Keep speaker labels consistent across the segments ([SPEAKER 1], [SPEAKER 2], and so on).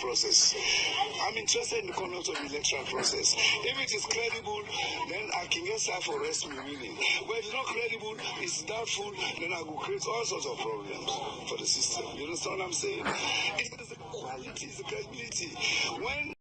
[SPEAKER 1] process. I'm interested in the conduct of the electoral process. If it is credible, then I can get served for arrest me winning. But if it's not credible, it's doubtful, then I will create all sorts of problems for the system. You understand what I'm saying? It is the quality, it's the credibility. When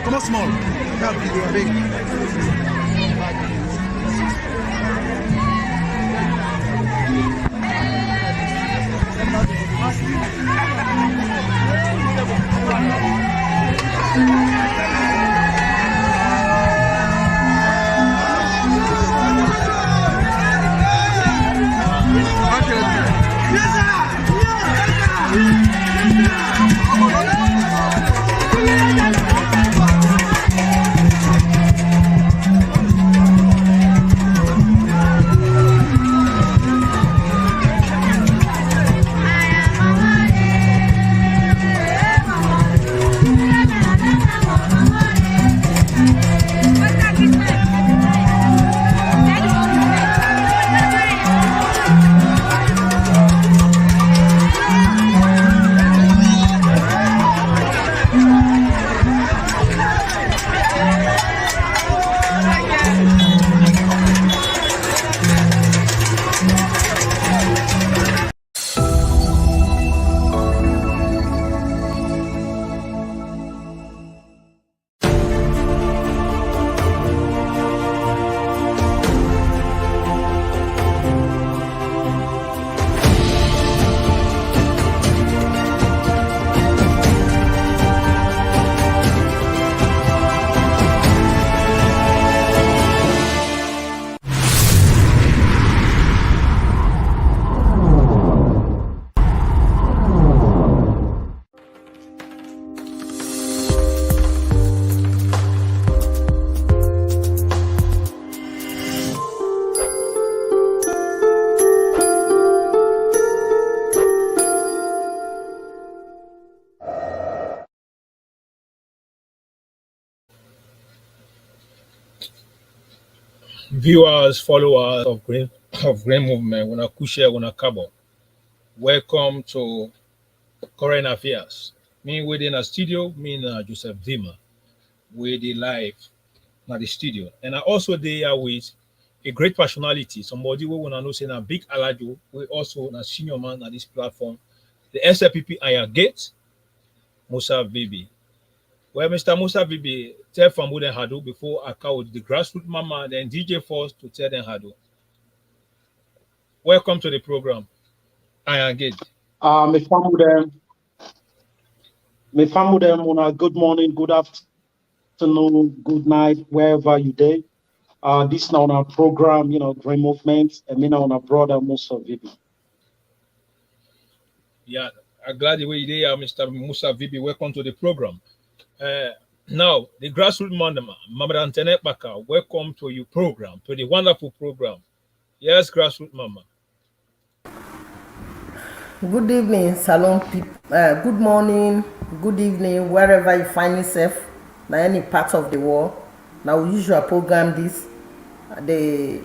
[SPEAKER 2] Come on, small. Help you, big.
[SPEAKER 3] Viewers, followers of Green Movement, Wuna Kushe, Wuna Kabo. Welcome to Current Affairs. Me within a studio, me na Joseph Dima. We the live na the studio. And I also there with a great personality, somebody we wanna know say na big alajo, we also na senior man at this platform, the SLPP Iron Gate, Musa Bibi. Well, Mr. Musa Bibi, tell from who they had before I call the grassroots mama, then DJ Force to tell them how to. Welcome to the program. I engage.
[SPEAKER 4] Me family them on a good morning, good afternoon, good night, wherever you day. This now on our program, Green Movement, and me now on our brother Musa Bibi.
[SPEAKER 3] Yeah, I'm glad the way you are, Mr. Musa Bibi. Welcome to the program. Now, the grassroots mama, Maada Antenet Baka, welcome to your program, to the wonderful program. Yes, grassroots mama.
[SPEAKER 5] Good evening, Salon people. Good morning, good evening, wherever you find yourself, in any part of the world. Now, we usually program this, the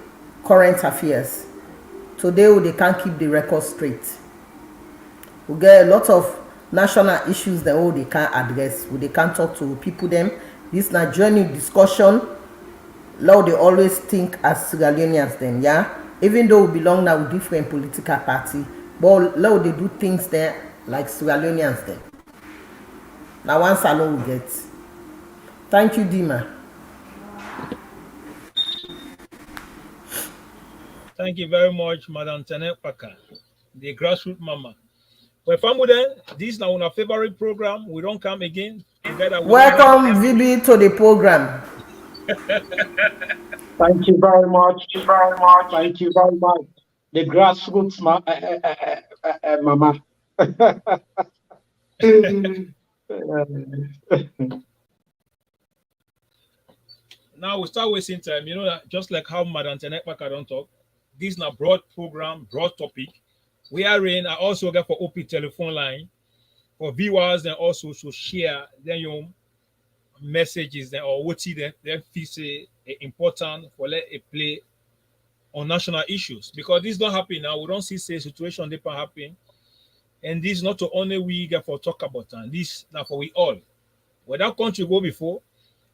[SPEAKER 5] current affairs. Today, they can't keep the record straight. We get a lot of national issues that they can't address. They can't talk to people them. This na genuine discussion. Now they always think as Sierra Leoneans then, yeah. Even though we belong now with different political party, but now they do things there like Sierra Leoneans then. Now one salon we get. Thank you, Dima.
[SPEAKER 3] Thank you very much, Madam Tenet Paka. the grassroots mama. But family, then this is now our favorite program. We don't come again. Together we don't have
[SPEAKER 5] Welcome, VB, to the program.
[SPEAKER 4] Thank you very much. Thank you very much. The grassroots mama.
[SPEAKER 3] now we start wasting time. You know that just like how Madam Tenekpaka don't talk, this is a broad program, broad topic. We are in. I also get for open telephone line for viewers and also to share then your messages then or what see them feel say important for let it play on national issues because this don't happen now. We don't see say situation they happen, and this not to only we get for talk about and this now for we all. Where that country go before,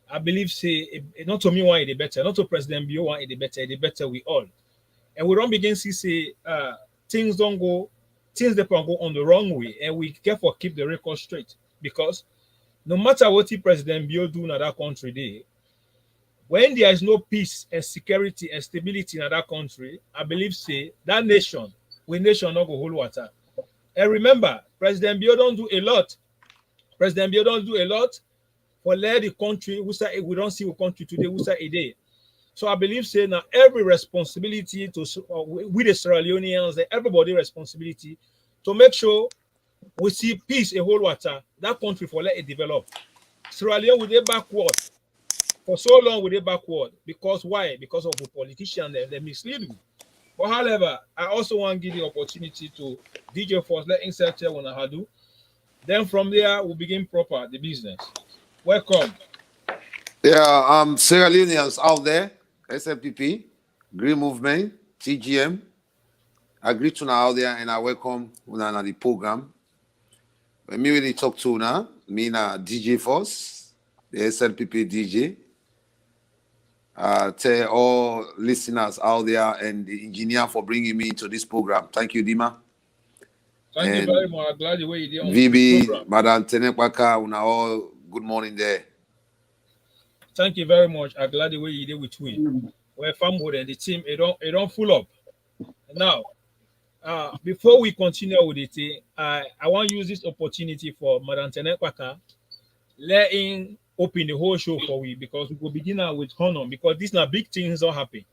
[SPEAKER 3] I believe say not to me one it better, not to President Bio one it better we all, and we don't begin see say things don't go, things they can go on the wrong way, and we careful keep the record straight because no matter what the President Bio do in that country, they when there is no peace and security and stability in that country, I believe say that nation not go hold water. And remember, President Bio don't do a lot. President Bio don't do a lot for let the country we don't see a country today a day. So I believe say now every responsibility to with the Sierra Leoneans, everybody responsibility to make sure we see peace a whole water that country for let it develop. Sierra Leone with a backward for so long with a backward because why? Because of the politicians they mislead you. But however, I also want to give the opportunity to DJ Force let insert here when I do. Then from there we'll begin proper the business. Welcome.
[SPEAKER 6] Yeah, Sierra Leoneans out there, SFPP, Green Movement, TGM. I greet you now out there and I welcome you now the program. When me really talk to now, me na DJ Force, the SLPP DJ. Tell all listeners out there and the engineer for bringing me to this program. Thank you, Dima.
[SPEAKER 3] Thank you very much. I'm glad the way you did on
[SPEAKER 6] VB, Madam Tenekpaka, una all good morning there.
[SPEAKER 3] Thank you very much. I'm glad the way you did with me. We're family and the team, it don't full up. Now, before we continue with it, I want to use this opportunity for Madam Tenekpaka, letting open the whole show for we because we will begin now with honor because these are big things don't happen.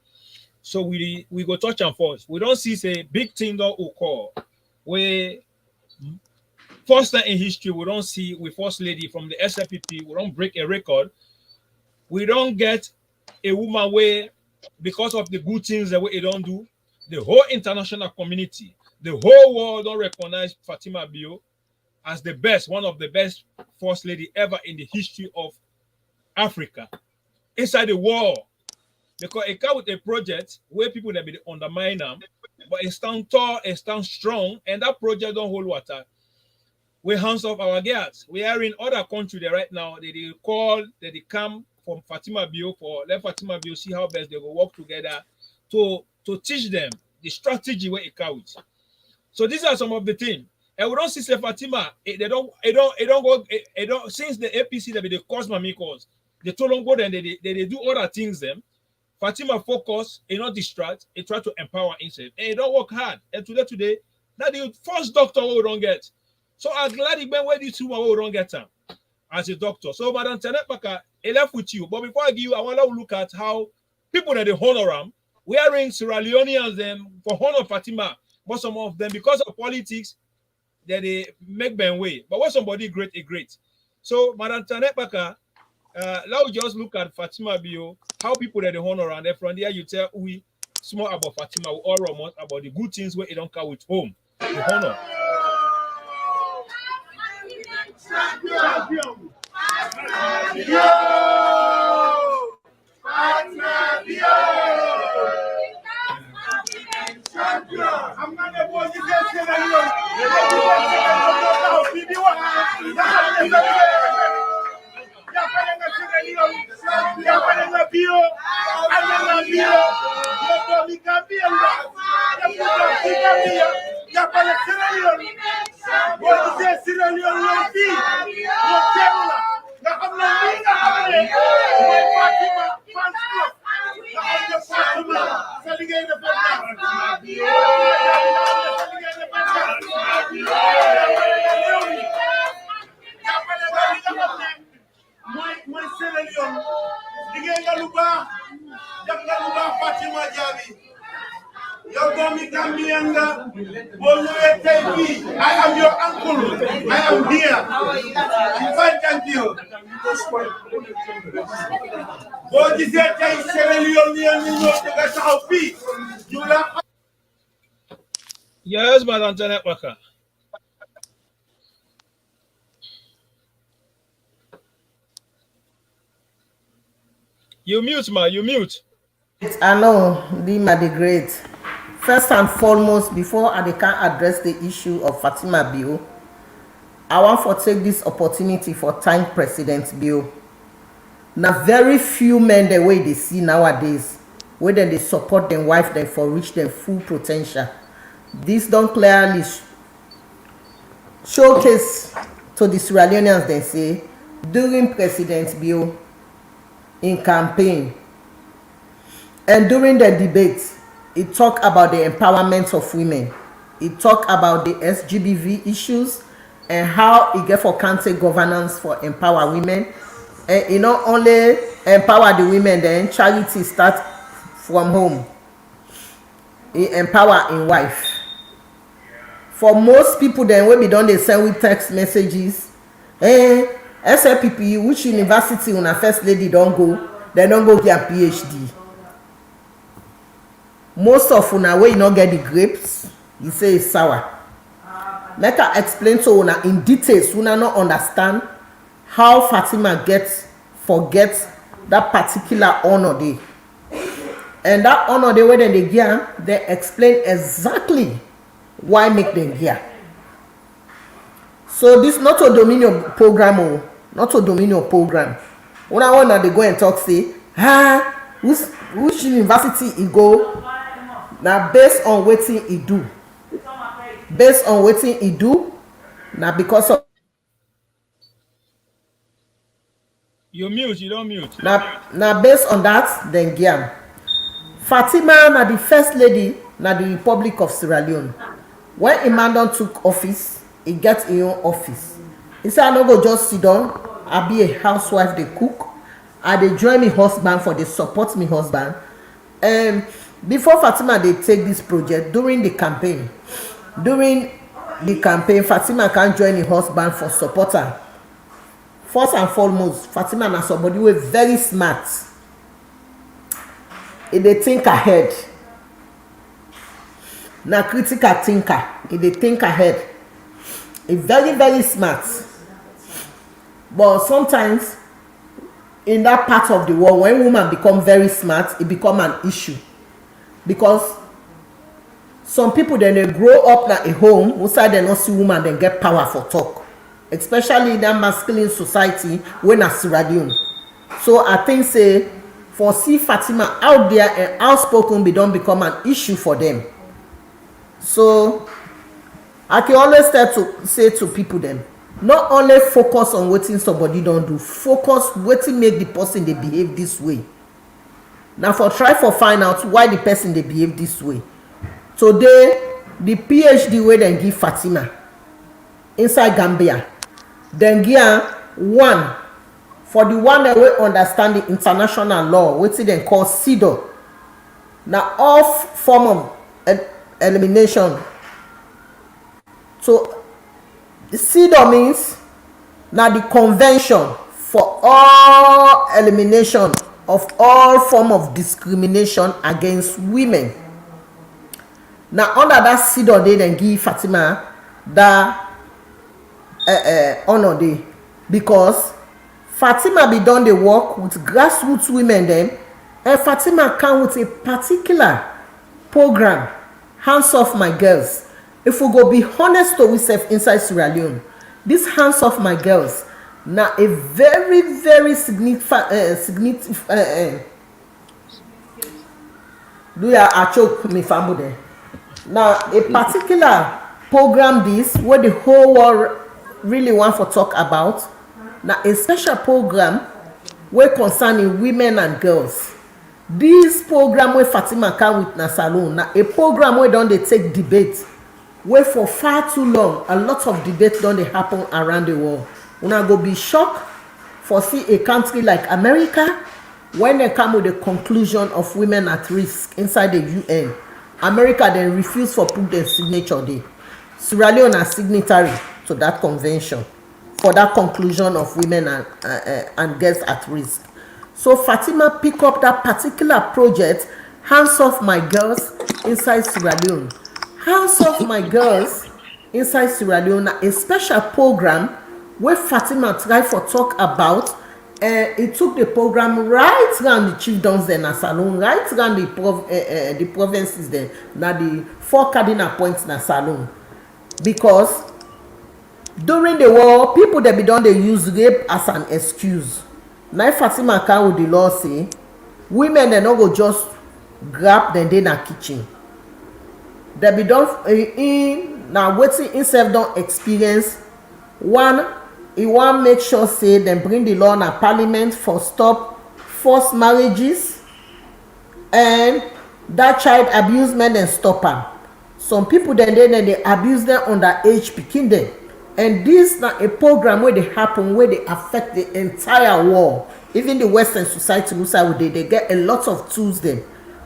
[SPEAKER 3] So we go touch and force. We don't see say big thing don't occur. We first time in history we don't see with First Lady from the SFPP, we don't break a record. We don't get a woman where because of the good things that we don't do, the whole international community, the whole world don't recognize Fatima Bio as the best, one of the best First Lady ever in the history of Africa, inside the world. Because it comes with a project where people that be undermine them, but it stand tall, it stand strong, and that project don't hold water. We hands off our girls. We are in other countries there right now. They come from Fatima Bio for let Fatima Bio see how best they will work together to teach them the strategy where it counts. So these are some of the things. And we don't see say Fatima, they don't go since the APC that they cause mamikos, the TOLONGBO then they do other things them. Fatima focus, not distract, they try to empower himself. And they don't work hard. And today, that the first doctor we don't get. So I'm glad he went where these two we don't get them as a doctor. So Madam Tenekpaka, I left with you. But before I give you, I want to look at how people that they honor them, we are in Sierra Leoneans them for honor Fatima. But some of them, because of politics, that they make them way. But when somebody great, a great. So Madam Tenekpaka, now we just look at Fatima Bio, how people that they honor and then from there you tell we small about Fatima, we all romance about the good things where it don't come with home. The honor.
[SPEAKER 2] I'm not the boy you just said
[SPEAKER 7] Fatima Jabi. Yogomi Gambianga. I am your uncle. I am here. Fine, thank you. What is it? Sierra Leone,
[SPEAKER 3] Yes, Madam Janet Walker. You mute, ma. You mute.
[SPEAKER 5] I know, Lima the Great. First and foremost, before I can address the issue of Fatima Bill, I want to take this opportunity for thank President Bill. Now, very few men the way they see nowadays, whether they support their wife, them for reach their full potential. This don't clearly showcase to the Sierra Leoneans, they say, during President Bill in campaign and during the debate, it talked about the empowerment of women. It talked about the SGBV issues and how it get for county governance for empower women. And it not only empower the women, then charity start from home. It empower in wife. For most people, then when we done they send with text messages, SLPP, which university when a first lady don't go, they don't go get a PhD. Most of una wey you not get the grapes, you say it's sour. Make I explain to una in details, una not understand how Fatima forget that particular honor day. And that honor day where they get, they explain exactly why make them here. So this not a dominion program or not a dominion program. When I want they go and talk say, which university he go? Now based on wetin he do. Based on wetin he do, now because of
[SPEAKER 3] You mute, you don't mute.
[SPEAKER 5] now based on that, then Giam. Fatima na the first lady na the Republic of Sierra Leone. When Imandon took office, he get his own office. He said, I no go just sit down, I be a housewife, they cook, I they join me husband for they support me husband. Before Fatima they take this project during the campaign. Fatima can join her husband for support her. First and foremost, Fatima na somebody who is very smart. They think ahead. Na critical thinker. They think ahead. Very, very smart. But sometimes in that part of the world, when women become very smart, it become an issue. Because some people then they grow up na a home, outside they not see woman then get power for talk. Especially in that masculine society when na Sierra Leone. So I think say for see Fatima out there and outspoken don't become an issue for them. So I can always say to people them, not only focus on wetin somebody don't do, focus wetin make the person they behave this way. Now try for find out why the person they behave this way. Today, the PhD way then give Fatima inside Gambia, then give one for the one that will understand the international law, which they call CEDAW. Now all form of elimination. So CEDAW means now the convention for all elimination of all form of discrimination against women. Now under that CEDAW they then give Fatima that honor day, because Fatima be done the work with grassroots women then, and Fatima come with a particular program, Hands Off My Girls. If we go be honest to ourselves inside Sierra Leone, this Hands Off My Girls now a very, very significant do ya choke me family there. Now a particular program this where the whole world really want to talk about. Now a special program where concerning women and girls. This program where Fatima come with na salon, now a program where don't they take debate, where for far too long a lot of debate don't they happen around the world. Una go be shocked for see a country like America when they come with the conclusion of women at risk inside the UN, America then refused for put their signature there. Sierra Leone are signatory to that convention for that conclusion of women and girls at risk. So Fatima pick up that particular project, Hands Off My Girls inside Sierra Leone. Hands Off My Girls inside Sierra Leone, a special program where Fatima tried for talk about. It took the program right around the chiefdoms then a salon, right around the provinces then, now the 4 cardinal points na salon. Because during the war, people that be done they use rape as an excuse. Now Fatima can with the law say, women they not go just grab them in a kitchen. They be done in now waiting himself don't experience one. He want make sure say them bring the law na parliament for stop forced marriages and that child abusement and stop am. Some people then they abuse them underage pikin them, and this na a program where they happen where they affect the entire world. Even the Western society they get a lot of tools them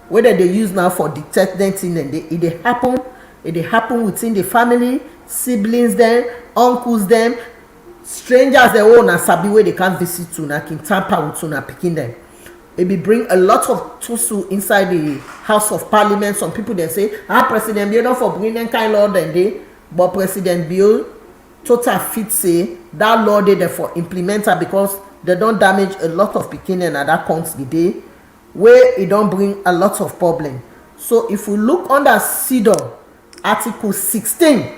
[SPEAKER 5] whether they use now for detecting things, and it happen within the family, siblings them, uncles them, strangers they own and sabi where they can't visit to na can tamper with na picking them. It be bring a lot of tusu inside the House of Parliament. Some people then say, President Bill not for bringing kind law then they, but President Bill total fit say that law they therefore implement her because they don't damage a lot of picking and other counts the day where it don't bring a lot of problem. So if we look under CEDAW Article 16,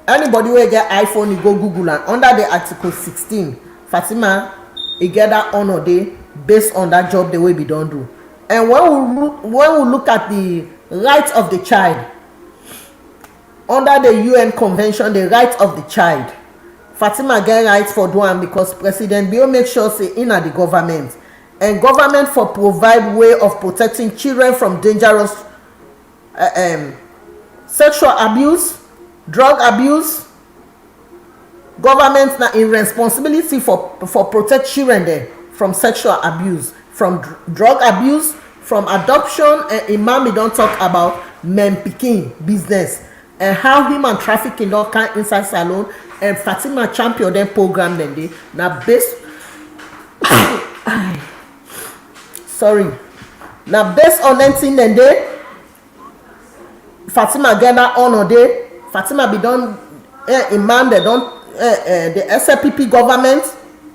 [SPEAKER 5] anybody who get iPhone, you go Google and under the Article 16, Fatima, you get that honor day based on that job the way we don't do. And when we look at the rights of the child, under the UN Convention, the rights of the child, Fatima get rights for doing because President Bill make sure say in at the government, and government for provide way of protecting children from dangerous sexual abuse, drug abuse. Government na in responsibility for protect children there from sexual abuse, from drug abuse, from adoption, and Imam don't talk about men picking business and how human trafficking don't come inside salon, and Fatima champion them program them they now based sorry now based on them thing then they Fatima get that honor day. Fatima be done Imam they don't the SLPP government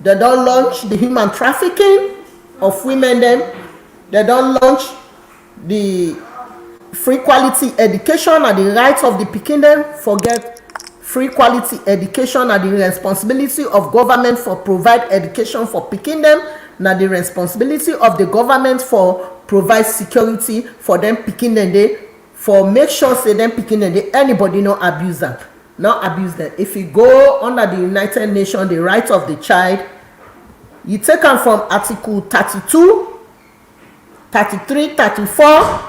[SPEAKER 5] they don't launch the human trafficking of women them. They don't launch the free quality education and the rights of the pikin them. Forget free quality education and the responsibility of government for provide education for pikin them. Now the responsibility of the government for provide security for them pikin them they for make sure say them pikin them they anybody no abuse them. Not abuse them. If you go under the United Nations, the rights of the child, you take them from Article 32, 33, 34,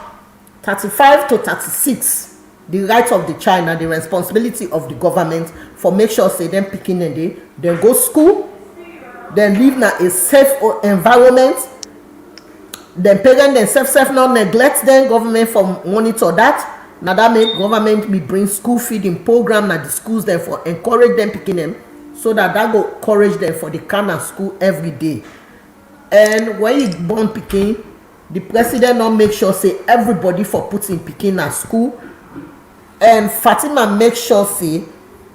[SPEAKER 5] 35 to 36. The rights of the child and the responsibility of the government for make sure say them picking and they then go school, then live in a safe environment, then parents themselves not neglect them, government for monitor that. Now that make government be bring school feeding program na the schools them for encourage them picking them so that go encourage them for the kind of school every day. And when you born picking, the president not make sure say everybody for putting picking at school, and Fatima make sure say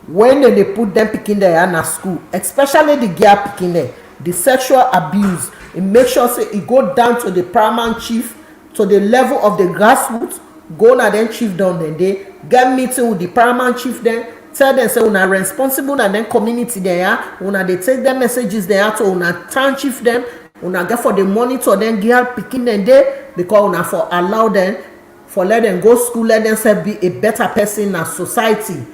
[SPEAKER 5] when they put them picking there at school, especially the girl picking there, the sexual abuse, it make sure say it go down to the paramount chief, to the level of the grassroots. Go na then chief down then they get meeting with the paramount chief then tell them say una responsible and then community there una they take them messages there to una town chief them una get for the monitor then girl picking them there because una for allow them for let them go school, let them be a better person in our society.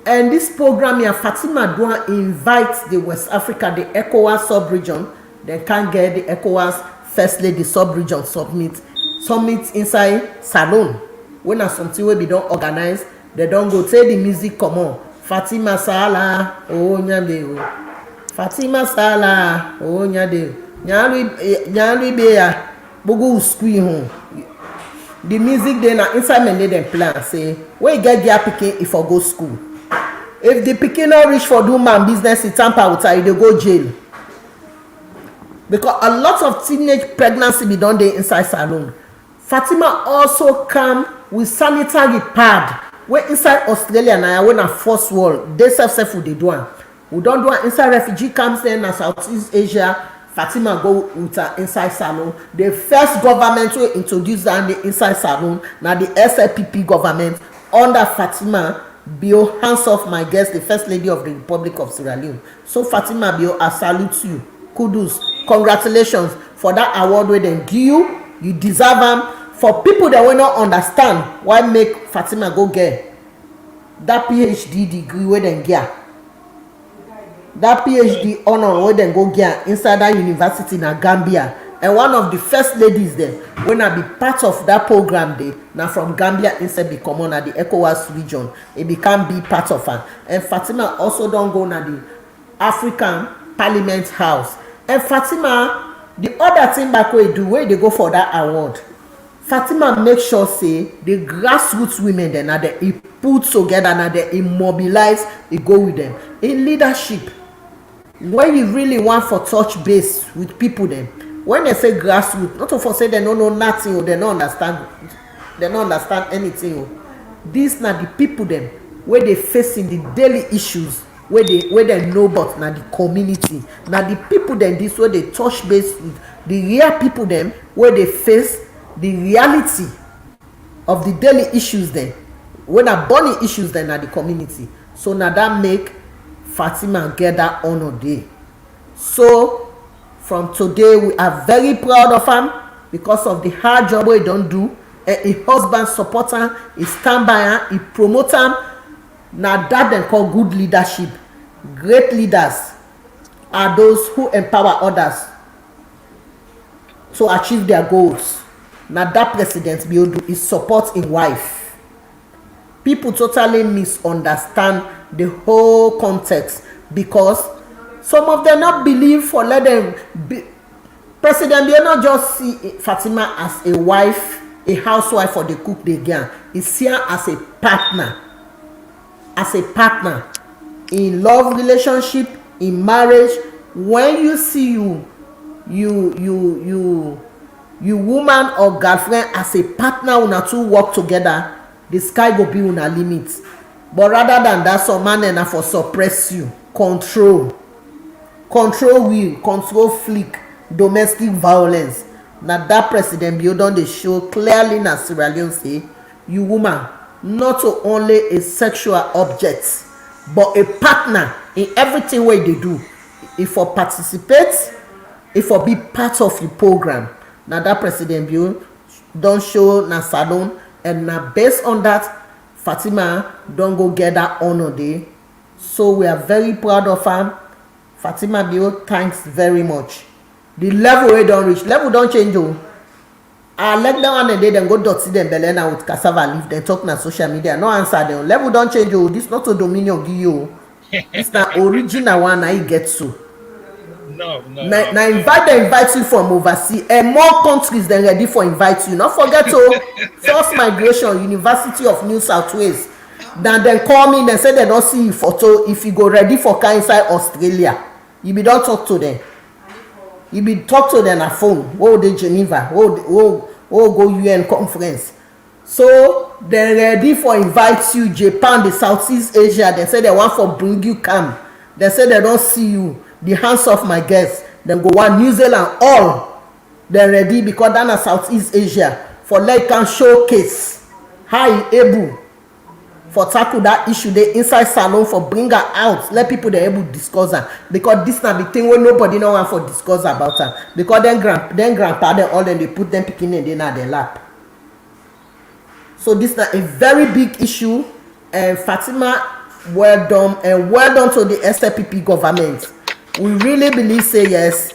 [SPEAKER 5] And this program here Fatima do invite the West Africa, the ECOWAS sub-region, they can get the ECOWAS First Lady sub-region summit inside salon. When na something wey be don organize, they don't go take the music come on. Fatima Sala, oh nyade, Fatima Sala, oh nyade. nyaru be ya bugu squee home. The music dey na inside men dey dem plan say when you get their pikin if for go school. If the pikin no reach for do man business in tamper with her, they go jail. Because a lot of teenage pregnancy be done dey inside salon. Fatima also come with sanitary pad wey inside Australia na wey na first world. They self dey do am. We don do am inside refugee camps there na Southeast Asia. Fatima go with her inside salon. The first government wey introduce am the inside salon na the SLPP government under Fatima Bio. Hands off my guest, the First Lady of the Republic of Sierra Leone. So Fatima Bio, I salute you. Kudos, congratulations for that award wey dem give you. You deserve am. For people that will not understand why make Fatima go get that PhD degree wey dem get. That PhD honor wey dem go get inside that university na Gambia. And one of the first ladies there when I be part of that program there now from Gambia instead become on the ECOWAS region. It become be part of her. And Fatima also don't go na the African Parliament House. And Fatima, the other thing back where do where they go for that award. Fatima make sure say the grassroots women then are they put together and they immobilize, they go with them in leadership. When you really want for touch base with people then, when they say grassroots, not to for say they don't know nothing or they don't understand anything. These are the people them where they facing the daily issues where they know about now the community. Now the people then this way they touch base with the real people them where they face the reality of the daily issues then. When are burning issues then at the community. So now that make Fatima get that honor day. So from today we are very proud of him because of the hard job he don't do. And his husband support him, he stand by him, he promote him. Now that they call good leadership. Great leaders are those who empower others to achieve their goals. Now that president Biodu is support in wife. People totally misunderstand the whole context because some of them not believe for let them be. President Biodu not just see Fatima as a wife, a housewife for the cook they get. He see her as a partner. As a partner in love relationship, in marriage. When you see you woman or girlfriend as a partner, una two work together, the sky go be una limit. But rather than that, some man and for suppress you, control will, control flick, domestic violence. Now that president Biodon they show clearly na Sierra Leone say you woman not only a sexual object but a partner in everything way they do. If for participate, if for be part of your program. Now that president Bio don't show na salon and now based on that Fatima don't go get that honor day. So we are very proud of her. Fatima Bio, thanks very much. The level we don't reach, level don't change. I let them one day then go dirty them belena with cassava leaf. Then talk na social media. No answer them. Level don't change. This not a dominion give you. It's the original one I get so.
[SPEAKER 3] No.
[SPEAKER 5] Now invite you from overseas and more countries than ready for invite you. Not forget to First Migration University of New South Wales. Then call me and say they don't see you photo if you go ready for car inside Australia. You be don't talk to them. You be talk to them on phone. Oh, the Geneva. Oh, go UN conference. So they ready for invite you Japan, the Southeast Asia. They say they want for bring you come. They say they don't see you. The hands of my guests. Then go one New Zealand all. They ready because that's Southeast Asia for like can showcase how he able for tackle that issue the inside salon for bring her out, let people they able to discuss her because this na the thing where nobody no want for discuss about her because then grandpa then all them they put them picking in then at their lap. So this na a very big issue and Fatima well done and well done to the SLPP government. We really believe say yes,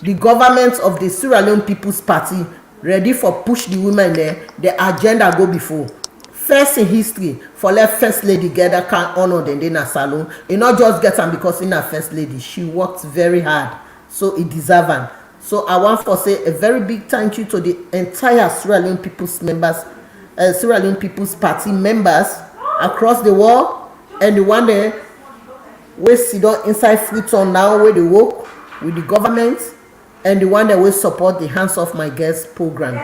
[SPEAKER 5] the government of the Sierra Leone People's Party ready for push the women there, the agenda go before. First in history for let First Lady get that can honor them in a salon. It not just get them because in a First Lady she worked very hard, so it deserve her. So I want to say a very big thank you to the entire Sierra Leone People's members, Sierra Leone People's Party members across the world, and the one there we sit down inside Freetown now where they work with the government, and the one that will support the Hands Off My Girls program.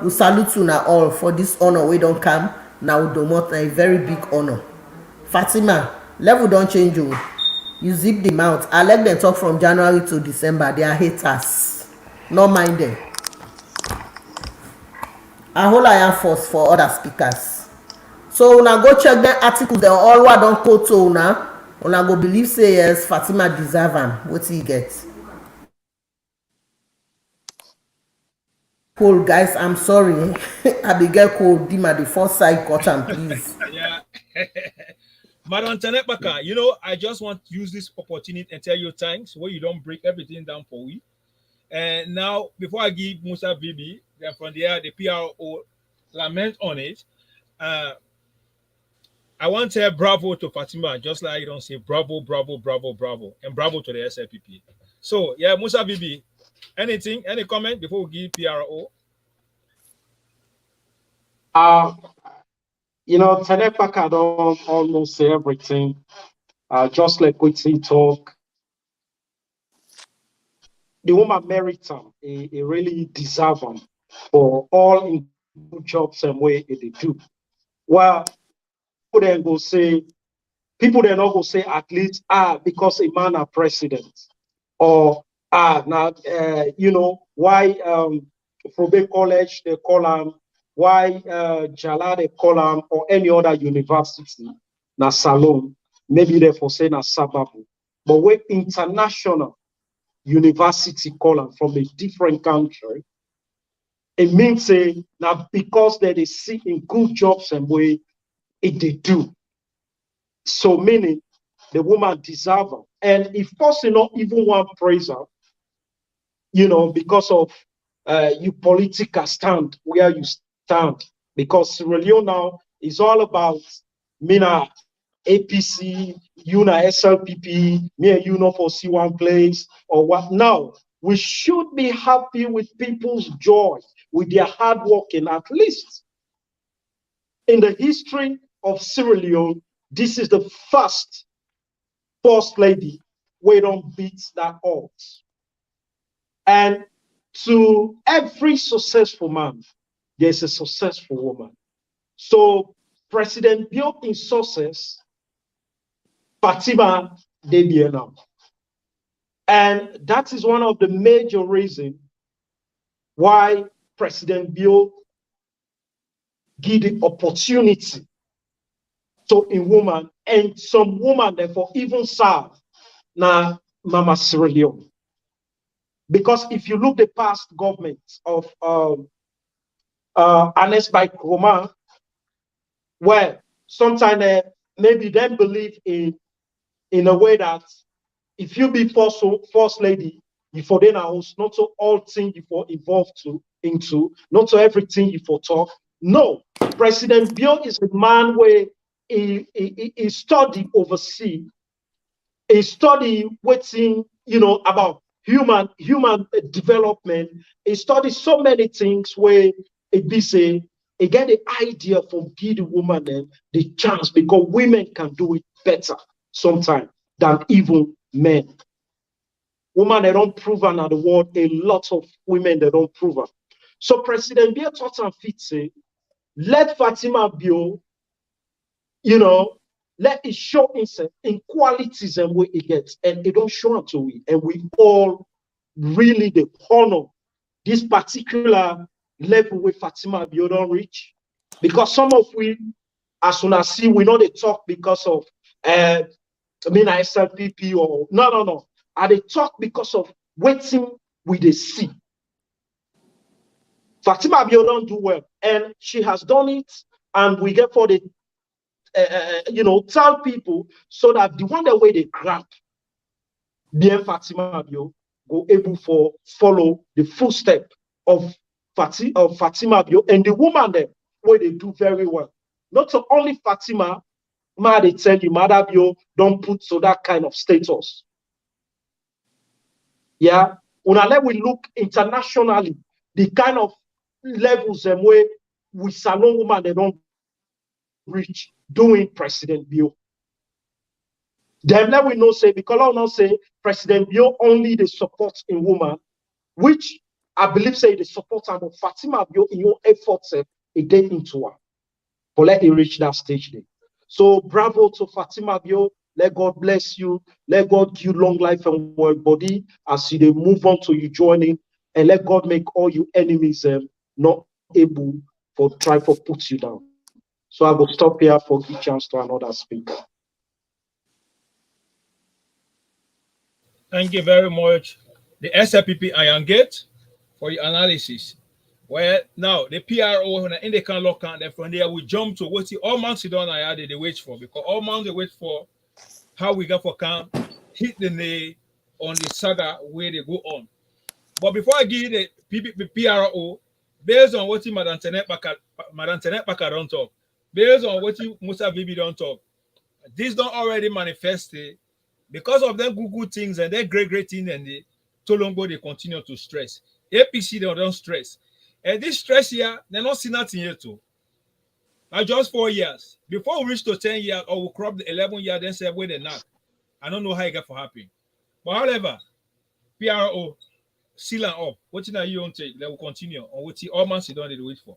[SPEAKER 5] We salute you now all for this honor. We don't come now, Domot, a very big honor. Fatima, level don't change you. You zip the mouth. I let them talk from January to December. They are haters. No mind them. I hold iron force for other speakers. So una go check the articles. They all what don't quote to una. Una go believe say yes, Fatima deserve am. What he get? Cold guys, I'm sorry. I be get cold. Dima the first side cut am, please.
[SPEAKER 3] Yeah. Madam Tenepaka, you know, I just want to use this opportunity and tell you thanks where you don't break everything down for we. And now, before I give Musa Bibi, then from there, the PRO lament on it, I want to say bravo to Fatima, just like you don't say bravo, bravo, bravo, bravo, and bravo to the SLPP. So, yeah, Musa Bibi, anything, any comment before we give PRO?
[SPEAKER 4] You know, Tenepaka don't almost say everything. Just like we talk, the woman merits them. He really deserve them for all in jobs and way they do. Well, people then go say, people then not go say at least because a man a president, or now you know why Frobe College they call him, why Jala they call him, or any other university na Salon, maybe they for say na Sababu, but we international university call them from a different country, it means say now because they see in good jobs and way it they do. So meaning the woman deserve her. And if person not even one praise her, you know, because of your political stand, where you stand. Because Sierra Leone now is all about Mina APC, you na SLPP, me and you not for see one place or what. Now we should be happy with people's joy, with their hard working. At least in the history of Sierra Leone, this is the first lady we don't beat that odds. And to every successful man, there's a successful woman. So President built in success, Fatima debut now. And that is one of the major reasons why President Bill give the opportunity to a woman, and some woman therefore even serve now Mama Sierra Leone. Because if you look the past government of Anes by Kroma, where sometimes maybe they believe in a way that if you be first lady, you for then house, not to all things you for involved into, not to everything you for talk. No, President Bill is a man where he study oversee, he study waiting, you know, about human development. He study so many things where it be say, he get the idea from give the woman the chance, because women can do it better sometimes than even men. Women, they don't prove her in the world. A lot of women, they don't prove her. So President Bill taught and fit say, let Fatima Bio, you know, let it show itself in qualities and way it gets, and it don't show up to it. And we all really the honor this particular level with Fatima Bio don't reach. Because some of we, as soon as see, we know they talk because of SLPP or no. And they talk because of waiting with the see. Fatima Bio don't do well, and she has done it, and we get for the tell people so that the one that way they grab bien Fatima Bio go able for follow the footstep of Fatima Bio, and the woman there where they do very well. Not so only Fatima, they tell you Maada Bio don't put to that kind of status. Yeah, let we look internationally, the kind of levels and where we salon woman they don't reach doing President Bio. Then let we know say, because I not say President Bio only the support in woman, which I believe say the support of Fatima Bio in your efforts a day into her. But let it reach that stage there. So bravo to Fatima Bio. Let God bless you. Let God give you long life and work body as you move on to you joining, and let God make all your enemies not able for try for put you down. So I will stop here for give chance to another speaker.
[SPEAKER 3] Thank you very much, the SLPP Iron Gate, for your analysis. Well, now the PRO in the can lock and from there we jump to what all months you don't I they wait for, because all months they wait for how we got for camp hit the nail on the saga where they go on. But before I give the PRO, based on what Madam Tenet Baka don't talk, based on what Musa Bibi don't talk, this don't already manifested because of them Google things and their great thing, and the Tolongbo they continue to stress. APC they don't stress. And this stress here, they're not seeing nothing here too. Now just 4 years. Before we reach to 10 years or we crop the 11 years, then say where they not. I don't know how it got for happen. But however, PRO seal and up. What are you on take? They will continue on what all months you don't need to wait for.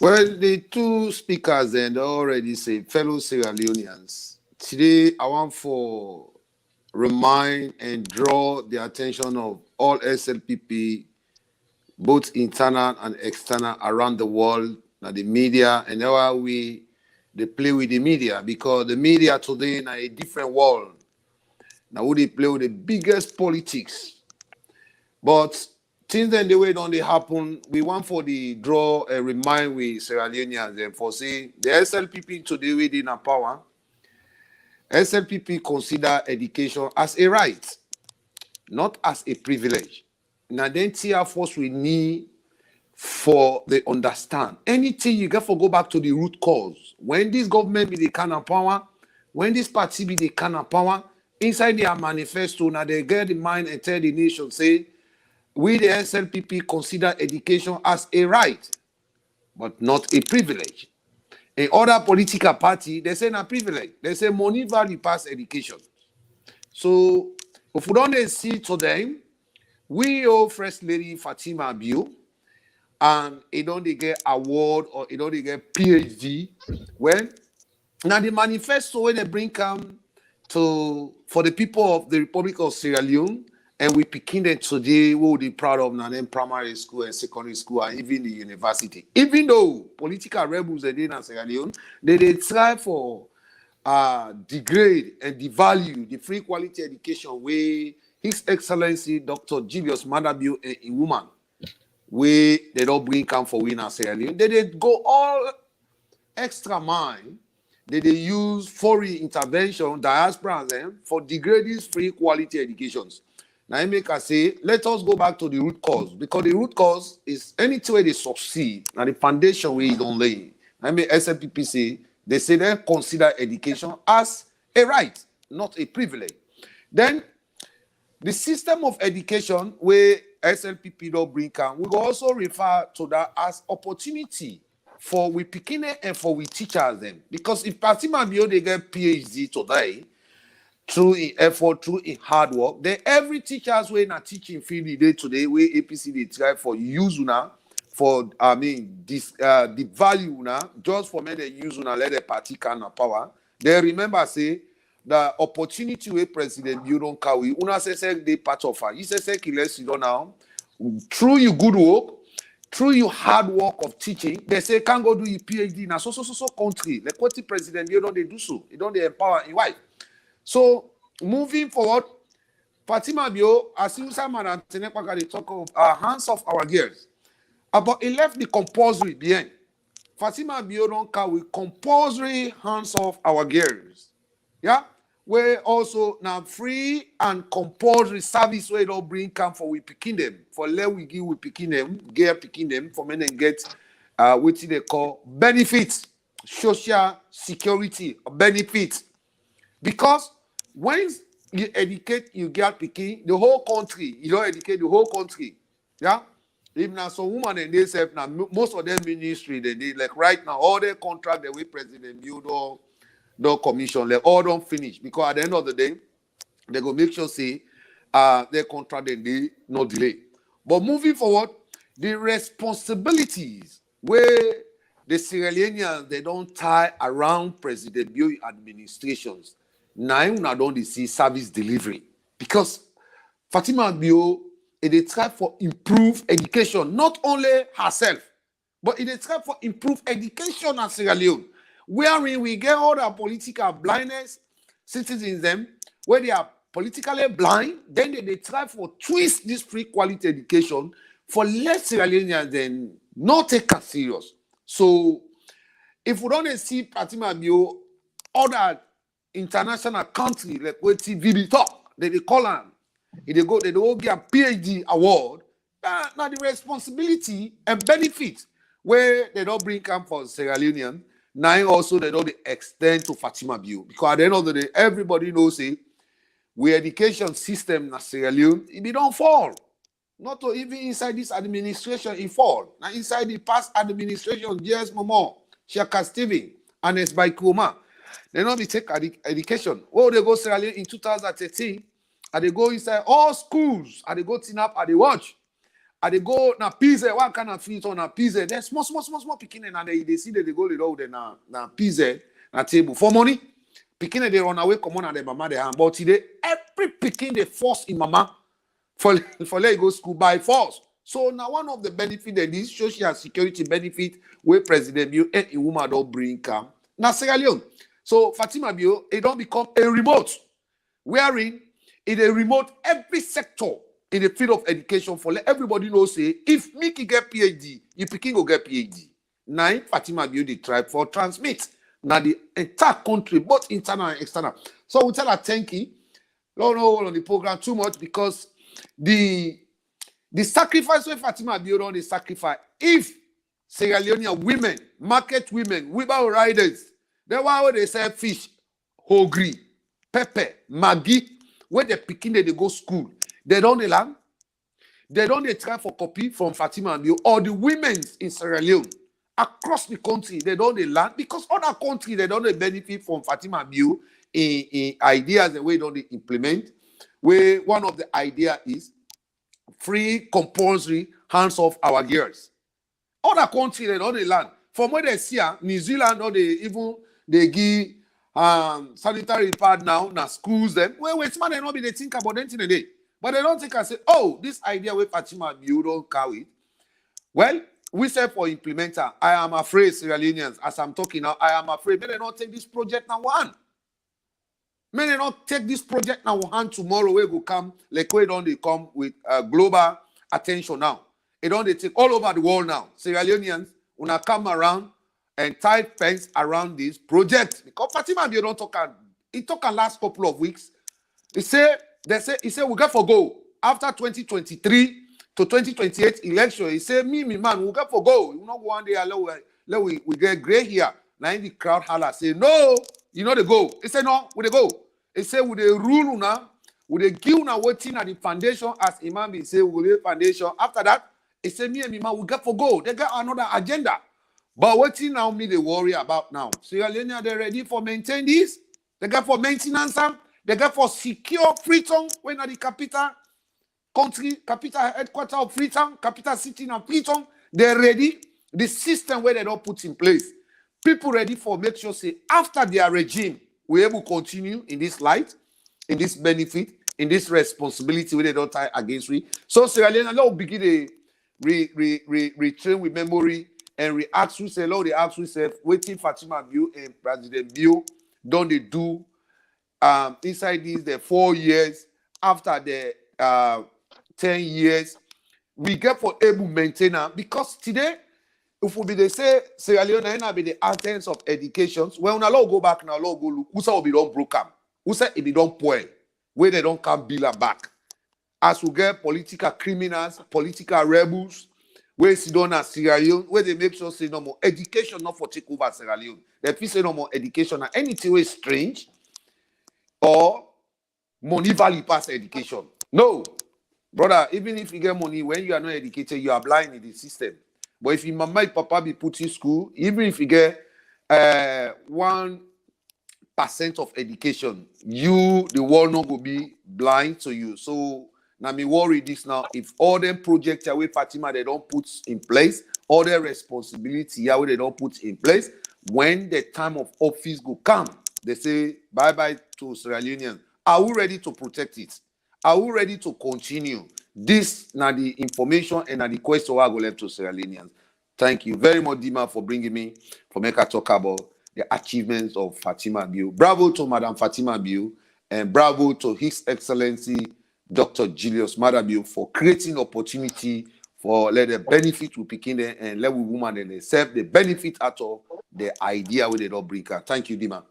[SPEAKER 6] Well, the two speakers then already say fellow Sierra Leoneans. Today I want for remind and draw the attention of all SLPP, both internal and external around the world, the media, and how they play with the media, because the media today in a different world. Now they play with the biggest politics. But things then the way don't they happen, we want for the draw and remind we Sierra Leoneans and for say the SLPP today within a power. SLPP consider education as a right, not as a privilege. Now then tear force we need for the understand. Anything you get for go back to the root cause. When this government be the kind of power, when this party be the kind of power, inside their manifesto, now they get the mind and tell the nation, say, we the SLPP consider education as a right, but not a privilege. In other political party, they say a privilege. They say money value pass education. So if we don't see to them, we owe First Lady Fatima Bio, and it don't get award or it don't get PhD. Well, now the manifesto when they bring come for the people of the Republic of Sierra Leone, and we picking them today, we will be proud of now them primary school and secondary school and even the university. Even though political rebels are in Sierra Leone, they try for degrade and devalue the free quality education where His Excellency Dr. Julius Maada built a woman where they don't bring come for winner Sierra Leone. They go all extra mile. They use foreign intervention, diaspora for degrading free quality educations. Now, I make us say, let us go back to the root cause, because the root cause is any way they succeed, and the foundation where you don't lay. I mean, SLPP say, they say they consider education as a right, not a privilege. Then, the system of education where SLPP don't bring can, we also refer to that as opportunity for we picking it and for we teachers them. Because if Fatima Bio they get PhD today, through in effort, through in hard work, then every teacher's way in a teaching field today, where APC they try for use now, for this the value now, just for me they use now let the party can power. They remember say the opportunity where President Bio don't carry, una say they part of her. He say he lets you know now, through your good work, through your hard work of teaching, they say can't go do your PhD now. So country. Like what the president you don't they do so. You don't they empower your wife. So moving forward, Fatima Bio, as you say, Madam Tenepaka, they talk of hands off our gears. But he left the compulsory behind. Fatima Bio don't carry compulsory hands off our gears. Yeah? Where also now free and compulsory service where don't bring come for we picking them. For let we give we picking them, gear picking them, for men and get what they call benefits, social security benefits. Because when you educate you get picking the whole country. You don't educate the whole country. Yeah. If now some woman and they say now most of them ministry they like right now all their contract the way president build all no commission like all don't finish because at the end of the day they go make sure say their contract and they no delay. But moving forward, the responsibilities where the Sierra Leoneans they don't tie around President Bio administrations. Now una don't see service delivery because Fatima Bio they try for improved education, not only herself, but they try for improved education at Sierra Leone, wherein we get all the political blindness citizens them where they are politically blind, then they try for twist this free quality education for less Sierra Leoneans than not take it serious. So if we don't see Fatima Bio, other international country like what TV talk, they call them, if they go get a PhD award, now the responsibility and benefit where they don't bring come for Sierra Leonean, now also they don't extend to Fatima Bio. Because at the end of the day, everybody knows it. We education system in Sierra Leone, it don't fall. Not to even inside this administration, it fall. Now inside the past administration, yes, Momo, Shaka Steven, and it's by Kuma. They don't be take education. Oh, they go Sierra Leone in 2013, and they go inside all schools, and they go tin up, and they watch. And they go na pizza, what kind of feet on a pizza? They're small picking, and they see that they go na pizza, na table for money. Picking they run away, come on, and the mama they hand. But today, every picking they force in mama for let go school by force. So now one of the benefit that this social security benefit where President Bio and a woman don't bring come. Now Sierra Leone. So Fatima Bio, it don't become a remote. Wherein it a remote every sector in the field of education for let everybody know say if Mickey get PhD, you picking go get PhD. Now Fatima Bio the tribe for transmit. Now the entire country, both internal and external. So we tell her thank you. Don't hold on the program too much because the sacrifice when Fatima Bio on the sacrifice. If Sierra Leonean women, market women, wheelbarrow riders, they why they sell fish, hogri, pepper, maggi, where they picking they go school. They don't learn. They don't try for copy from Fatima Bio or the women in Sierra Leone. Across the country, they don't learn because other countries they don't benefit from Fatima Bio in ideas the way don't they implement. Where one of the idea is free compulsory hands off our girls. Other countries they don't learn. From where they see New Zealand or they give sanitary pad now schools them. Well, it's man they not be they think about anything a day. But they don't think and say, oh, this idea with Fatima Bio don't carry it. Well, we say for implementer, I am afraid, Sierra Leoneans, as I'm talking now, I am afraid. May they not take this project now one. May they not take this project now one tomorrow. We will come, like we don't they come with global attention now. It don't they take all over the world now. Sierra Leoneans, when I come around and tie fence around this project. Because Fatima Bio don't talk, it took a last couple of weeks. He said we got for go after 2023 to 2028 election. He said, me man, we got for go. You know, one day we get gray here. Now in the crowd holler, say, no, you know the go. He said, no, we the go. He said, with the rule now, with the give now waiting at the foundation as Imam be say, we will lay foundation. After that, he said, me and me man, we got for go. They got another agenda. But what thing now me they worry about now? Sierra Leone, they ready for maintain this? They got for maintenance them. They got for secure Freetown when at the capital country, capital headquarters of Freetown, capital city of Freetown. They're ready. The system where they don't put in place. People ready for make sure say after their regime, we're able to continue in this light, in this benefit, in this responsibility where they don't tie against we. So Sierra Leone, let's begin to retrain with memory and react to say, Lord, they ask yourself, waiting Fatima Bio and President Bio, don't they do inside these the 4 years after the 10 years we get for able maintainer because today if we be they say Sierra Leone na be the essence of education when una law go back now law go look who say we don't broke am who say it be don't poor where they don't come bill back as we get political criminals political rebels where sit down at Sierra Leone where they make sure say no more education not for take over Sierra Leone they feel say no more education and anything is strange or money value pass education. No, brother, even if you get money, when you are not educated, you are blind in the system. But if your mama and papa be put in school, even if you get 1% of education, you, the world not will be blind to you. So now me worry this now. If all them projects away Fatima they don't put in place, all their responsibility away they don't put in place, when the time of office go come, they say bye-bye to Sierra Leoneans. Are we ready to protect it? Are we ready to continue? This now the information and now the question I go left to Sierra Leoneans. Thank you very much, Dima, for bringing me for make a talk about the achievements of Fatima Biu. Bravo to Madam Fatima Biu, and bravo to His Excellency Dr. Julius Maada Biu for creating opportunity for let the benefit to picking them and let women and themselves the benefit out of the idea where they don't bring her. Thank you, Dima.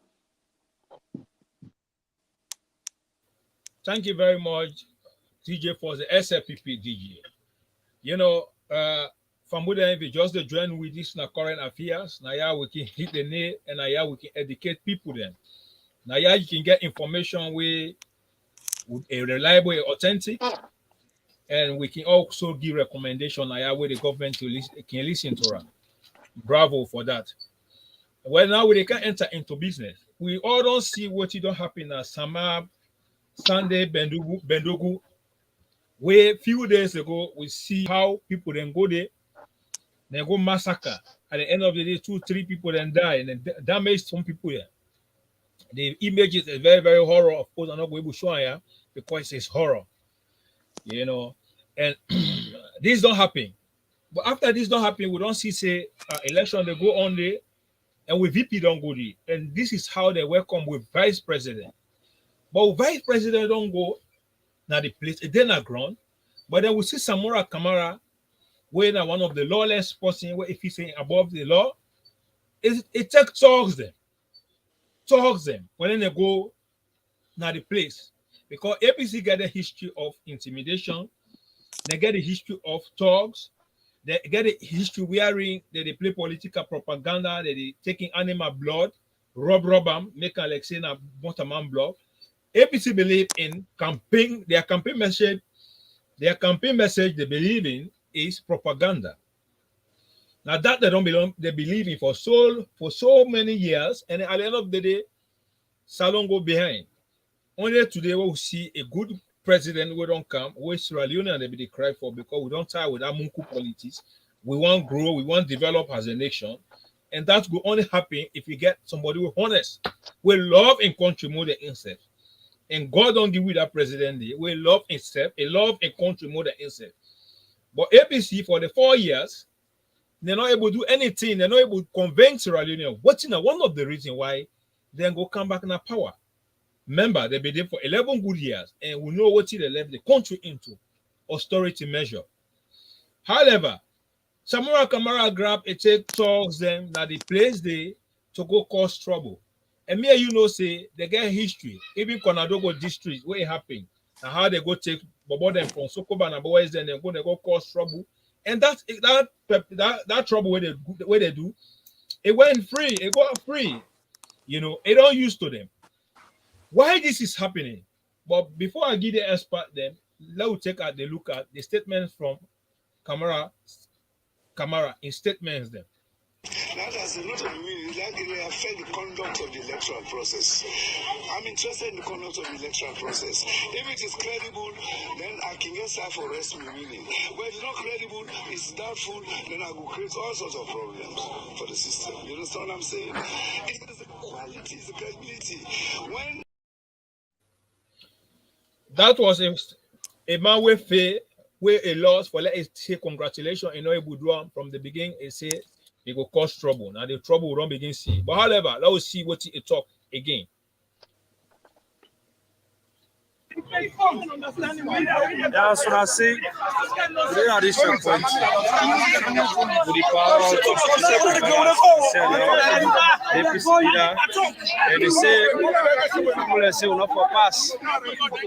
[SPEAKER 3] Thank you very much, DJ, for the SLPP DJ. You know, from where if you just join with this na current affairs, now yeah we can hit the nail and now yeah we can educate people then. Now yeah you can get information with a reliable, authentic, and we can also give recommendation now yeah where the government can listen to us. Bravo for that. Well, now we can enter into business. We all don't see what you don't happen at Samab, Sunday, Bendogu, where few days ago we see how people then go there, they go massacre. At the end of the day, 2-3 people then die and then damage some people here. The images is very, very horror. Of course, I'm not going to show you because it's horror, you know. And this don't happen. But after this don't happen, we don't see say election they go on there, and with VP don't go there. And this is how they welcome with vice president. But vice president don't go now the place, it then a ground. But then we see Samora Kamara, where now one of the lawless person, where if he's saying above the law, it talks them when they go now the place. Because APC get a history of intimidation, they get a history of thugs, they get a history wearing that they play political propaganda, that they taking animal blood, rob them, make like saying a bottom blood. APC believe in campaign, their campaign message they believe in is propaganda. Now that they don't belong, they believe in for so many years, and at the end of the day, Salon go behind. Only today we will see a good president we don't come, where Sierra Leone and they be cry for because we don't tie with our Munku politics. We want grow, we want develop as a nation, and that will only happen if we get somebody who honest. We love in country more than himself. And God don't give you that president day. We love himself, a love a country more than himself. But APC for the 4 years, they're not able to do anything. They're not able to convince Sierra Leone. What's one of the reasons why they go come back in the power. Remember, they've been there for 11 good years, and we know what they left the country into austerity measure. However, Samora Kamara grab a take talks them that the place they to go cause trouble. And me, you know, say they get history. Even Konadogo district, where it happened, and how they go take Bobo them from Sokoba and boys, then they go cause trouble. And that trouble where they do, it went free, it got free. You know, it don't used to them. Why this is happening? But before I give the expert them, let's take a look at the statements from Kamara in statements them.
[SPEAKER 1] That has a lot of meaning. That will affect the conduct of the electoral process. I'm interested in the conduct of the electoral process. If it is credible, then I can get served for arrest me meaning. But if it's not credible, it's doubtful, then I will create all sorts of problems for the system. You understand what I'm saying? It is the quality, it's the credibility. When
[SPEAKER 3] that was a man with fair, where a loss for let's say congratulations, you know, able to do from the beginning, it say it will cause trouble. Now the trouble will not begin to see. But however, let us see what he talk again.
[SPEAKER 8] Yeah, so I say, today at this point, with the power of APC leader, and they say, people say, we're not for pass.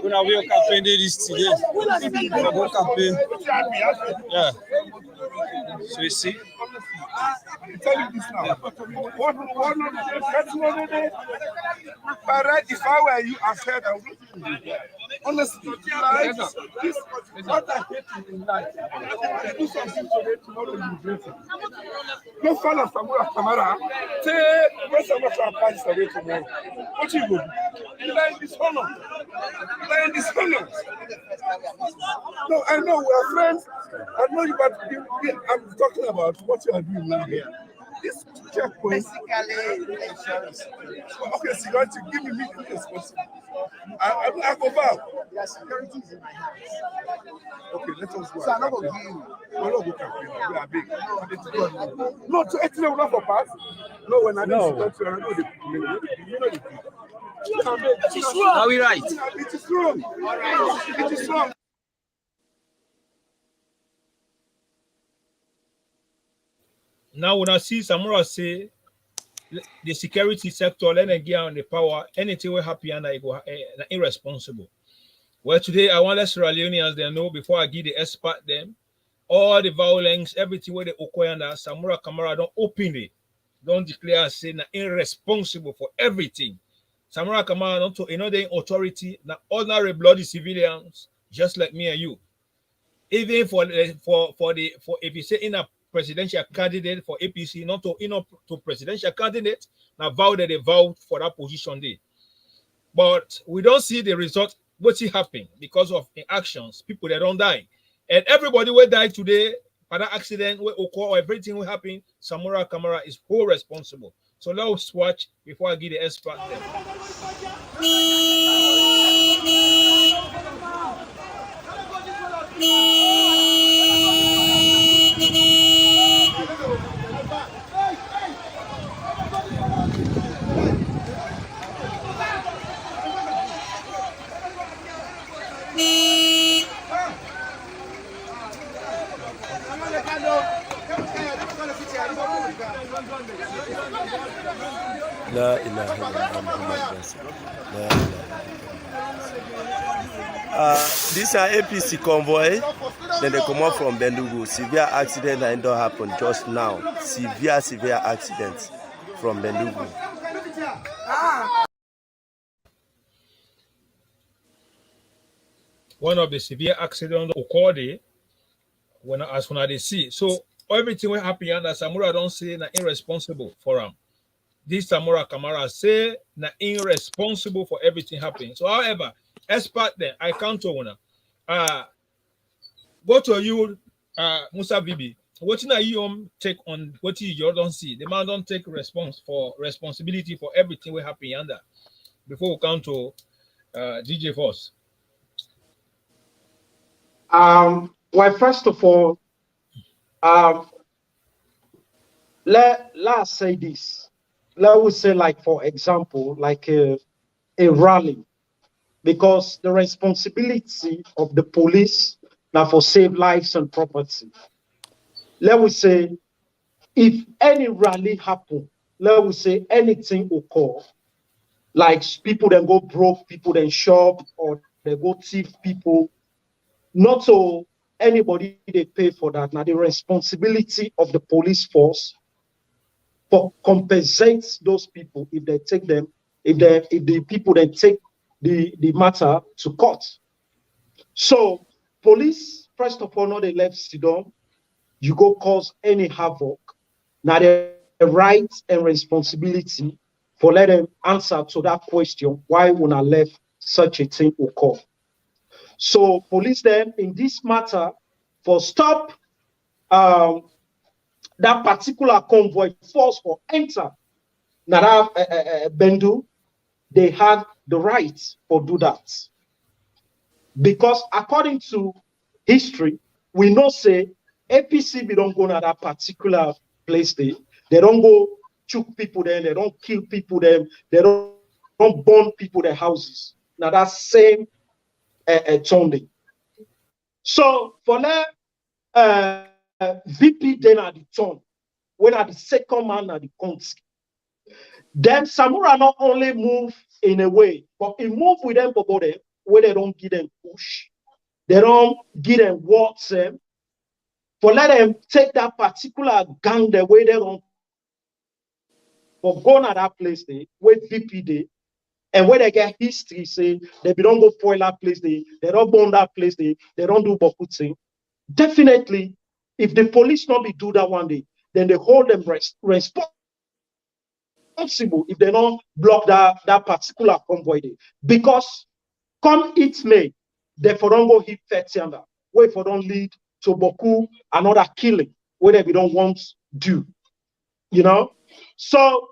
[SPEAKER 8] We're not will campaign this today. We're going to campaign. Yeah. So you see,
[SPEAKER 1] I'm telling you this now. One of the first one of the if I were you, I said I would not do that. Honestly, like, this what I hate in life. Do something today, tomorrow you regret it. No fan of Samura Kamara. Say when someone try to pass away tomorrow, what you go do? Like dishonor. Like dishonor. No, I know we are friends. I know you, but I'm talking about what you are doing now here. This checkpoint. Basically, insurance. Okay, security, give me the responsibility. I go back. Yeah, security is in my hands. Okay, let us go. So I'm not going to give you. We're not going to campaign. We are big. No, to actually, we're not for pass. No, when I know security, I know the you know the it is wrong. Are we right? It is wrong. All right. It is wrong.
[SPEAKER 3] Now, when I see Samura say the security sector, let them get on the power, anything will happen and I go irresponsible. Well, today I want us Leoneans they know before I give the expert them all the violence, everything where they occur and Samura Kamara don't openly don't declare and say na irresponsible for everything. Samura Kamara not to the authority, na ordinary bloody civilians just like me and you. Even for if you say in a presidential candidate for APC, not to presidential candidate, now vow that they vowed for that position there. But we don't see the result, what's it happening because of the actions, people that don't die. And everybody will die today, for that accident will occur or everything will happen, Samura Kamara is whole responsible. So let's watch before I give the expert there.
[SPEAKER 9] La ilaha illallah. These are APC convoy. Then they come out from Bendugu. Severe accident that don't happen just now. Severe accidents from Bendugu.
[SPEAKER 3] One of the severe accidents occurred when they see. So everything will happen and Samura don't say na irresponsible for him. This Samura Kamara say na irresponsible for everything happening. So however, expert then I count to one. Go to you, Musa Bibi. What you take on what you don't see? The man don't take responsibility for everything will happen under. Before we come to DJ Force.
[SPEAKER 4] Well, first of all, let's say this. Let us say, like, for example, like a rally, because the responsibility of the police now for save lives and property. Let us say, if any rally happen, let us say anything occur, like people then go broke, people then shop, or they go thief people, not so anybody they pay for that. Now the responsibility of the police force for compensate those people if they take them, if the people then take the matter to court. So police, first of all, not they left Sidon, you go cause any havoc. Now the right and responsibility for let them answer to that question, why would I left such a thing occur? So police then in this matter for stop that particular convoy force for enter Nara Bendu, they had the right for do that. Because according to history, we know say APC, we don't go to that particular place there. They don't go choke people there, they don't kill people there, they don't burn people their houses. Now that same Sunday. So for that VP then at the turn, when at the second man at the country, then Samura not only move in a way, but he move with them where they don't give them push, they don't give them words them, for let them take that particular gang the way they don't for going at that place there, where VP day, and where they get history, say they don't go spoil that place, they don't burn that place, they don't do bokuting. Definitely, if the police not be do that one day, then they hold them responsible if they don't block that particular convoy day. Because come it may, they for don't go hit Fatima, where for don't lead to Boku another killing, where they don't want do. You know? So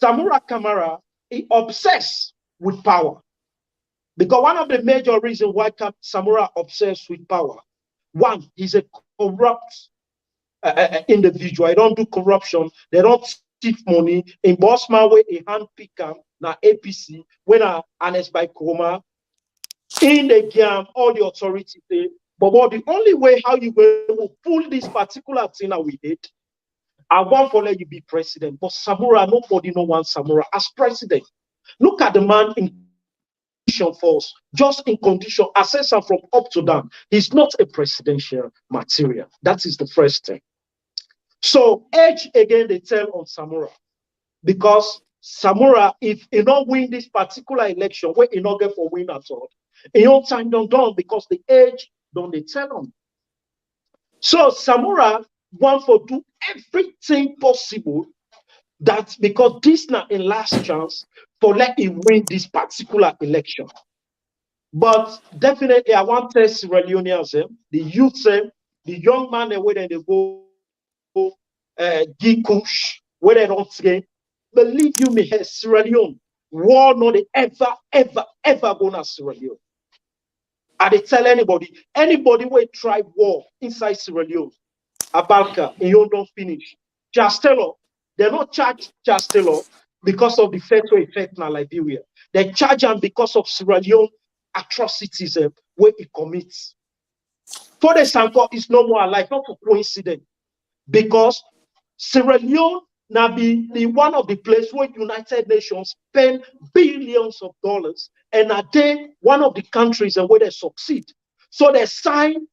[SPEAKER 4] Samura Kamara is obsessed with power. Because one of the major reasons why Samura obsessed with power, one, he's a corrupt individual. They don't do corruption. They don't thief money. In Bossman, where a hand picker, na APC, when honest by Chroma, in the game, all the authorities say, but the only way how you will pull this particular thing that we did, I want for let you be president. But Samura, nobody no wants Samura as president. Look at the man in force, just in condition, assess him from up to down. He's not a presidential material. That is the first thing. So edge again they tell on Samura, because Samura, if he not win this particular election, where he not get for win at all, he don't time done because the edge don't they tell him. So Samura want to do everything possible that because this not a last chance for let him win this particular election. But definitely, I want to tell Sierra Leoneans, the youth, the young man, where they go, Gikush, where they don't say, believe you me, Sierra Leone, war not ever gonna Sierra Leone. I they tell anybody will try war inside Sierra Leone, Abalka, and you don't finish. Chastello, they're not charged Chastello because of the fatal effect in Liberia. They charge him because of Sierra Leone atrocities where he commits. For the Sanko is no more alive, not a coincidence, because Sierra Leone now be the one of the places where United Nations spend billions of dollars, and are they one of the countries where they succeed. So they sign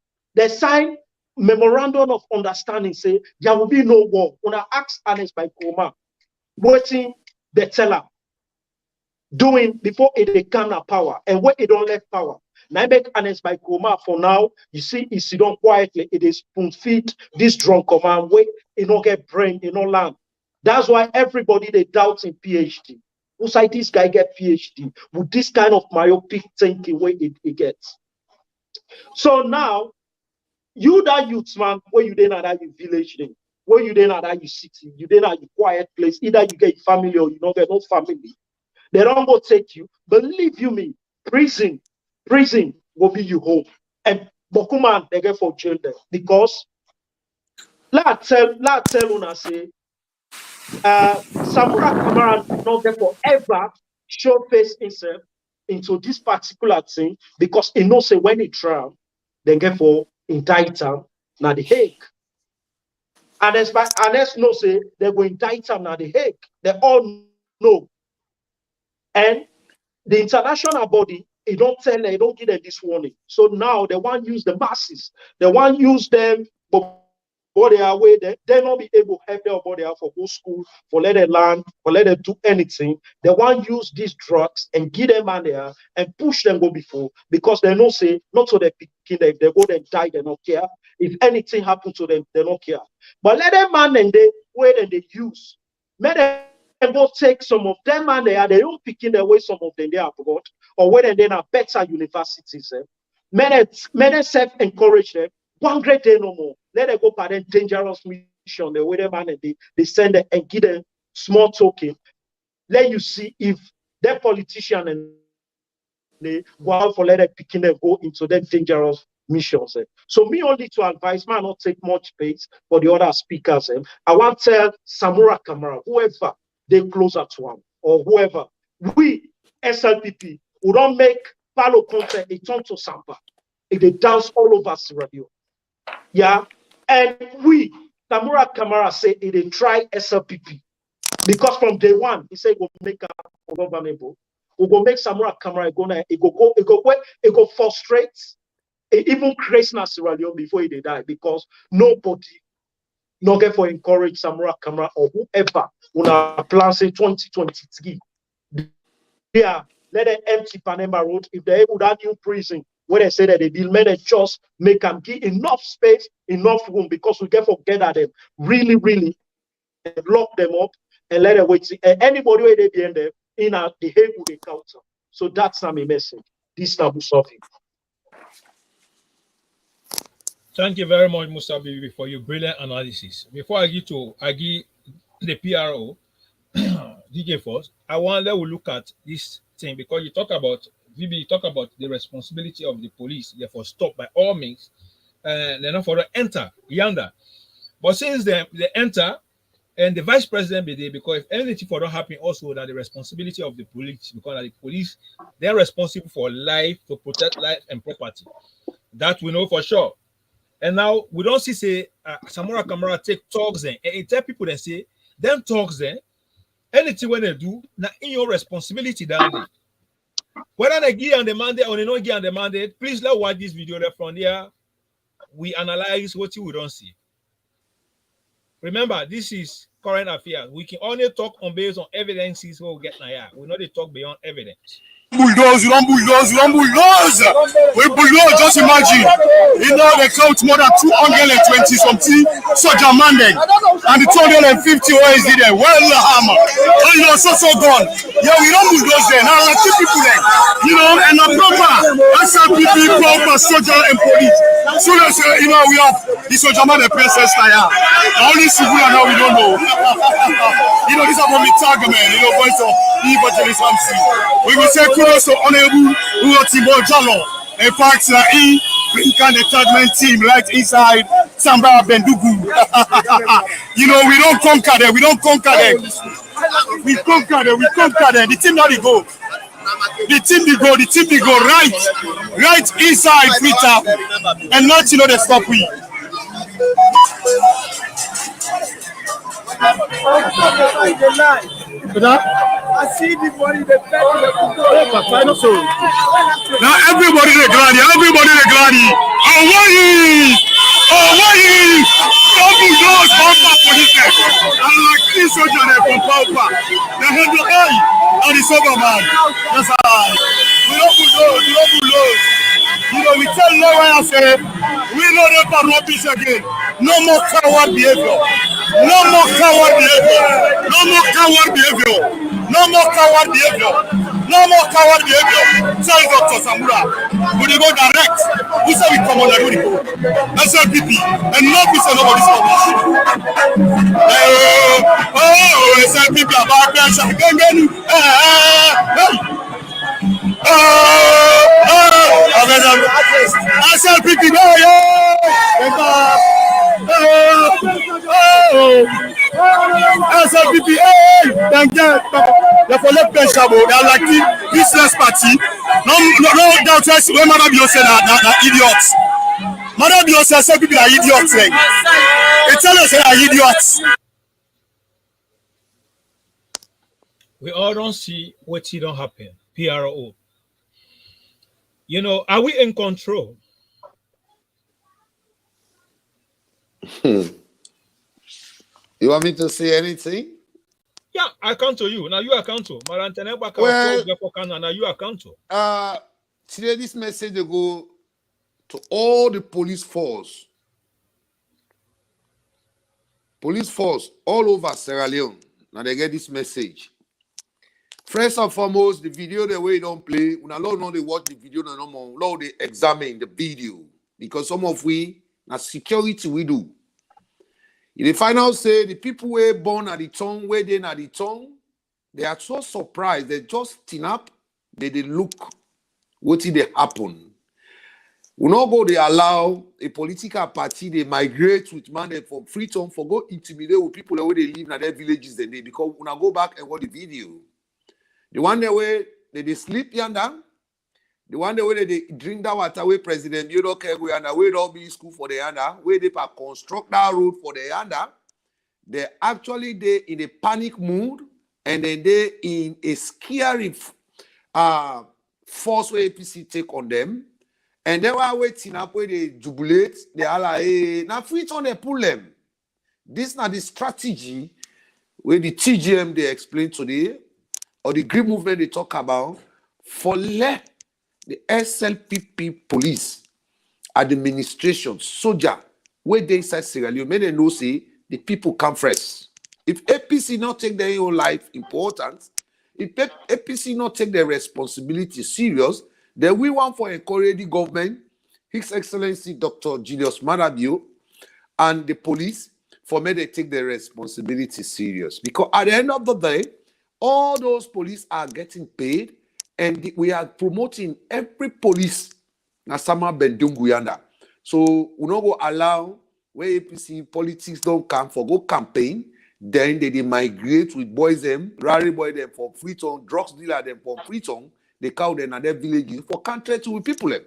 [SPEAKER 4] memorandum of understanding, say there will be no war. When I ask Ernest by Koma, waiting the teller doing before it come to power, and when it don't let power. Now make Ernest by Koma for now. You see, he sit down quietly. It is spoon feed this drunk command. Wait, it don't get brain, it don't land. That's why everybody they doubt in PhD. Who say this guy get PhD with this kind of myopic thinking where it gets. So now, you that youth man, where you then at that you village then, where you then at that you city, you then at you quiet place. Either you get family or you don't get no family. They don't go take you. Believe you me, prison will be you home. And Bokuman, they get for jail there. Because la tell una say Samura Kamara not there forever show face himself into this particular thing, because he knows say when he trial, they get for indict him now the Hague. And as no say they go indict him now the Hague. They all know. And the international body, they don't tell them, they don't give them this warning. So now they want to use the masses. They want to use them, but they are away there. They not be able to help their body out for go school, for let them learn, for let them do anything. They want to use these drugs and give them money and push them go before, because they don't say, not so they picking them. If they go and die, they don't care. If anything happen to them, they don't care. But let them man and they wait and they use. Let them go take some of them and they are they don't picking their way, some of them they are abroad, or whether they are better universities. Many self-encourage them. One great day no more. Let them go by them dangerous mission. The way them and they send them and give them small token. Let you see if their politician and they go out for let them picking them go into them dangerous missions. So me only to advise, man, not take much space for the other speakers. I want to tell Samura Kamara, whoever they closer to him, or whoever, we SLPP, we don't make Palo Conte a turn to Samba. If they dance all over Sierra Leone. Yeah, and we, Samura Kamara, say it they try SLPP, because from day one he said we'll make a governable. We go make Samura Kamara go frustrate, even crazy Sierra Leone before he die, because nobody not get for encourage Samura Camera or whoever when I plan say 2023. Yeah, let them empty Panama Road. If they're able that new prison where they say that they build, may just make them give enough space, enough room, because we can forget at them really, really lock them up and let them wait. And anybody where they be in there in the head with the counter. So that's not my message. This time solving.
[SPEAKER 3] Thank you very much, Musa Bibi, for your brilliant analysis. Before I give the PRO, DJ Force, I want that we look at this thing because you talk about the responsibility of the police. Therefore, stop by all means. They're not for the enter yonder. But since they enter, and the vice president be there, because if anything for don't happen, also that the responsibility of the police, because the police they're responsible for life, to protect life and property. That we know for sure. And now we don't see say Samura Kamara take talks then and tell people then say them talks then anything when they do now in your responsibility down there. Whether they give on the mandate or they not give on the mandate, please let's watch this video left from there. We analyze what you don't see. Remember, this is current affairs. We can only talk on based on evidences what we get now. We not talk beyond evidence.
[SPEAKER 2] Bulldoze, you don't bulldoze. We bulldoze, just imagine. You know, they count more than 220 something soldier mandate. And the 250 is there. Well, hammer. You know, so gone. Yeah, we don't bulldoze there. Now, like two people there. You know, and a proper, that's how people proper soldier and police. So, you know, we have the soldier man, the princess Taya. Only civil and now we don't know. You know, this is about the tag, man. You know, voice of evangelist Hamsi. We will say kudos to Honorable Uotibo Jalo. In fact, he can the judgment team right inside Samba Bendugu. You know, we don't conquer them. We don't conquer them. We conquer them. We conquer them. The team not the go. The team they go. The team they go right inside Twitter, and not you know they stop we.
[SPEAKER 7] I see the body, the back of the
[SPEAKER 2] now everybody the gladdy, Double doors, bumper police. And like this soldier from Paupa. The head of the and the sober man. That's how we don't bulldoze. You know, we tell Leone and say, we know they can rubbish again. No more coward behavior. No more coward behavior. No more coward behavior. No more coward behavior. No more coward behavior. Tell Dr. Samura, we go direct. We say we come on the road. SLPP, and not we say nobody's rubbish. SLPP about pressure. SLPP, SLPP, thank you. The follow pressure, they are like the business party. No doubt, when Maada say that idiots. Maada say SLPP are idiots. They tell us they are idiots.
[SPEAKER 3] We all don't see what it don't happen. PRO. You know, are we in control?
[SPEAKER 6] You want me to say anything?
[SPEAKER 3] Yeah, I account to you. Now you account to.
[SPEAKER 6] Well,
[SPEAKER 3] now you account to.
[SPEAKER 6] Today this message will go to all the police force. Police force all over Sierra Leone. Now they get this message. First and foremost, the video the way you don't play. When I know they watch the video, no more. Lord, they examine the video because some of we now security we do. In the final say the people who are born at the tongue, where they at the tongue, they are so surprised. They just tin up, they look what did they happen. We not go they allow a political party they migrate with money from Freetown for go intimidate with people where they live in their villages then they because when I go back and watch the video. The one the way they sleep yonder, the one the way they drink that water where President Yodo Kegwe and where all be school for the yonder, where they construct that road for the yonder, they actually they in a panic mood and then they in a scary force where APC take on them. And they were waiting up where they jubilate, they are like, hey, now Freetown they pull them. This is not the strategy where the TGM they explain today, or the Green Movement they talk about, for let the SLPP police, administration, soldier, where they inside Sierra Leone, may they know say the people come first. If APC not take their own life important, if APC not take their responsibility serious, then we want for encourage the government, His Excellency Dr. Julius Maada and the police for me they take their responsibility serious. Because at the end of the day, all those police are getting paid, and we are promoting every police na sama bendunguyanda. So we not go allow where APC politics don't come for go campaign, then they migrate with boys them, rally boy them for Freetown, drugs dealer them for Freetown, they cow them at their villages for country to with people them.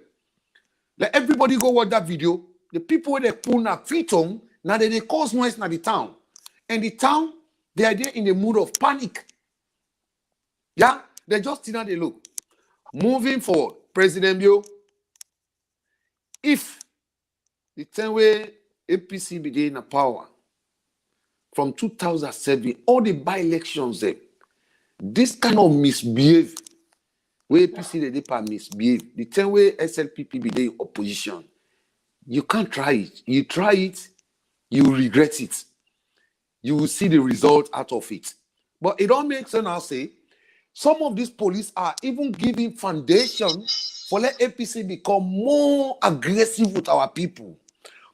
[SPEAKER 6] Let everybody go watch that video. The people where they pull na Freetown, now they cause noise na the town. And the town, they are there in the mood of panic. Yeah, they just did not they look. Moving forward, President Bio, if the time where APC began in power from 2007, all the by-elections there, this kind of misbehave, where APC they misbehave, the time where SLPP began in opposition, you can't try it. You try it, you will regret it. You will see the result out of it. But it don't make sense now say, some of these police are even giving foundation for let APC become more aggressive with our people,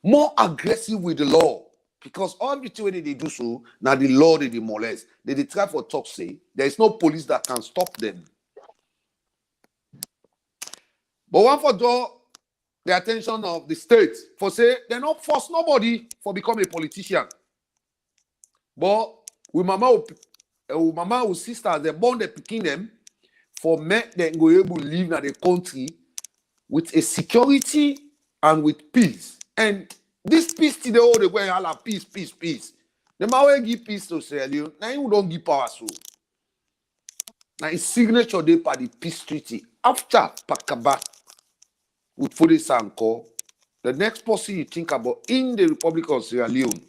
[SPEAKER 6] more aggressive with the law. Because everything when they do so, now the law they demolish. They try for talk say, there is no police that can stop them. But one for draw the attention of the state for say, they not force nobody for become a politician. But with mama with sisters, they born the picking them for make them go able to live in the country with a security and with peace. And this peace today, all the way, all peace. The man will give peace to Sierra Leone. Now you don't give power so. Now his signature day by the peace treaty. After Pakaba with Fode Sanko, the next person you think about in the Republic of Sierra Leone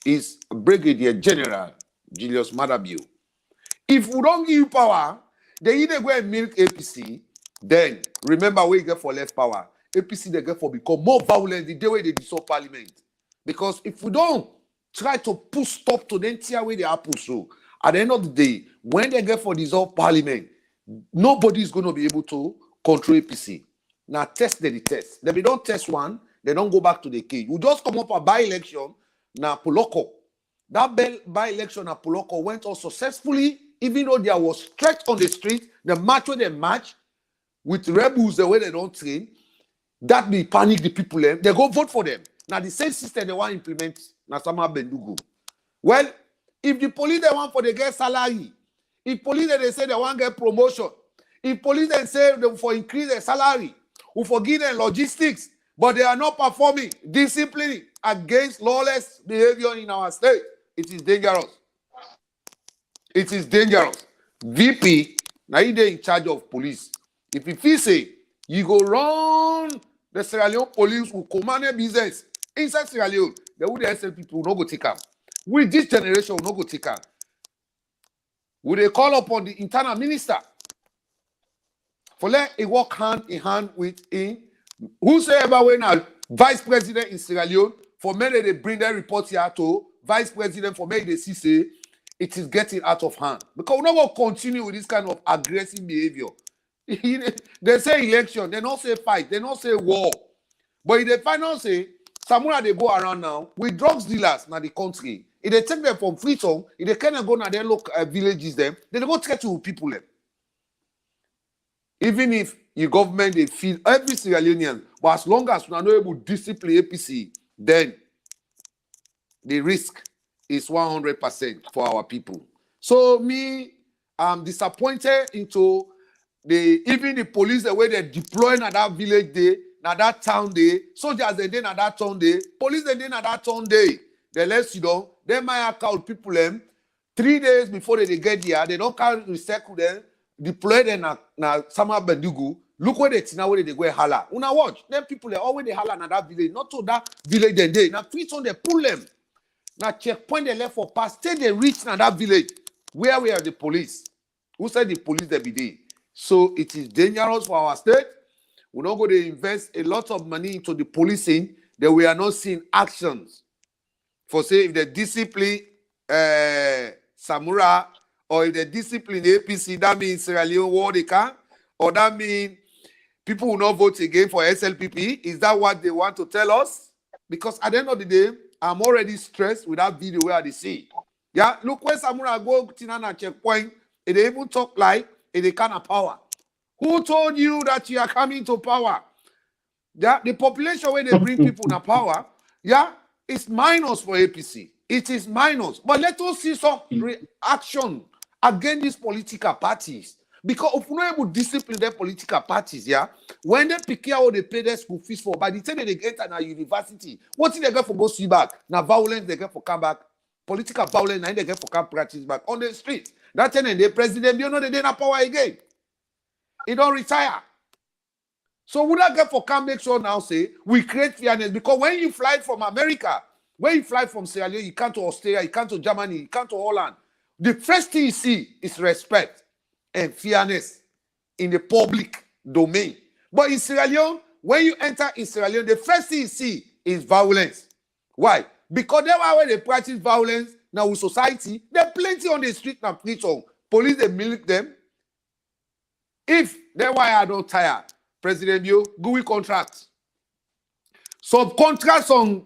[SPEAKER 6] is Brigadier General Julius Maada. If we don't give you power, they either go and milk APC, then remember where you get for less power. APC they get for become more violent the day where they dissolve parliament. Because if we don't try to put stop to the entire way they are pushed, so at the end of the day, when they get for dissolve parliament, nobody is going to be able to control APC. Now test the test. Then we don't test one, they don't go back to the cage. We just come up a by-election, now Poloko. That by-election at Poloko went on successfully, even though there was threat on the street, the match where they match with rebels the way they don't train, that be panic the people, they go vote for them. Now the same system they want to implement Nasama Bendugu. Well, if the police they want for the get salary, if police they say they want to get promotion, if police they say they for increase their salary, who forgive them logistics, but they are not performing discipline against lawless behavior in our state, it is dangerous. It is dangerous. VP, now you in charge of police. If you say you go run the Sierra Leone police who command a business inside Sierra Leone, they would SL people will not go take them. With this generation, will not go take them. Would they call upon the internal minister for let it work hand in hand with him? Whosoever when a vice president in Sierra Leone, for many they bring their report here to vice president for many they see say it is getting out of hand. Because we're not going to continue with this kind of aggressive behavior. They say election, they don't say fight, they don't say war. But if they find out say, somewhere they go around now with drugs dealers in the country, if they take them from Freetown, if they can't go to their local villages, them, then they go try to people them. Even if your government, they feel every Sierra Leonean, but as long as we are not able to discipline APC, then the risk is 100% for our people. So me, I'm disappointed into even the police, the way they deploy at that village day, at that town day, soldiers they did at that town day, police they did at that town day. They let you know, they might account people them 3 days before they get there, they don't carry recycle them, deploy them na Sama Bendugu. Look where they now where they go holla. Una watch, them people they always they holla at that village, not to that village then day. Now Freetown they pull them. Now checkpoint they left for pass. Till they reach now that village where we are the police. Who said the police they be there? So it is dangerous for our state. We're not going to invest a lot of money into the policing that we are not seeing actions. For say if they discipline Samura or if they discipline APC, that means Sierra Leone war they can, or that means people will not vote again for SLPP. Is that what they want to tell us? Because at the end of the day, I'm already stressed with that video where they see. Yeah, look where Samura go Tinana checkpoint, and they even talk like they kind of power. Who told you that you are coming to power? Yeah, the population where they bring people in power, yeah, it's minus for APC. It is minus. But let us see some reaction against these political parties. Because if we're not able to discipline their political parties, yeah, when they pick out they pay their school fees for, by the time they get to university, what did they get for go see back? Now violence they get for come back. Political violence, now they get for come practice back on the street. That time the president, you know, they didn't have power again. He don't retire. So would I get for come make sure now say we create fairness? Because when you fly from America, when you fly from Sierra Leone, you come to Australia, you come to Germany, you come to Holland, the first thing you see is respect and fairness in the public domain. But in Sierra Leone, when you enter in Sierra Leone, the first thing you see is violence. Why? Because that's why when they practice violence now with society, there are plenty on the street now. Police they milk them. If that's why I don't tire, President Bio, GUI contracts. Subcontracts on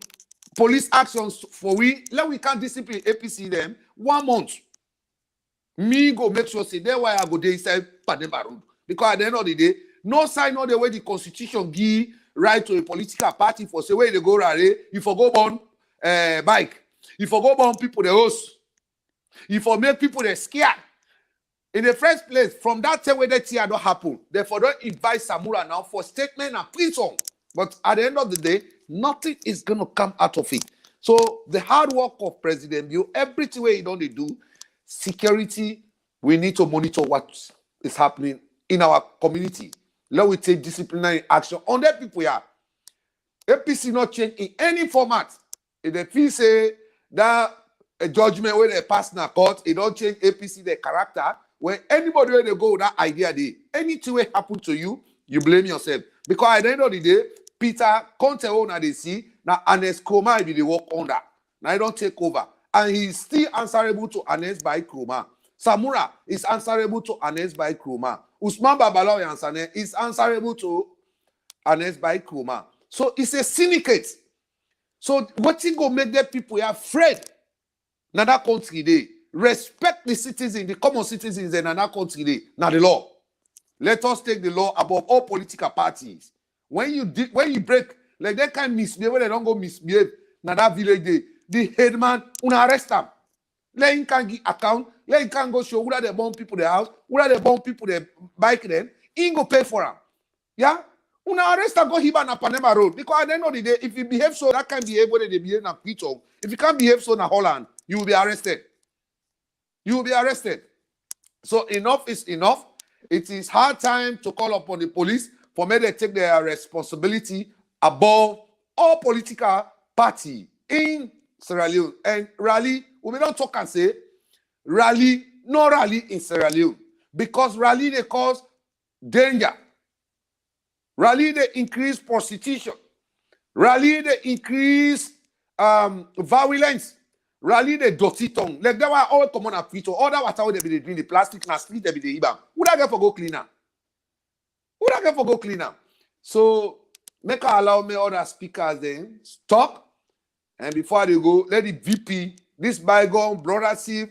[SPEAKER 6] police actions for we can't discipline APC them 1 month. Me go make sure say that's why I go there inside Pademba Road. Because at the end of the day, no sign no the way the constitution give right to a political party for say where they go rally, you forgo burn bike, you forgo burn people the host, you for make people they scared. In the first place, from that time where that thing don't happen, therefore don't invite Samura now for statement and prison. But at the end of the day, nothing is going to come out of it. So the hard work of President Bio, everything where he don't do, security, we need to monitor what is happening in our community. Let we take disciplinary action on that people here. APC not change in any format. If the feel say that a judgment where they pass in a court, it don't change APC their character. When anybody where they go with that idea, anything will happen to you, you blame yourself. Because at the end of the day, Peter Conte owner they see now Anes Kroma will they work under. Now he don't take over. And he's still answerable to Anes by Kroma. Samura is answerable to Anes by Kroma. Usman Babalawo is answerable to Anes by Kroma. So it's a syndicate. So what you go make that people afraid? Now that country they respect the citizens, the common citizens in another country they. Now the law. Let us take the law above all political parties. When you break, like that kind of misbehave, when they don't go misbehave, now that village day, the headman, una arrest them. Let him can give account, let him can go show whether they bomb people their house, whether they bomb people their bike then, he go pay for them. Yeah? Una arrest them, go hiba na Panema Road. Because at the end of the day, if you behave so, that can behave when they behave na Pichong. If you can't behave so na Holland, you will be arrested. You will be arrested. So enough is enough. It is hard time to call upon the police for me to take their responsibility above all political party in Sierra Leone. And rally, we don't talk and say rally, no rally in Sierra Leone. Because rally they cause danger. Rally they increase prostitution. Rally they increase violence. Rally the dirty tongue. Like that were all common at Pito. All that water they be doing the plastic na street they be the ibam. Who that get for go cleaner? Who that get for go cleaner? So make her allow me other speakers then talk. And before they go, let the VP, this bygone brothership,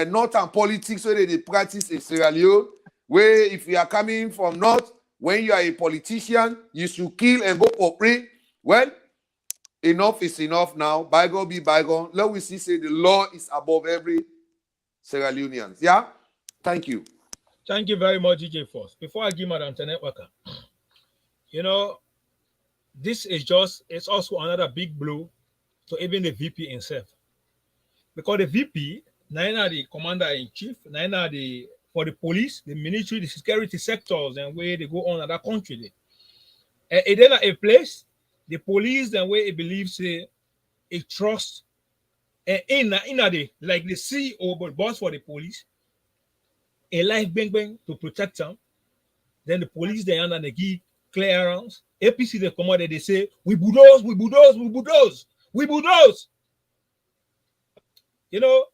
[SPEAKER 6] northern politics where they practice in Sierra Leone, where if you are coming from north, when you are a politician, you should kill and go for free. Well, enough is enough now. Bygone be bygone. Let we see say the law is above every Sierra Leoneans. Yeah? Thank you.
[SPEAKER 3] Thank you very much, DJ Force. Before I give Madam Internet worker, you know, this is it's also another big blow to even the VP himself. Because the VP, neither the commander-in-chief, neither for the police, the military, the security sectors, and where they go on in that country. It is a place, the police, and where it believes a trust And in the like the CEO but boss for the police, a life bang bang to protect them. Then the police they and they give clearance. APC they come out and they say we bulldoze, we bulldoze, we bulldoze, we bulldoze. You know,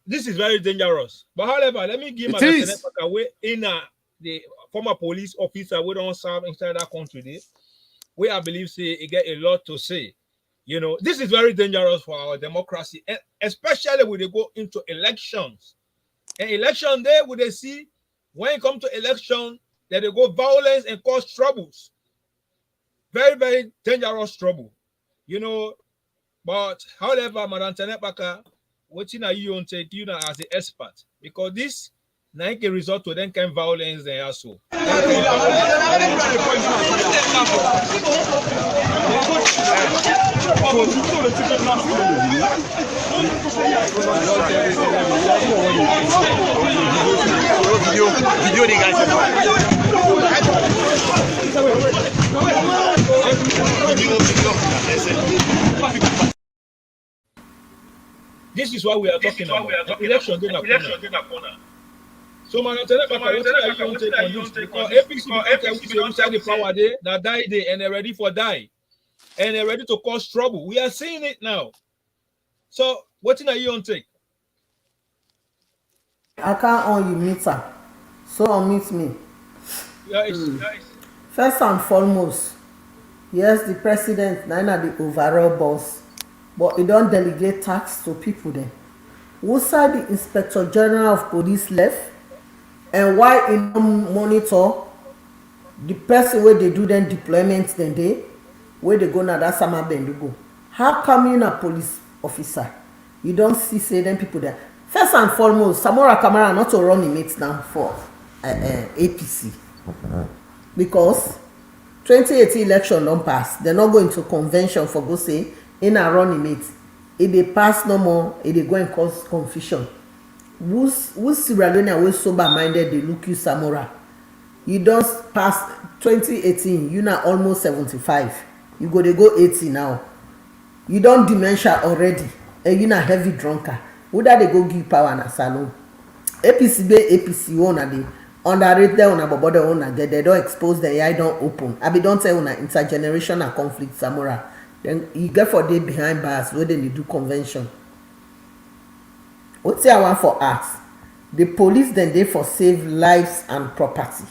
[SPEAKER 3] this is very dangerous. But however, let me give my away in the former police officer we don't serve inside that country. There, we I believe say it get a lot to say. You know, this is very dangerous for our democracy, especially when they go into elections. And election day, when they see when it comes to election that they go violence and cause troubles. Very, very dangerous trouble. You know, but however, Madam Tenepaka, what you don't take you now as an expert because this now can result to then kind of violence there also. This is what we are talking about. Election in a corner. So, man, what you take on this? Because APC inside the power day, now die day, and they're ready for die. And they're ready to cause trouble. We are seeing it now. So, what are you on take?
[SPEAKER 5] I can't on you meter. So unmute me. First and foremost, yes, the president, now the overall boss, but he don't delegate tax to people then. Who side the Inspector General of Police left? And why he don't monitor the person where they do them deployments then they where they go now that summer bendugo. How come you a police officer? You don't see say them people there. First and foremost, Samora Kamara not to run the mates now for APC. Because 2018 election don't pass. They're not going to convention for go say in a running mate. If they pass no more, if they go and cause confusion. Who's Sierra Leone always sober minded they look you Samora. You don't pass 2018, you now almost 75. You go they go 80 now. You don't dementia already. And you not heavy drunker. Would that they go give power in a salon? APC be APC one they underrate them on a body owner they don't expose the eye don't open. I be don't tell on intergenerational conflict Samora. Then you get for day behind bars where they do convention. What's I want for us? The police then they for save lives and property.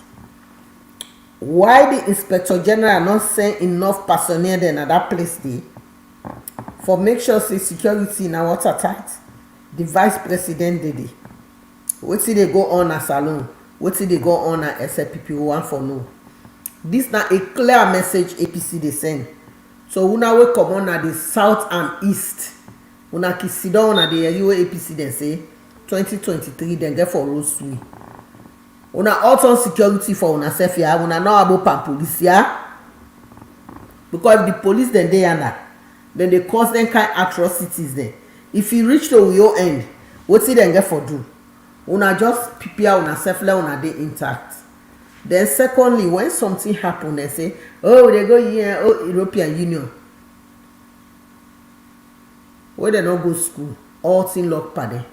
[SPEAKER 5] Why the Inspector General not send enough personnel then at that place there for make sure say security in our water tight? The Vice President did it. What did they go on a salon? What did they go on a SLPP one for no? This now a clear message APC they send. So una we come on at the south and east. Una ki sit down at the APC then say 2023 then get for Rosary. Una auto security for una self here. Una know about pan police here. Because the police then they under, then they cause them kind atrocities there. If you reach to your end, what's it then get for do? Una just prepare una self let una dey intact. Then secondly, when something happen, they say, oh, they go here, oh, European Union. Where they don't go school, all thing lock paddy.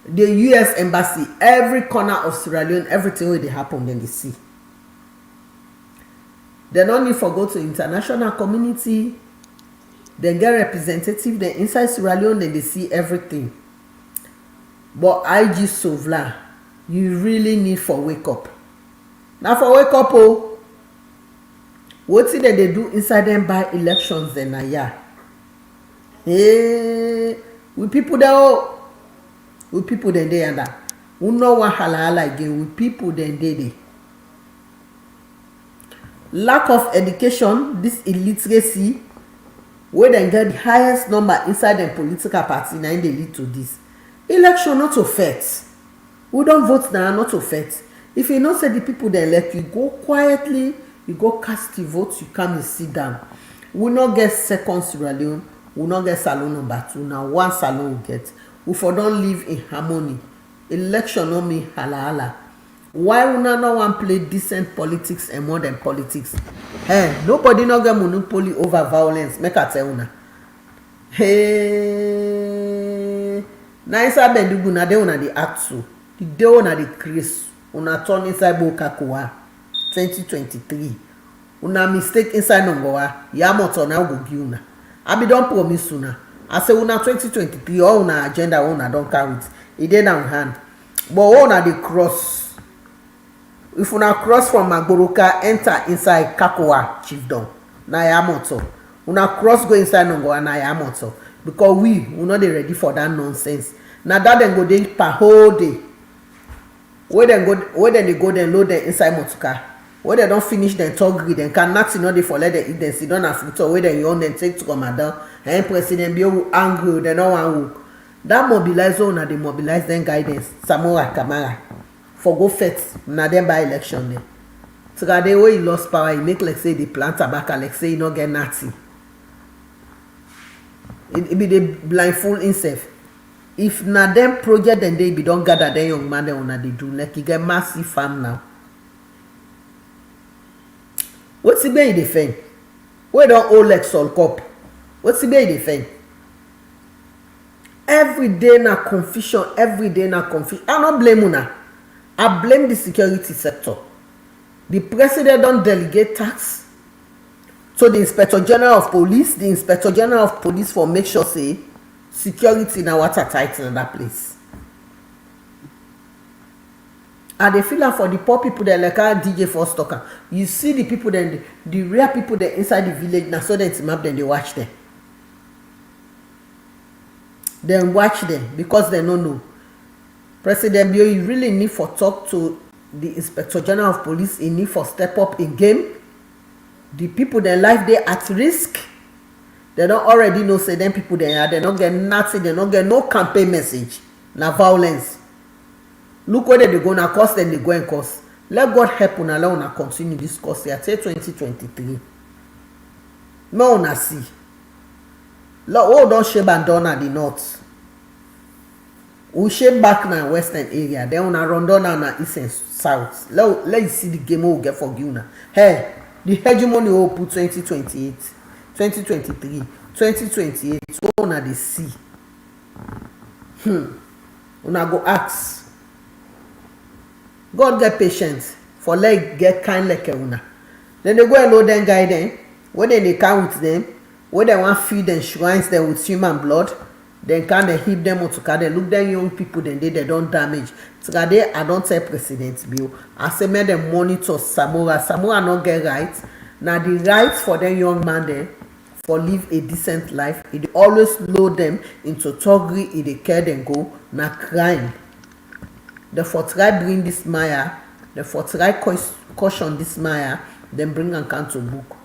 [SPEAKER 5] The US embassy, every corner of Sierra Leone, everything where they happen, then they see. They don't need for go to international community. Then get representative, then inside Sierra Leone, then they see everything. But IG Sovla, you really need for wake up. Now for wake up, oh, what's it that they do inside them by elections then yeah. Hey, with people there, oh, with people then they and that. We know what halala again with people then they. Lack of education, this illiteracy, where they get the highest number inside the political party, now they lead to this. Election not to affect. We don't vote now, not to affect. If you not say the people they elect, you go quietly, you go cast your vote, you come and sit down. We not get second Sierra Leone, we not get salon number 2. Now one salon we get. We for don't live in harmony. Election no mean hala. Why we not want play decent politics and modern politics? Hey, nobody not get monopoly over violence. Make I tell una. Hey, na inside Bendugu na dey una dey act so. The day una dey craze, una turn inside Bokakoa 2023. Una mistake inside Nongowa, Yamoto na go give una. I be don promise una. I say una 2023 all una agenda una don carry it. E dey na hand. But una dey cross. If una cross from Magboroka enter inside Kakoa chiefdom na Yamoto. Una cross go inside Nongowa na Yamoto. Because we no dey ready for that nonsense. Na that dem go dey per whole day. Where dem dey go dem load dem inside motorcar. Where dem don finish dem talk gree dem can nothing no dey for let dem eat dem sit down na food wey dem yarn dem take to come down. President be angry dem no wan work. That mobilizer una dey mobilize dem guidance Samora Kamara for go fet na dem by election dem. Trade wey he lost power, he make like say dey plant tobacco like say he no get nothing. It be the blindfold himself. If na dem project dem dey be don gather dem young man dem una dey do like e get massive farm now. Wetin be e dey find? Wey don old like Sol Cup. Wetin be e dey find? Every day na confusion, every day na confusion. I no blame una. I blame the security sector. The president don delegate tax to the inspector general of police. The inspector general of police for make sure say security na watertight in that place. And they feel am for the poor people dem like how DJ First talker. You see the people dem, the rare people dem inside the village na so dem map dem dey watch them. Dem watch them because dem no know. President Bio, you really need for talk to the inspector general of police. He need for step up in game. The people dem life dey at risk. They don't already know say them people they are. They don't get nothing. They don't get no campaign message. Na violence. Look where they go na cause them they go and cause. Let God help una let una continue this course here till 2023. May una see. Lord, don't shape and down at the north. We shape back na western area. Then una run down na east and south. Let you see the game we get for una. Hey, the hegemony will put 2028. 2023, 2028, so una dey see. Una go ask. God get patience for like get kind like una. Then they go and know them guide them. When they come with them, when they want feed them shrines them with human blood, then can they heap them out to can they look them young people then they don't damage. Today I don't tell President Bill. I say make them monitor Samora. Samora not get right. Now the rights for them young man there for live a decent life, it always load them into toggery, it they care them go, na crime. Therefore try bring this Maya, therefore try caution this Maya, then bring and count to book.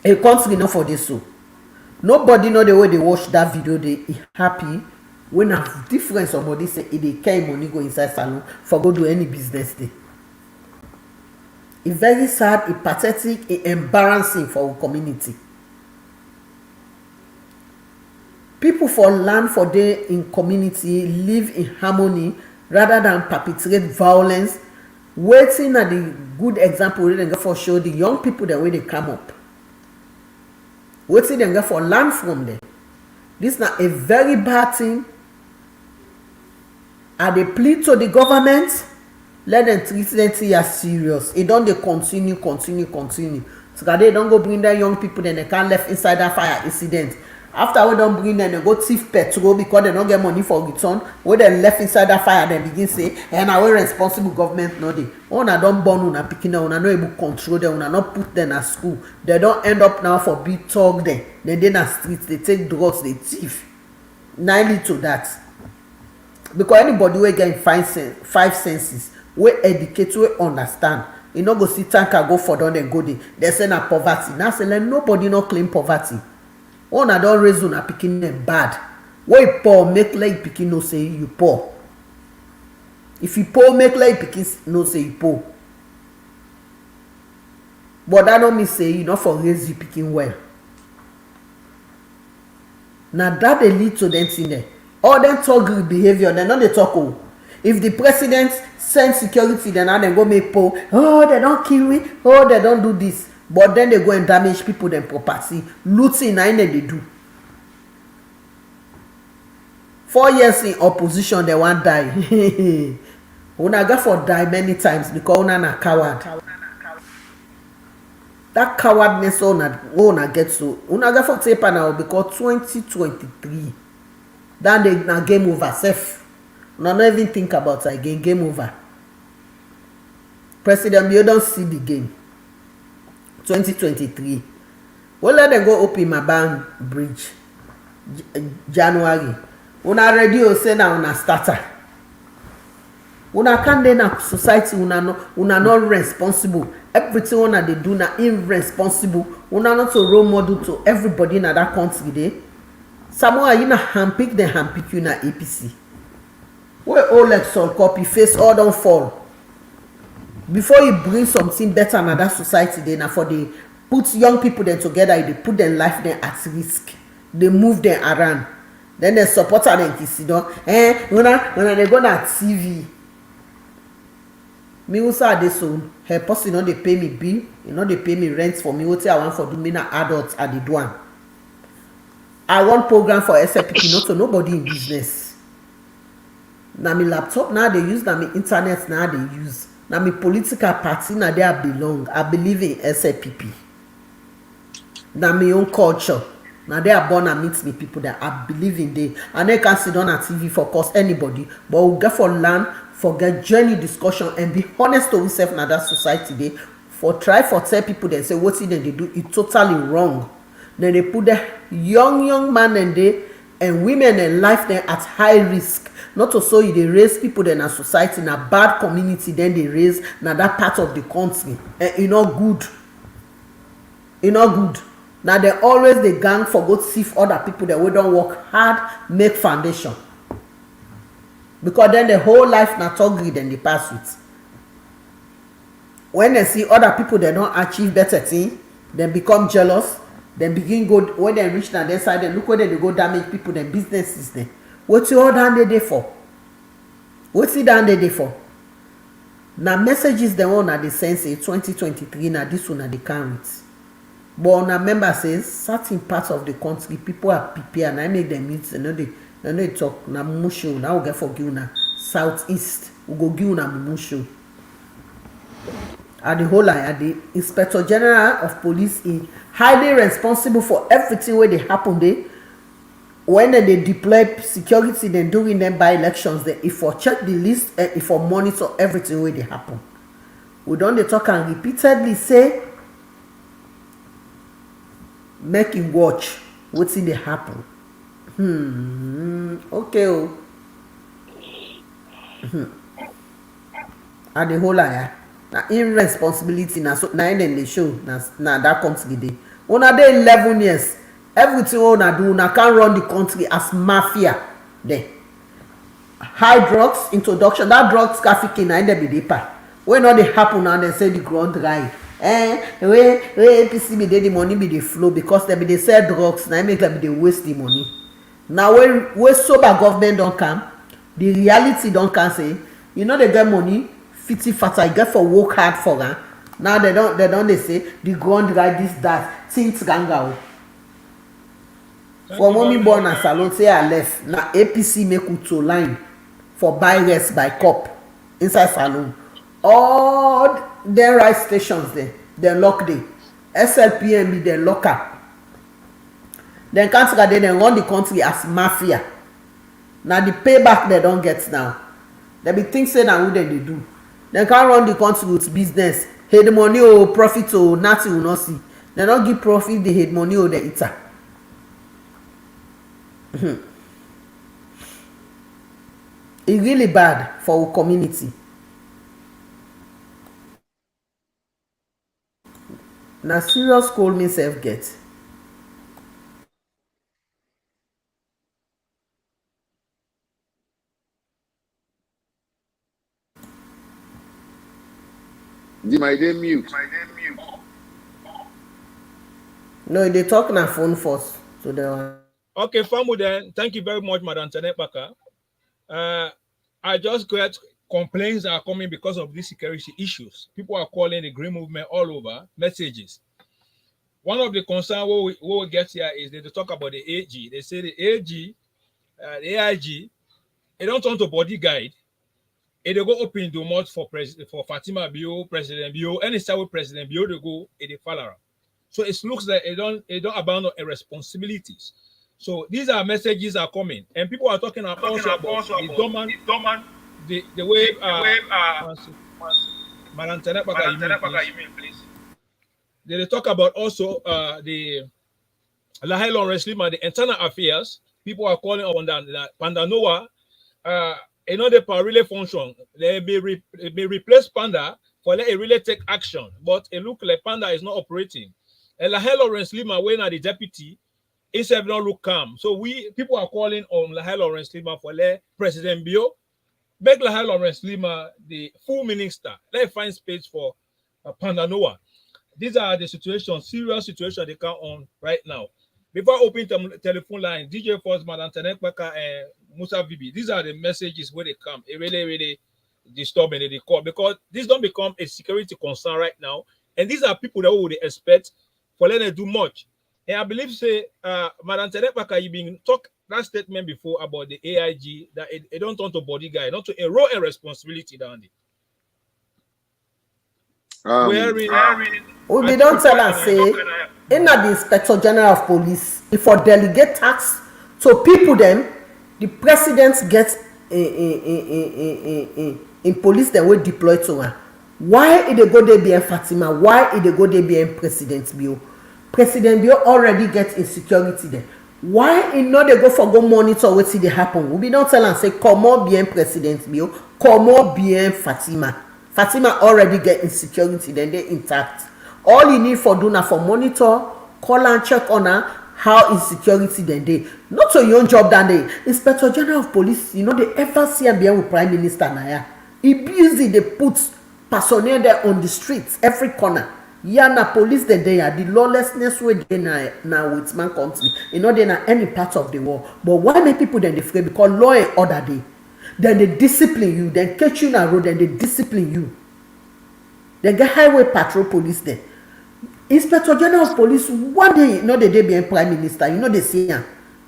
[SPEAKER 5] A country not for this so. Nobody know the way they watch that video, they happy. When a difference somebody say it they carry money go inside salon for go do any business day. It's very sad, it's pathetic, it's embarrassing for our community. People for land for day in community live in harmony rather than perpetrate violence. Waiting at the good example we dem get for show the young people the way they come up. Waiting dem get for land from them. This is not a very bad thing. And they plead to the government. Let them treat them as serious. It don't they continue. So that they don't go bring their young people, then they can't left inside that fire incident. After we don't bring them, they go thief petrol because they don't get money for return. When they left inside that fire, they begin say, and our responsible government no they. Una don't born una picking them, una no able to control them, una not put them at school. They don't end up now for big talk them. Then they na streets, they take drugs, they thief. Now lead to that. Because anybody will get five senses. We educate, we understand. You no go see tanker go for down and go there. They say na poverty. Now say like nobody no claim poverty. Una don raise una pikin them bad. When you poor, make like pikin no say you poor. If you poor, make like pikin no say you poor. But that don't mean say you not for raise you pikin well. Now that they lead to them thing there. All them talk behavior, they not they talk. Oh. If the president send security, then now they go make poll. Oh, they don't kill me. Oh, they don't do this. but then they go and damage people dem property. Looting na im dey do. 4 years in opposition dem wan die. Una get for die many times because una na coward. That cowardness una get so una get for taper now because 2023 that day na game over sef. Una no even think about it again. Game over. President Bio don see the game. 2023. Well, let them go open Maada bridge January. Una ready o say na una starter. Una can't dey na society una not responsible. Everything una dey do na irresponsible. Una not a role model to everybody in that country dey. Samoa you na handpick dem handpick you na APC. Where Oleg Sol copy face all don fall. Before you bring something better in that society dey na for dey put young people dem together, they put their life dem at risk. They move them around. Then they support them kisidon. Una dey go na TV. Me also dey so her person no dey pay me bill, you know dey pay me rent for me. Wetin I want for do me na adults I dey do am. I want program for SLPP, not to nobody in business. Na me laptop now they use, na me internet now they use. Na me political party na there I belong. I believe in SLPP. Na me own culture. Now they are born and meet me people that I believe in they. And they can sit on a TV for cost anybody. But we get for land, for get journey discussion and be honest to yourself in that society they. For try for tell people they say what they do it totally wrong. Then they put the young man and women and life then at high risk. Not to so they raise people then a society in a bad community, then they raise now that part of the country. And you know good. You know good. Now they always they gang for go thief other people that we don't work hard, make foundation. Because then the whole life not talk greed and they pass with. When they see other people they don't achieve better thing, they become jealous. Then begin go when they reach na their side, then look where they go damage people, then businesses then. What's your down there for? What's it down there for? Now messages the one at the sense 2023 now this one at the count. But now member says certain parts of the country people are prepared and I make them meet they talk na musho now we get for give na southeast we go give na musho. At the whole at the Inspector General of Police is highly responsible for everything where they happen there. When they deploy security, then during them by elections, they if for check the list and if for monitor everything where they happen. We don't they talk and repeatedly say make him watch what's in the happen. Okay. At the whole area. Na irresponsibility na so na end they show na that country dey. Una dey 11 years. Everything una do una can run the country as mafia there. High drugs introduction, that drugs trafficking na end be dey pa. When all dey happen now they say the ground dry. Wey APC be dey the money be dey flow because they be dey sell drugs na make them be dey waste the money. Now when sober government don come, the reality don come say you know they get money. Fitty fat I get for work hard for her. Now they don't they say the ground dry this that things ganga. For mommy born and salon say I left. Now APC make uto line for buy rest by cup inside salon. All their right stations there, they lock there. SLPM they lock up. Then can't they run the country as mafia. Now the payback they don't get now. They be things say now who they do. They can't run the country with business. Head money or profit or nothing will not see. They don't give profit, they head money or the eater. It's really bad for our community. Now serious call me self get.
[SPEAKER 6] My name mute.
[SPEAKER 5] No, they talk na phone first. So they are...
[SPEAKER 3] Okay, Famu then. Thank you very much, Madam Tenepaka. I just got complaints are coming because of these security issues. People are calling the Green Movement all over, messages. one of the concerns what we get here is they talk about the AG. They say the AG, the AIG, they don't turn to body guide. They go open the mouth for Fatima Bio, President Bio, any side with President Bio, they go in the follow. So it looks like they don't abandon their responsibilities. So these are messages are coming, and people are talking about the dormant, the way Madam Tenepaka, please. They talk about also the Lahai Lawrence Lima, the internal affairs. People are calling on that Panda Noah. Another really function. They may replace Panda for let it really take action, but it look like Panda is not operating. And Lahai Lawrence Lima, when are the deputy, instead not look calm. So people are calling on Lahai Lawrence Lima for let President Bio make Lahai Lawrence Lima the full minister. Let find space for Panda Noah. These are the situations, serious situations they come on right now. Before I open the telephone line, DJ Force, Madam Tenekbaka, and Musa Vibi, these are the messages where they come. It really, really disturbing the call because this don't become a security concern right now. And these are people that would expect for letting them do much. And I believe, say, Madam Tenekbaka, you been talk that statement before about the AIG that it don't turn to body guy, not to enroll a responsibility down there.
[SPEAKER 5] We don't tell and say, in the Inspector General of Police, if for delegate tasks to people them, the president gets in police that will deploy to her. Why they go there be Fatima? Why they go there be President Bio? President Bio already gets insecurity there. Why in no they go for go monitor what see they happen? We don't tell and say come on bien President Bio, come on bien Fatima. Fatima already get insecurity, then they intact. All you need for do now for monitor, call and check on her how insecurity then they. Not so your own job than they. Inspector General of Police, you know they ever see and be with Prime Minister Naya. He busy they put personnel there on the streets, every corner. Yeah, na police they are the lawlessness way they now with man company. You know they na any part of the world. But why make people then they afraid? Because law and order day. Then they discipline you, then catch you in a road, then they discipline you. They get highway patrol police there. Inspector General of Police, one day, you know they be a Prime Minister, you know they say,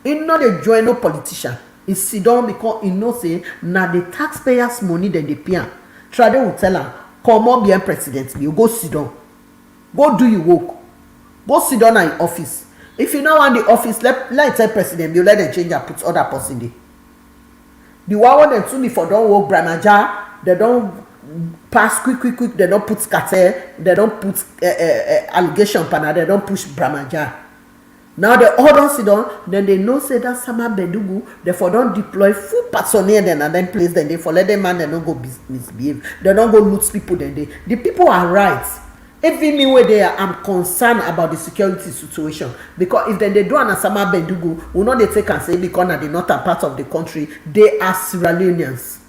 [SPEAKER 5] you know they join no politician. He sit down because he know say, now the taxpayers' money then they pay. Try will tell her, come on be a president, you go sit down. Go do your work. Go sit down in office. If you now want the office, let tell president, you let them change and put other person there. The one them to me for don't work Bramaja, they don't pass quick, they don't put scatter, they don't put allegation panel, they don't push Bramaja. Now they all don't sit down, then they know say that Sama Bendugu, therefore don't deploy full personnel then and then place them, they for let them man they don't go misbehave, they don't go loot people then they. The people are right. Even me where they are, I'm concerned about the security situation because if they do an Asama Bendugu, we know they take and say because na the northern part of the country, they are Sierra Leoneans.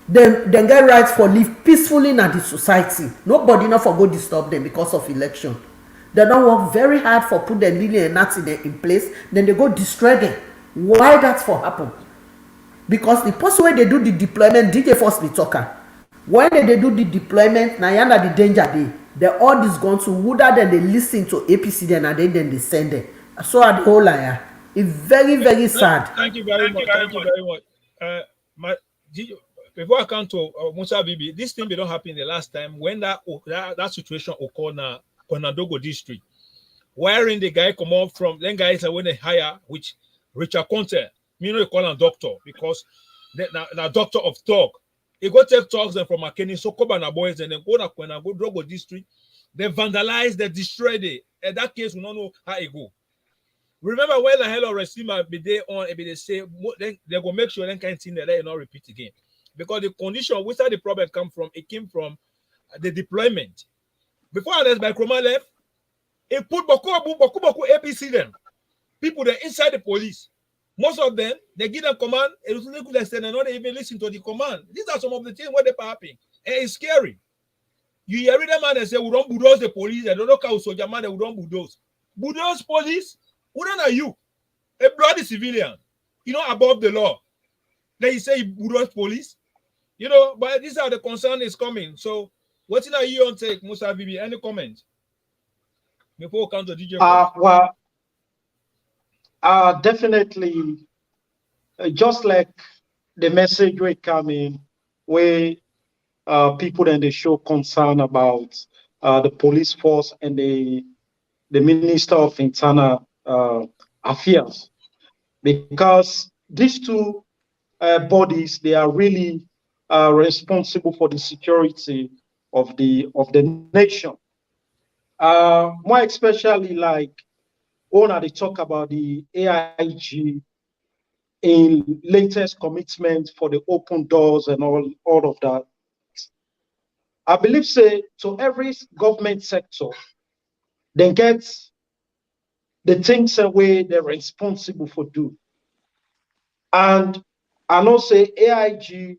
[SPEAKER 5] Then get rights for live peacefully in the society. Nobody not for go disturb them because of election. They don't work very hard for put them Lily and Nati in place. Then they go destroy them. Why that's for happen? Because the person where they do the deployment, DJ Force be talker. When they do the deployment, now yonder the danger day. They all this gone to Wooda, then they listen to APC, then they send them. So at the whole line, it's very, very sad.
[SPEAKER 3] Thank you very much. Thank you very much. Before I come to Musa Bibi, this thing did not happen the last time when that situation occurred in Konadogo district, wherein the guy come up from then guys when they hire which Richard Conte, you know, they call him doctor because the doctor of talk. He go take talks them from McKinney, so Kobana boys, and then go to Drogo district. They vandalize, they destroy it. In that case, we don't know how it go. Remember when the hell of Resima be there on, they say then they go make sure that kind of thing that they not repeat again. Because the condition where the problem come from, it came from the deployment. Before Alex Bakroma left, he put Boku APC them. People that inside the police. Most of them, they give them command, and to the extent they not even listen to the command. These are some of the things where they're happening. And it's scary. You hear the man and say, we don't bulldoze the police, they don't know how soldier man, we don't bulldoze. Bulldoze police, who are you? A bloody civilian, you know, above the law. Then you say bulldoze police. You know, but these are the concern is coming. So, what are you on take, Musa Bibi? Any comment? Before we come to DJ
[SPEAKER 4] Well, definitely, just like the message we come in, where people then they show concern about the police force and the Minister of Internal Affairs, because these two bodies, they are really responsible for the security of the nation. More especially like when they talk about the AIG in latest commitment for the open doors and all of that. I believe say to every government sector, they get the things away they're responsible for do. And I know say AIG,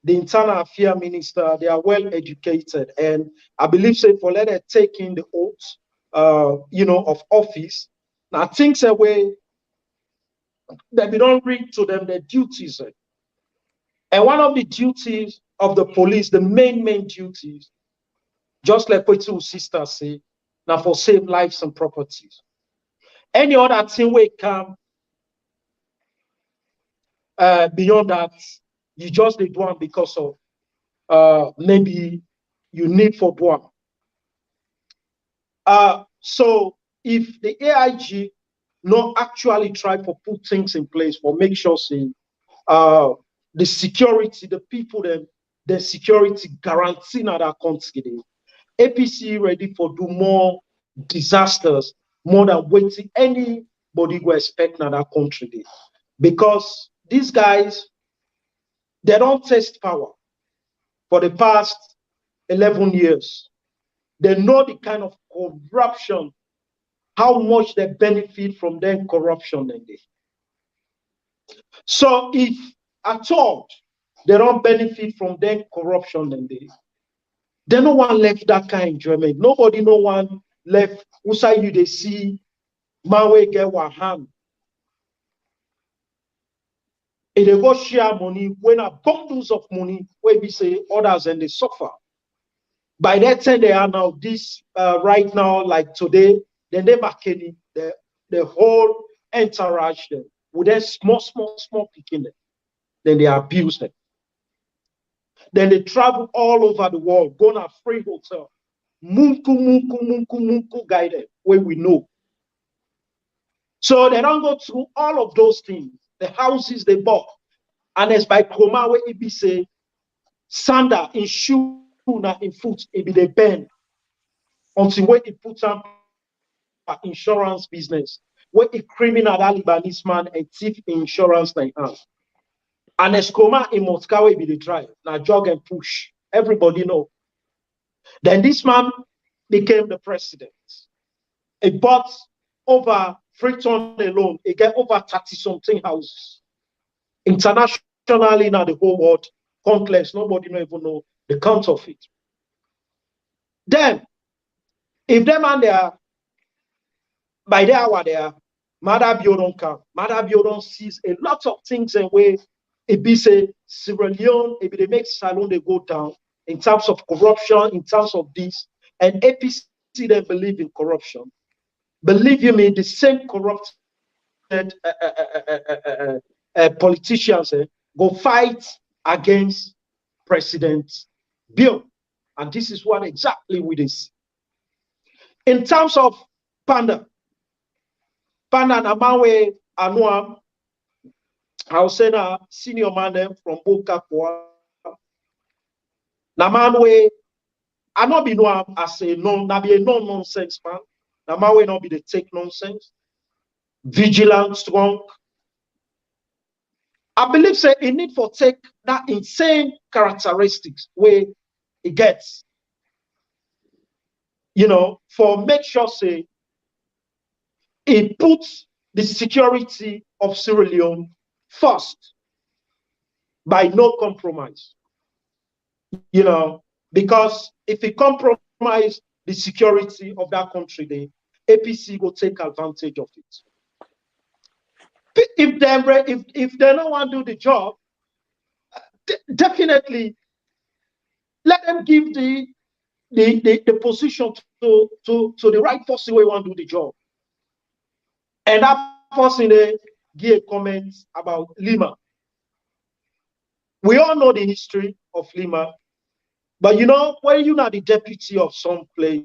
[SPEAKER 4] the Internal Affairs Minister, they are well educated. And I believe say for let them take in the oath, of office. Now things away that we don't read to them their duties. And one of the duties of the police, the main duties, just like what two sisters say, now for save lives and properties. Any other thing will come beyond that, you just did one because of maybe you need for one. So if the AIG not actually try to put things in place for make sure say the security, the people them, the security guarantee in that country, APC ready for do more disasters, more than waiting anybody go expect in that country. Because these guys, they don't test power for the past 11 years. They know the kind of corruption, how much they benefit from their corruption. So if at all they don't benefit from their corruption, they no one left that kind of enjoyment. Nobody, no one left. Usai you they see Mawe get one hand. And they go share money when a bundles of money where we say others and they suffer. By that time they are now this right now, like today, then they McKinney, the whole entourage them with their small picking them. Then they abuse them. Then they travel all over the world, go to a free hotel. Munku guided where we know. So they don't go through all of those things. The houses they bought. And it's by Chroma where it be say sander in shoe in foot, it be the bend. Until when it puts on insurance business, where a criminal Libanese man and thief insurance like us. And Escoma in Moscow be the drive. Now jog and push. Everybody know. Then this man became the president. He bought over Freetown alone. He get over 30-something houses. Internationally now the whole world, countless. Nobody don't even know the count of it. Then, if them and they are by the hour there, Maada don't come. Maada don't sees a lot of things and way it be say Sierra Leone, it be they make Salon they go down in terms of corruption, in terms of this, and APC they believe in corruption. Believe you me, the same corrupted politicians go fight against President Bill, and this is what exactly we see. In terms of Panda Namawe Anuam, I'll say na senior man from Boka Kwa. Namanwe, I not be no as a no-nonsense man. Namawe not be the take nonsense. Vigilant, strong. I believe say it need for take that insane characteristics where it gets. For make sure say it puts the security of Sierra Leone first by no compromise. Because if it compromise the security of that country, the APC will take advantage of it. If they don't want to do the job, definitely let them give the the position to the right person who want to do the job. And that person gave comments about Lima. We all know the history of Lima, but you know, when you're not the deputy of some place,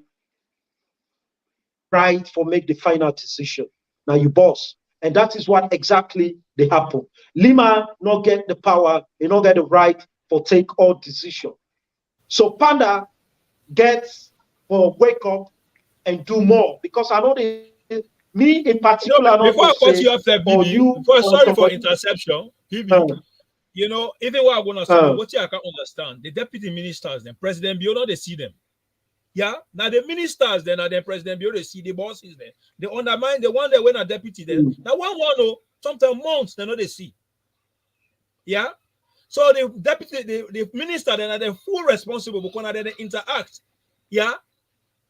[SPEAKER 4] right, for make the final decision. Now you boss. And that is what exactly they happen. Lima not get the power, he not get the right for take all decision. So Panda gets for wake up and do more, because I know me in particular.
[SPEAKER 3] Before I cut you off there, BB, sorry for interception, BB. You know, even what I'm gonna say, what I can understand, the deputy ministers, then President Biona, they see them. Yeah, now the ministers, then the President Biona, they see the bosses, then they undermine the one that went a deputy. Then now one sometimes months they know they see. Yeah, so the deputy, the minister, then are the full responsible because they interact. Yeah.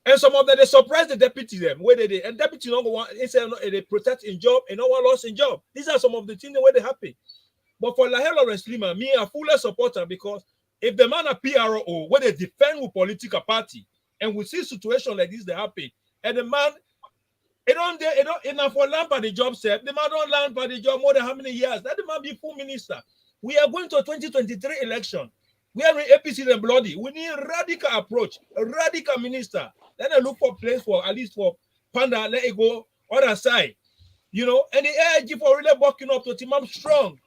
[SPEAKER 3] And some of them, they suppress the deputy them. Where they and deputy don't go they protect in job and no one lost in job. These are some of the things where they happen. But for Lahel Lawrence Lima, me a full supporter, because if the man a PRO where they defend with political party and we see situation like this they happen, and the man it don't enough for land by the job set, the man don't land by the job more than how many years? That the man be full minister. We are going to a 2023 election. We are in APC and bloody. We need a radical approach, a radical minister. Then I look for place for at least for Panda, let it go other side, you know. And the AIG for really working up to team up strong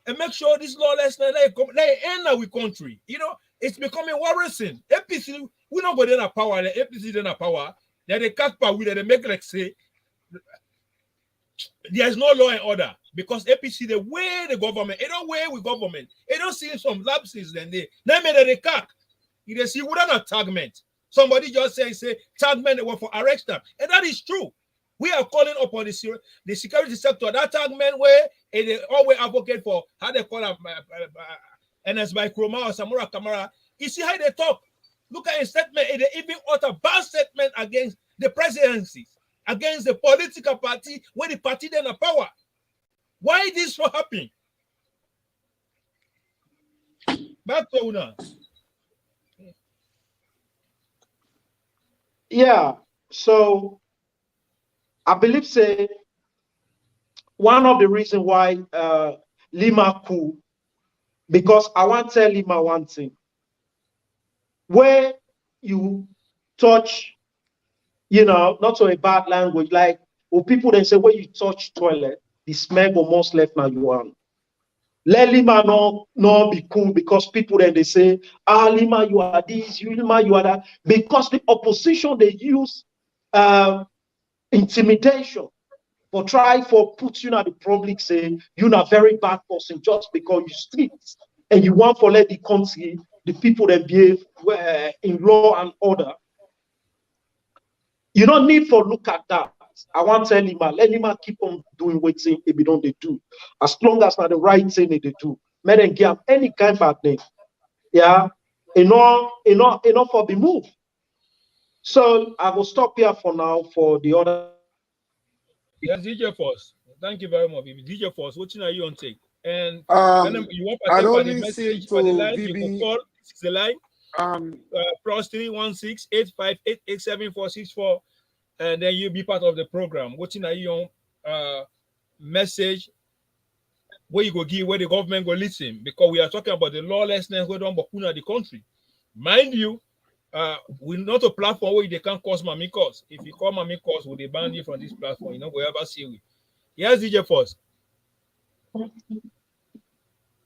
[SPEAKER 3] and make sure this lawlessness let it end our country. You know, it's becoming worrisome. APC, we not go there power. The APC then power. Then they cut power. They make like say there's no law and order, because APC the way the government, it don't way with government. It don't see some lapses. Then they made a cack. You see, we don't attackment. Somebody just say tagmen they were for arrest them, and that is true. We are calling upon the security sector. That tagmen where they always advocate for how they call them NS by Kroma or Samura Kamara. You see how they talk. Look at his statement. They even utter bad statement against the presidency, against the political party when the party then a power. Why this so happen? Back to Una.
[SPEAKER 4] Yeah, so I believe say one of the reasons why Lima cool, because I want to tell Lima one thing. Where you touch, you know, not so a bad language, like when people then say where you touch toilet, the smell almost left now you on. Let Lima not be cool, because people then they say, Lima, you are this, Lima, you are that. Because the opposition, they use intimidation for try for put you in the public, say you're not very bad person just because you streets and you want to let the country, the people that behave in law and order. You don't need for look at that. I want to tell Lima, let Lima keep on doing what they don't they do. As long as not the right thing they do. May them give any kind of bad name. Yeah. Enough for the move. So I will stop here for now for the other.
[SPEAKER 3] Yes, DJ Force. Thank you very much, BB. DJ Force, what are you on take? And you want
[SPEAKER 6] I
[SPEAKER 3] to
[SPEAKER 6] don't
[SPEAKER 3] take the message for the line, you can call. This is the line. +316 858 87464. And then you'll be part of the program. Watching a young message where you go give, where the government go listen, because we are talking about the lawlessness going on in the country. Mind you, we're not a platform where they can't cause Mami cause. If you call Mami cause, will they ban you from this platform? You know, we ever see we. Yes, DJ Force.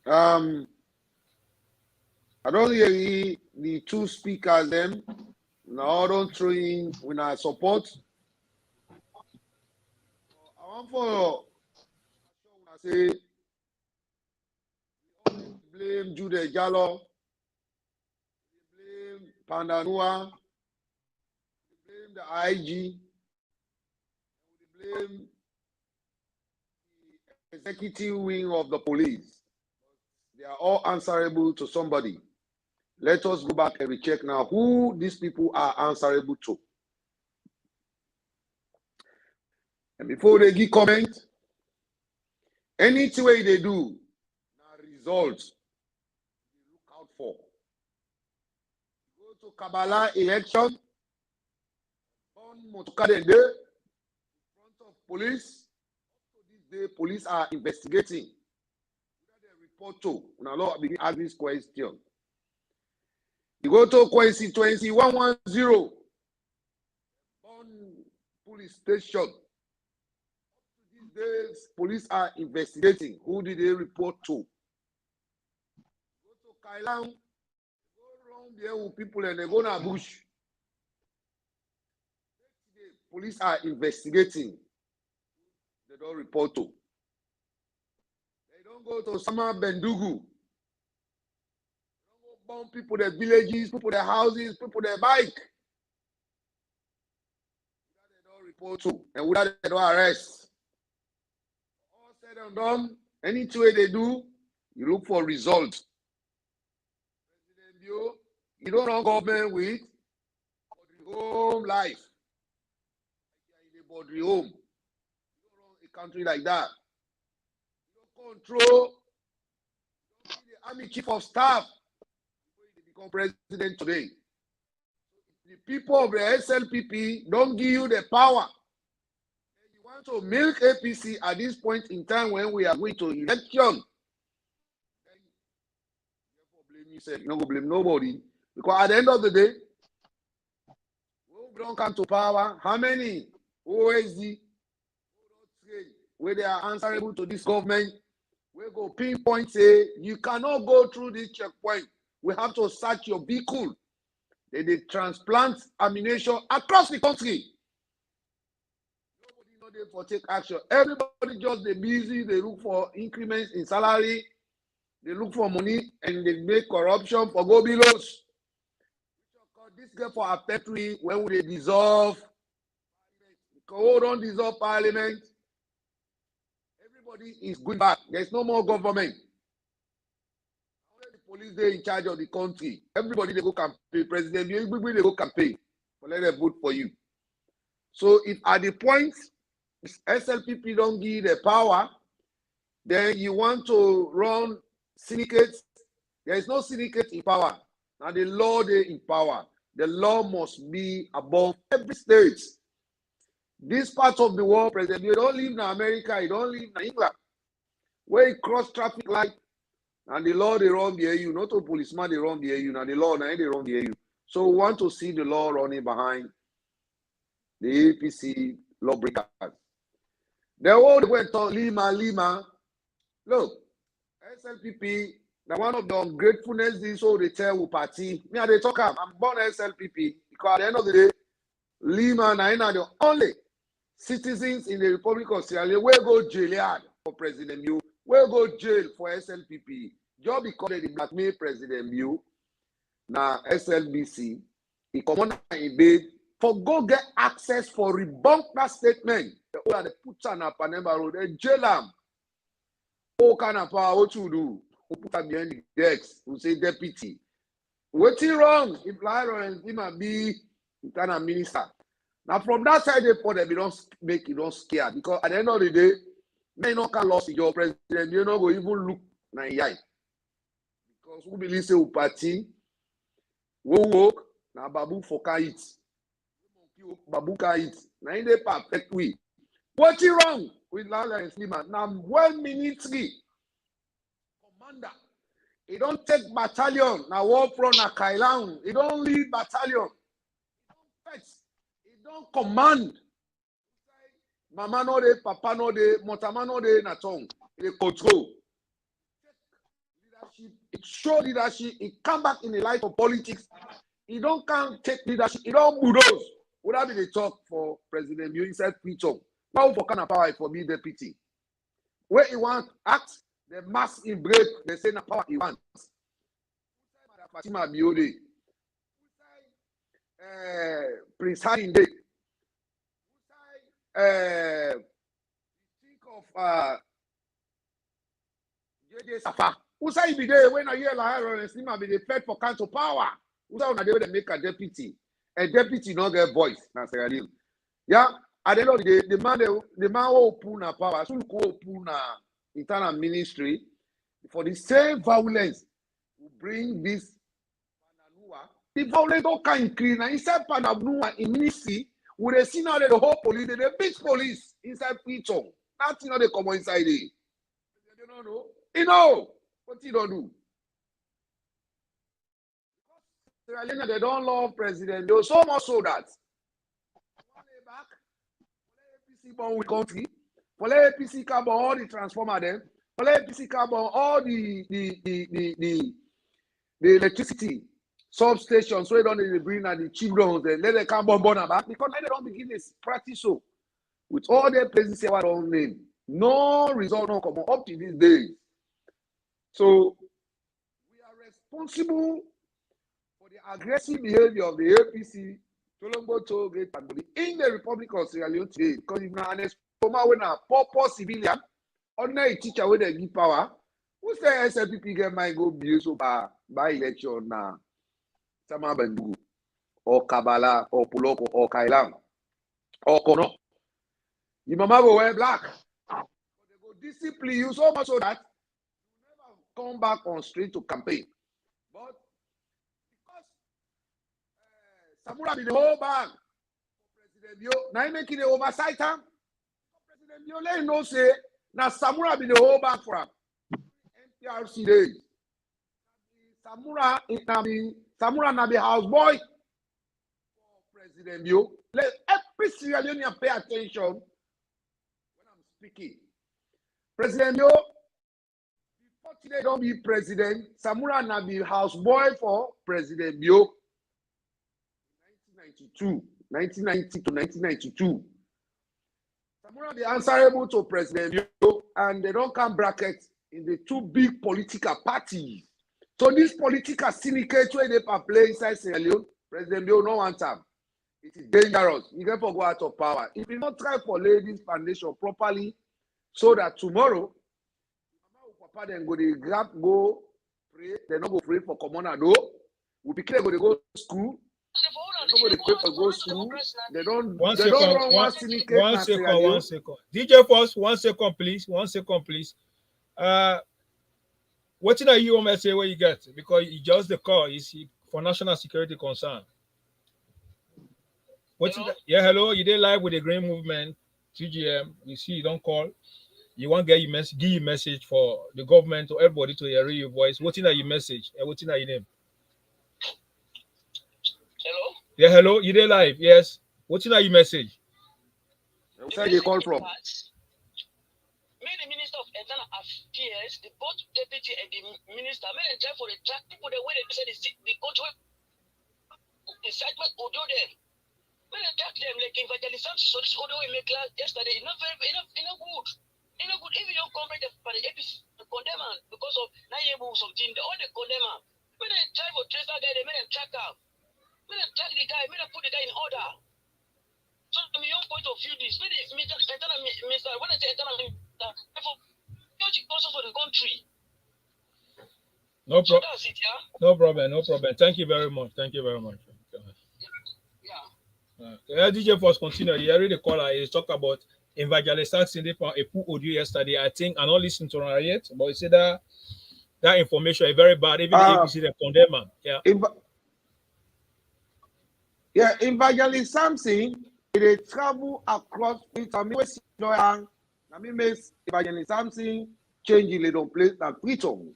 [SPEAKER 6] I don't hear the two speakers them. No, don't throw in when I support. I want for I say blame Jude Jallo, blame Pandanua, blame the IG, blame the executive wing of the police. They are all answerable to somebody. Let us go back and recheck now who these people are answerable to. And before they give comment, anything way they do, now results look out for. Go to Kabbalah election. On Motokade Day, in front of police. This day, police are investigating. They report to. Now, Lord, begin ask this question. You go to constituency 110 on police station. These days, police are investigating. Who did they report to? Go to Kailang, go around there with people and they go to bush. Police are investigating. They don't report to. They don't go to Sama Bendugu. Bomb people, their villages, people, their houses, people, their bike. They don't report to, and without they don't arrest. All said and done, any way they do, you look for results. You don't run government with home life. In a body home. You don't run a country like that. You don't control. You don't be the army chief of staff. Become president today. The people of the SLPP don't give you the power. You want to milk APC at this point in time when we are going to election. Blame yourself. You don't go blame nobody. Because at the end of the day, we don't come to power. How many OSD where they are answerable to this government? We go pinpoint say you cannot go through this checkpoint. We have to search your vehicle. They transplant ammunition across the country. Nobody know there for take action. Everybody just they busy. They look for increments in salary. They look for money and they make corruption for go below. This girl for a factory when will they dissolve? Because don't dissolve parliament. Everybody is going back. There's no more government. Police they in charge of the country. Everybody they go campaign. President, everybody they go campaign. But let them vote for you. So if at the point SLPP don't give the power, then you want to run syndicates. There is no syndicate in power. Now the law they in power. The law must be above every state. This part of the world, President, you don't live in America, you don't live in England. Where you cross traffic light. And the law they run behind you, not a policeman they run behind you. Now the law now they run behind you. So we want to see the law running behind the APC lawbreakers. They all went on Lima. Look, SLPP, now one of the ungratefulness this all they tell with party. Me and they talk I'm born SLPP because at the end of the day, Lima and I are the only citizens in the Republic of Sierra Leone where go jail for President Mew. We'll go jail for SLPP. Just because they blackmail President Mew, now SLBC, he come on and bid for go get access for rebunk that statement. The order they put on a Panama road, they jail them. Oh, kind of power, what you do? Who put them behind the decks? Who say deputy? What's wrong? If Lawrence, he might be kind of minister. Now from that side, they put them, don't make it don't scare because at the end of the day. May not can lost your president, you know, go even look na yai. Because who believe say party, we work, na babu foka it. Babu ka it. Na in the perfect way. What's wrong with Lala Sliman? Now, well military commander. He don't take battalion. Now, war from na Kailang. He don't lead battalion. He don't fight. He don't command. Mama no de, papa no de, motama no de na tongue. They control. Leadership. It show leadership. It come back in the light of politics. He don't can take leadership. He don't bulldoze. Would that be the talk for President Mew inside preacher? Now for kind of power for me deputy. Where he want act, the mass in break. They say na power he wants. Fatima Biode. Prince Harinde. Think of JJ Safa. Who say he be there when I hear Lahara and be the fed for council power? Who say on the way they make a deputy? A deputy not get voice. Yeah, at the end of the day, the man who open a power, so go open a internal ministry for the same violence will bring this the violence don't can increase. Now inside Panabnu in ministry, we they see now that the whole police, the big police inside Pichon. Nothing not they come inside there. You don't know. You know what you don't do. They don't love president. They so much so that back, APC born with country, for APC carbon all the transformer them, for APC carbon all the electricity substations, so they don't need to bring and the children, they let the carbon burn back because they don't begin this practice so with all the places they don't name. No result no come up to these days. So we are responsible for the aggressive behavior of the APC, Tolongbo Tollgate family in the Republic of Sierra Leone today. Because if now an exponent when a poor civilian, ordinary teacher with a give power, who say SLPP get might go be so by election now? Sama Bendu, or Kabbalah, or Puloko, or Kailang, or Kono. The mama go wear black. But they go discipline you so much so that you never come back on street to campaign. But because Samura be the whole bag for President Bio, now he making the oversight time. President Bio let him know say now Samura be the whole bag for him. NPRC days. Samura na be house boy for President Bio. Let every Sierra Leonean pay attention when I'm speaking. President Bio, before today don't be president, Samura na be house boy for President Bio. 1990 to 1992. Samura be answerable to President Bio, and they don't come bracket in the two big political parties. So this political syndicate where they play inside Sierra Leone, President Bio no want time. It is dangerous. You can go out of power. If you not try for lay this foundation properly, so that tomorrow, Papa then go pray. They not go pray for common do. We be clear go to school. Nobody pray for go school. They don't run one syndicate.
[SPEAKER 3] One second. DJ Force, 1 second, please. 1 second, please. What are you want to say where you get? Because it's just the call is for national security concern. Yeah, hello, you did live with the Green Movement, TGM. You see, you don't call. You want to get your give your message for the government or everybody to hear your voice. What's in your message? What's in your name?
[SPEAKER 10] Hello?
[SPEAKER 3] Yeah, hello, you did live, yes. What's in your message?
[SPEAKER 6] Where you call from?
[SPEAKER 10] May the Minister of Internal Affairs, the both deputy and the minister, may try for the track people the way they say the country incitement audio them. May they track them like evangelism. So this audio we make last yesterday is not good. It's not good if you don't comprehend the APC condemn because of naive something. They all the condemn. May they try for trace that guy, they may them track out. May they track the guy, may they put the guy in order. So from your point of view, this may the minister, when I say internal minister, also for the country.
[SPEAKER 3] No problem.
[SPEAKER 10] So that's it, yeah?
[SPEAKER 3] No problem. Thank you very much. Yeah, DJ Force continue. You already call her. He talked about evangelizing a poor audio yesterday. I think I'm not listening to her yet, but he said that information is very bad. Even if you see the condemn.
[SPEAKER 6] Yeah. Evangelism something. They travel across it. I mean, makes evangelism something change a little place that preach on.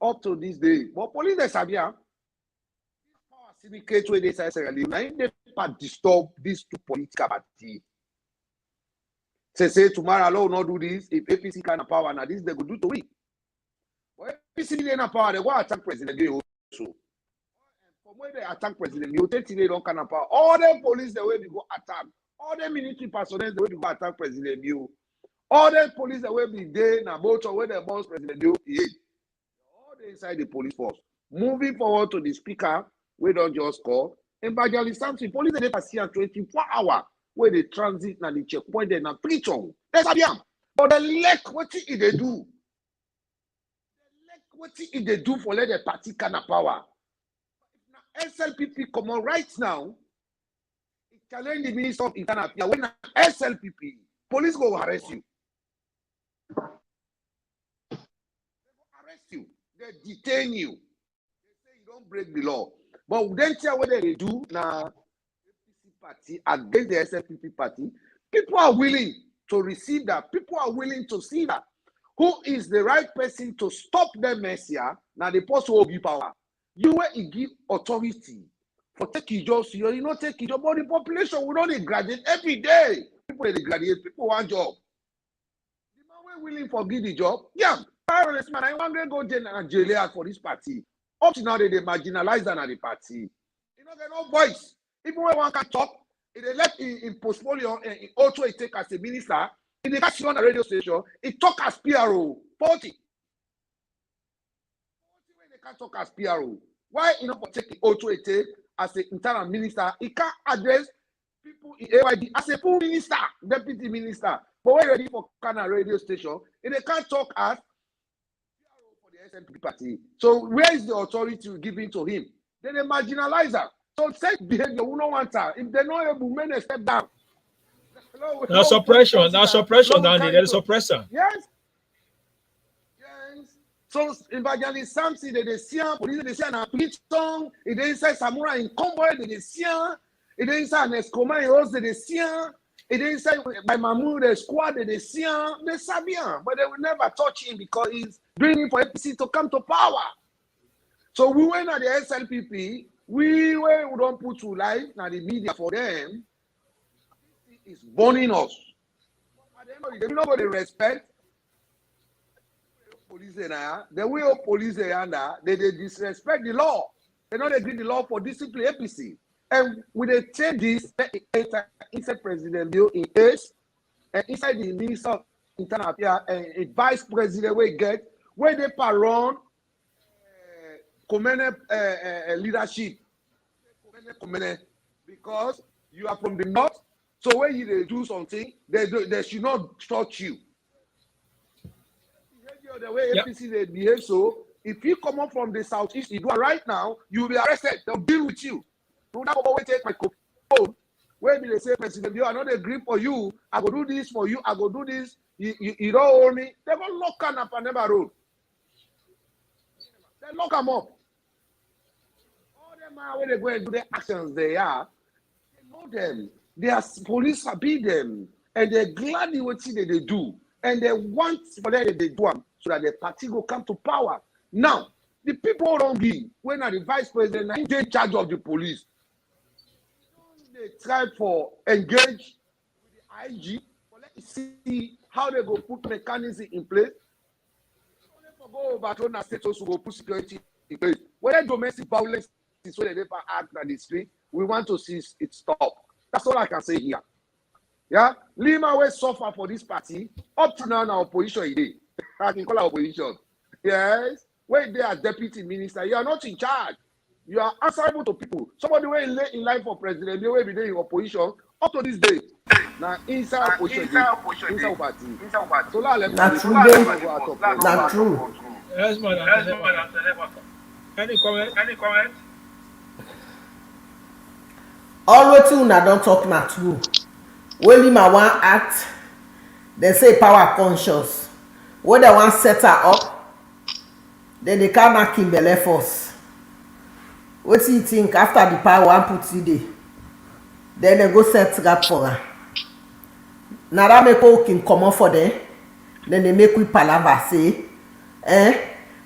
[SPEAKER 6] Up to this day, but police they sabi power syndicate where they say they disturb these two political parties. Say tomorrow law will not do this if APC kind of power now this they go do to it. But APC they na power they go attack president also. From where they attack president, you take they don't kind of power. All the police the way they go attack. All the military personnel the way they go attack president you. All the police the way be there na both where the boss president you. Inside the police force. Moving forward to the speaker, we don't just call. Evangelist Samson, police they pass 24 hours where they transit and the checkpoint and preach on. That's bien. But the lack what they do. The lack what they do for let the party kind of power. SLPP come on right now. It challenge the Minister of Internal Affairs. When SLPP, police go arrest you. They detain you. They say you don't break the law. But then what they do now, party against the SFPP party, people are willing to receive that. People are willing to see that. Who is the right person to stop them mess here? Now the post will give power. You will give authority for taking jobs. You not taking job, but the population will not graduate every day. People they graduate, people want job. The man will willing for give the job. Yeah, parents man, I want to go jail for this party. Up to now they marginalize that at the party. You know they no voice. Even when one can talk, if they let in portfolio and also it take as a minister. In the catch on a radio station, it talk as PRO 40. When they can't talk as PRO, why you know take the auto take as the internal minister? It can't address people in AYD as a full minister, deputy minister. But when ready for Kana radio station, they can't talk as PRO for the SNP party. So where is the authority giving to him? Then they marginalize her. So set behavior, we don't want her. If they're not able, men step down.
[SPEAKER 3] That's suppression. That's suppression down there. There's suppressor.
[SPEAKER 6] Yes. Yes. So evangelist Samson, they see police, they see an apparition. It is say samurai in convoy, they see. It is an escoma in host, they see. It is say by Mamu, the squad, they see. They sabian, but they will never touch him because he's doing it for APC to come to power. So we went at the SLPP. We don't put to life now the media for them. Is burning us. At the end of the day, nobody respect police there. The way of police there, they disrespect the law. They don't agree the law for discipline APC. And when they take this inside President Bill in Ace and inside the Minister of Internal Affairs and a Vice President we get where they run leadership. Because you are from the north. So when you do something, they should not touch you. The way APC they behave, so if you come up from the southeast, you do it right now, you will be arrested. They'll deal with you. So now go take my phone. When they say, President, you are not agree for you. I go do this for you. I go do this. You don't own me. They go lock them up and never road. They lock them up. All them are when they go and do the actions they are. They know them. Their police sabi them, and they're glad in what they do, and they want for them they do them so that the party will come to power. Now, the people don't be when the vice president is in charge of the police. They try for engage with the IG, but let's see how they go put mechanism in place. They go overturn the status to go put security in place. Whether domestic violence is where they never act on the street, we want to see it stop. That's all I can say here. Yeah, Lima will suffer for this party. Up to now, our opposition is I can call our opposition. Yes, when they are deputy minister, you are not in charge. You are answerable to people. Somebody will in line for president, they will be there in opposition up to this day. Now inside opposition, inside party. So
[SPEAKER 5] that's true. That's true.
[SPEAKER 3] Yes, madam. Any comment?
[SPEAKER 5] All wetin una don talk na true. When Lima wan act, they say power conscious. When they wan set her up, then they can't knock him belle force. Wetin you think after the power wan put you there? Then they go set trap for her. Na that make people comot for them. Then they make we palava say,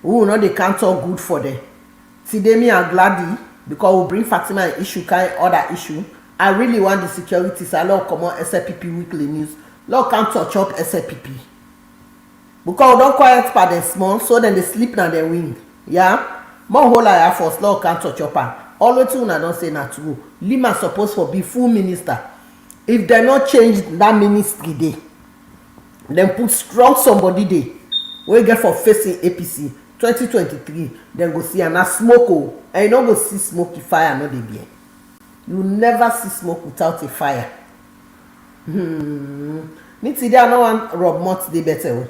[SPEAKER 5] we no dey can't talk good for them. Today me and Glady, because we bring Fatima an issue, kind other issue. I really want the security, so I love come on SLPP weekly news. Lord can't touch up SLPP. Because we don't quiet for them small, so then they sleep na their wing. Yeah? More whole Air Force, Lord can't touch up her. Always una don't say na true. Lima supposed to be full minister. If they not change that ministry day, then put strong somebody there. We get for facing APC 2023, then go see and smoke. And you don't go see smoky fire, no dey be. You never see smoke without a fire. Me today I no want Rob Mott dey better.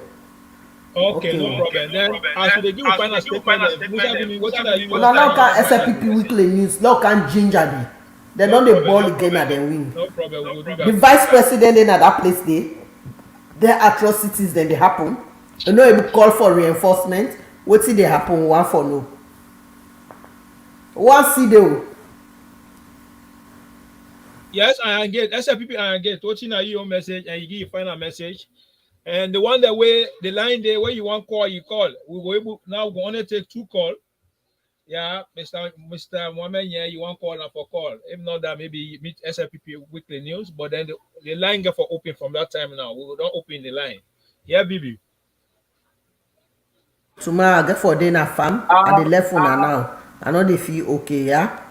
[SPEAKER 3] Okay, no problem. Then as we give you final statement, what are you?
[SPEAKER 5] Now can SLPP weekly news, now can ginger me. They don't dey ball again and then win.
[SPEAKER 3] No problem, we'll do that.
[SPEAKER 5] The vice president in that place there, their atrocities then they happen. You know, if you call for reinforcement, what did they happen? One for no. What see though?
[SPEAKER 3] Yes, I engage. SLPP I engage. Watching your message and you give your final message. And the one that way the line there where you want call, you call. We were able now we only take 2 calls. Yeah, Mr. Mohammed, yeah, you want call and for call. If not that, maybe you meet SLPP weekly news, but then the line get for open from that time now. We will not open the line. Yeah, Bibi.
[SPEAKER 5] Tomorrow I get for dinner farm. I dey left una now. I know they feel okay, yeah.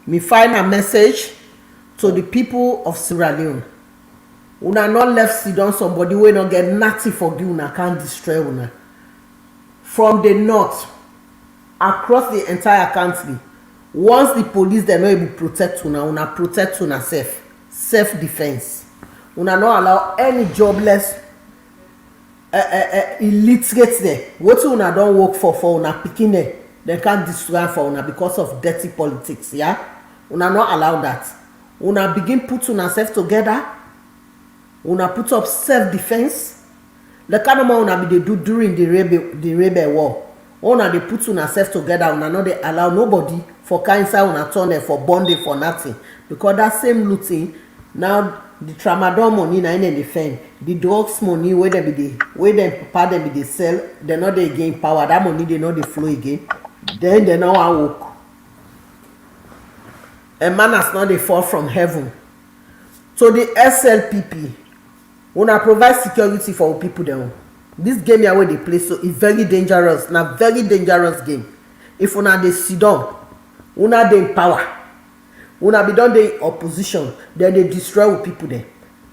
[SPEAKER 5] Me find a message to the people of Sierra Leone. Una not left sit down somebody wey not get nothing for you, una can't destroy una. From the north, across the entire country, once the police dem no able protect una protect una self defense. Una not allow any jobless illiterate there. Wetin una don work for una pikin dem can't destroy for una because of dirty politics, yeah. Una not allow that. Una begin put una self together. Una put up self defense. The kind of one una be dey do during the rebel war. Una dey put una self together. Una no dey allow nobody for kind inside una tunnel for bonding for nothing, because that same looting now the tramadol money na im dem dey defend, the drugs money wey dem papa dem be dey sell, dem no dey gain power. That money dey no dey flow again. Then dem no wan work. A man has not dey fall from heaven. So the SLPP, una provide security for people dem. This game here wey dey play so e very dangerous. Na very dangerous game. If una dey sit down, una dey in power, una be don dey opposition, then dey destroy with people dem.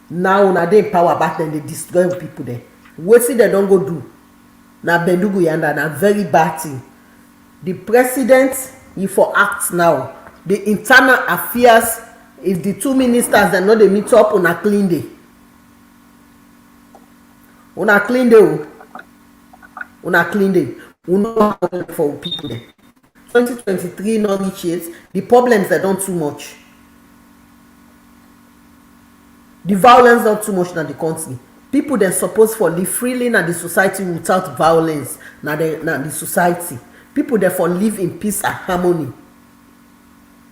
[SPEAKER 5] Now una dey in power back then dey destroy with people dem. Wetin dem don go do na bendugu yanda, na very bad thing. The president he for act now. The internal affairs, if the 2 ministers dem no dey meet up, una clean day. Una clean day. Una clean day. Una for people dem. 2023 no reach yet. The problems they don too much. The violence don too much na the country. People dem suppose for live freely na the society without violence. Na the society. People dem for live in peace and harmony.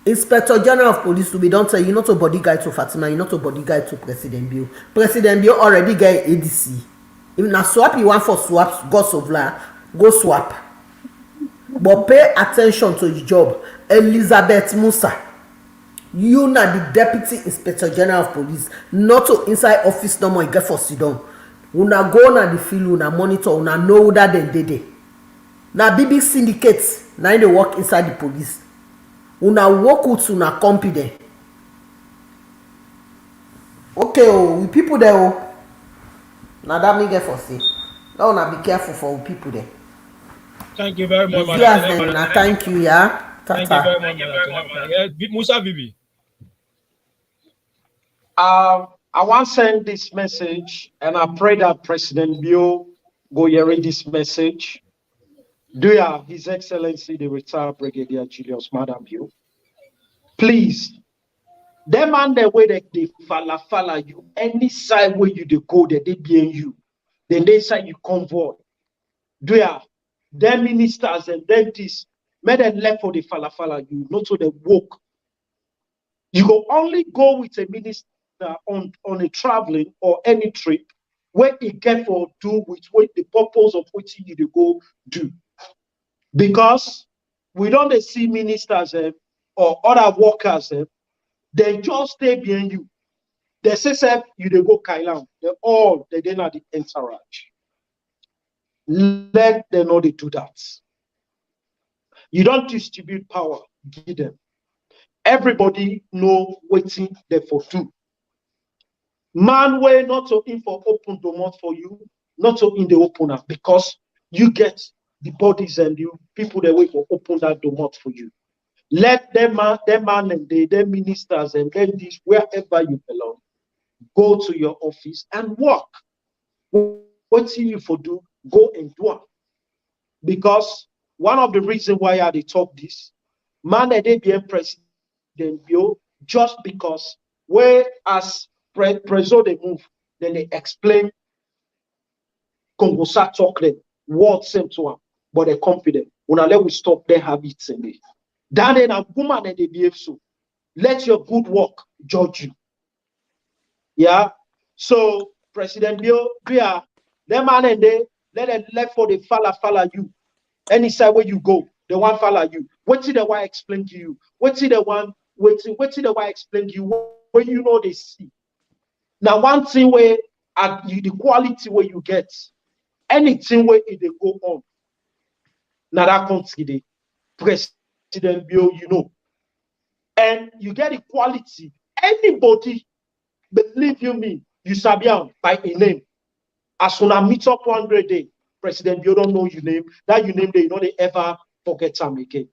[SPEAKER 5] Inspector General of Police to be don tell you not a bodyguard to Fatima, you not a bodyguard to President Bio. President Bio already get ADC. If na swap you want for swap, go swap. But pay attention to your job. Elizabeth Musa, you na the Deputy Inspector General of Police, not to inside office no more you get for sit down. Una go na the field, una monitor, una know that dem dey there. Na big syndicates na dey work inside the police. Una work with una company. Okay, with people there, now that me get for say. Now una be careful for people there.
[SPEAKER 3] Thank you very much.
[SPEAKER 5] Thank you, yeah.
[SPEAKER 3] Thank you very much. Musa Bibi.
[SPEAKER 4] I want to send this message, and I pray that President Bio go hearing this message. Do ya, His Excellency the retired Brigadier Julius Maada Bio. Please, them man the way that they follow you, any side where you they go, that they be in you, then they say you convoy. Do ya, them ministers and dentists, made them left for the follow you, not to the work. You go only go with a minister on a traveling or any trip where he get for do with what the purpose of what you to go do. Because we don't see ministers or other workers, they just stay behind you. They say, you they go Kailan. They did not entourage. Let them know they do that. You don't distribute power, give them. Everybody know waiting there for do. Man way not to in for open the mouth for you, not to in the opener, because you get the bodies and you people that wait for open that door for you. Let them man and them ministers and then this wherever you belong, go to your office and work. What you for do, go and do it. Because one of the reasons why I talk this, man that they be President Bio, just because where as Preso they move, then they explain Congo talk them, words same to them, but they're confident. When I let we stop their habits in it. That and a woman and they behave so. Let your good work judge you. Yeah. So President Bill, them man and they let them left for the follow you. Any side where you go, the one follow you. What did the one explain to you? What did the one explain to you? Where you know they see. Now one thing where the quality where you get, anything where it they go on. Now that consider President Bill, you know. And you get equality. Anybody, believe you me, you sabi by a name. As soon as meet up 100 day, President Bill don't know your name. That you name, they don't they ever forget them again.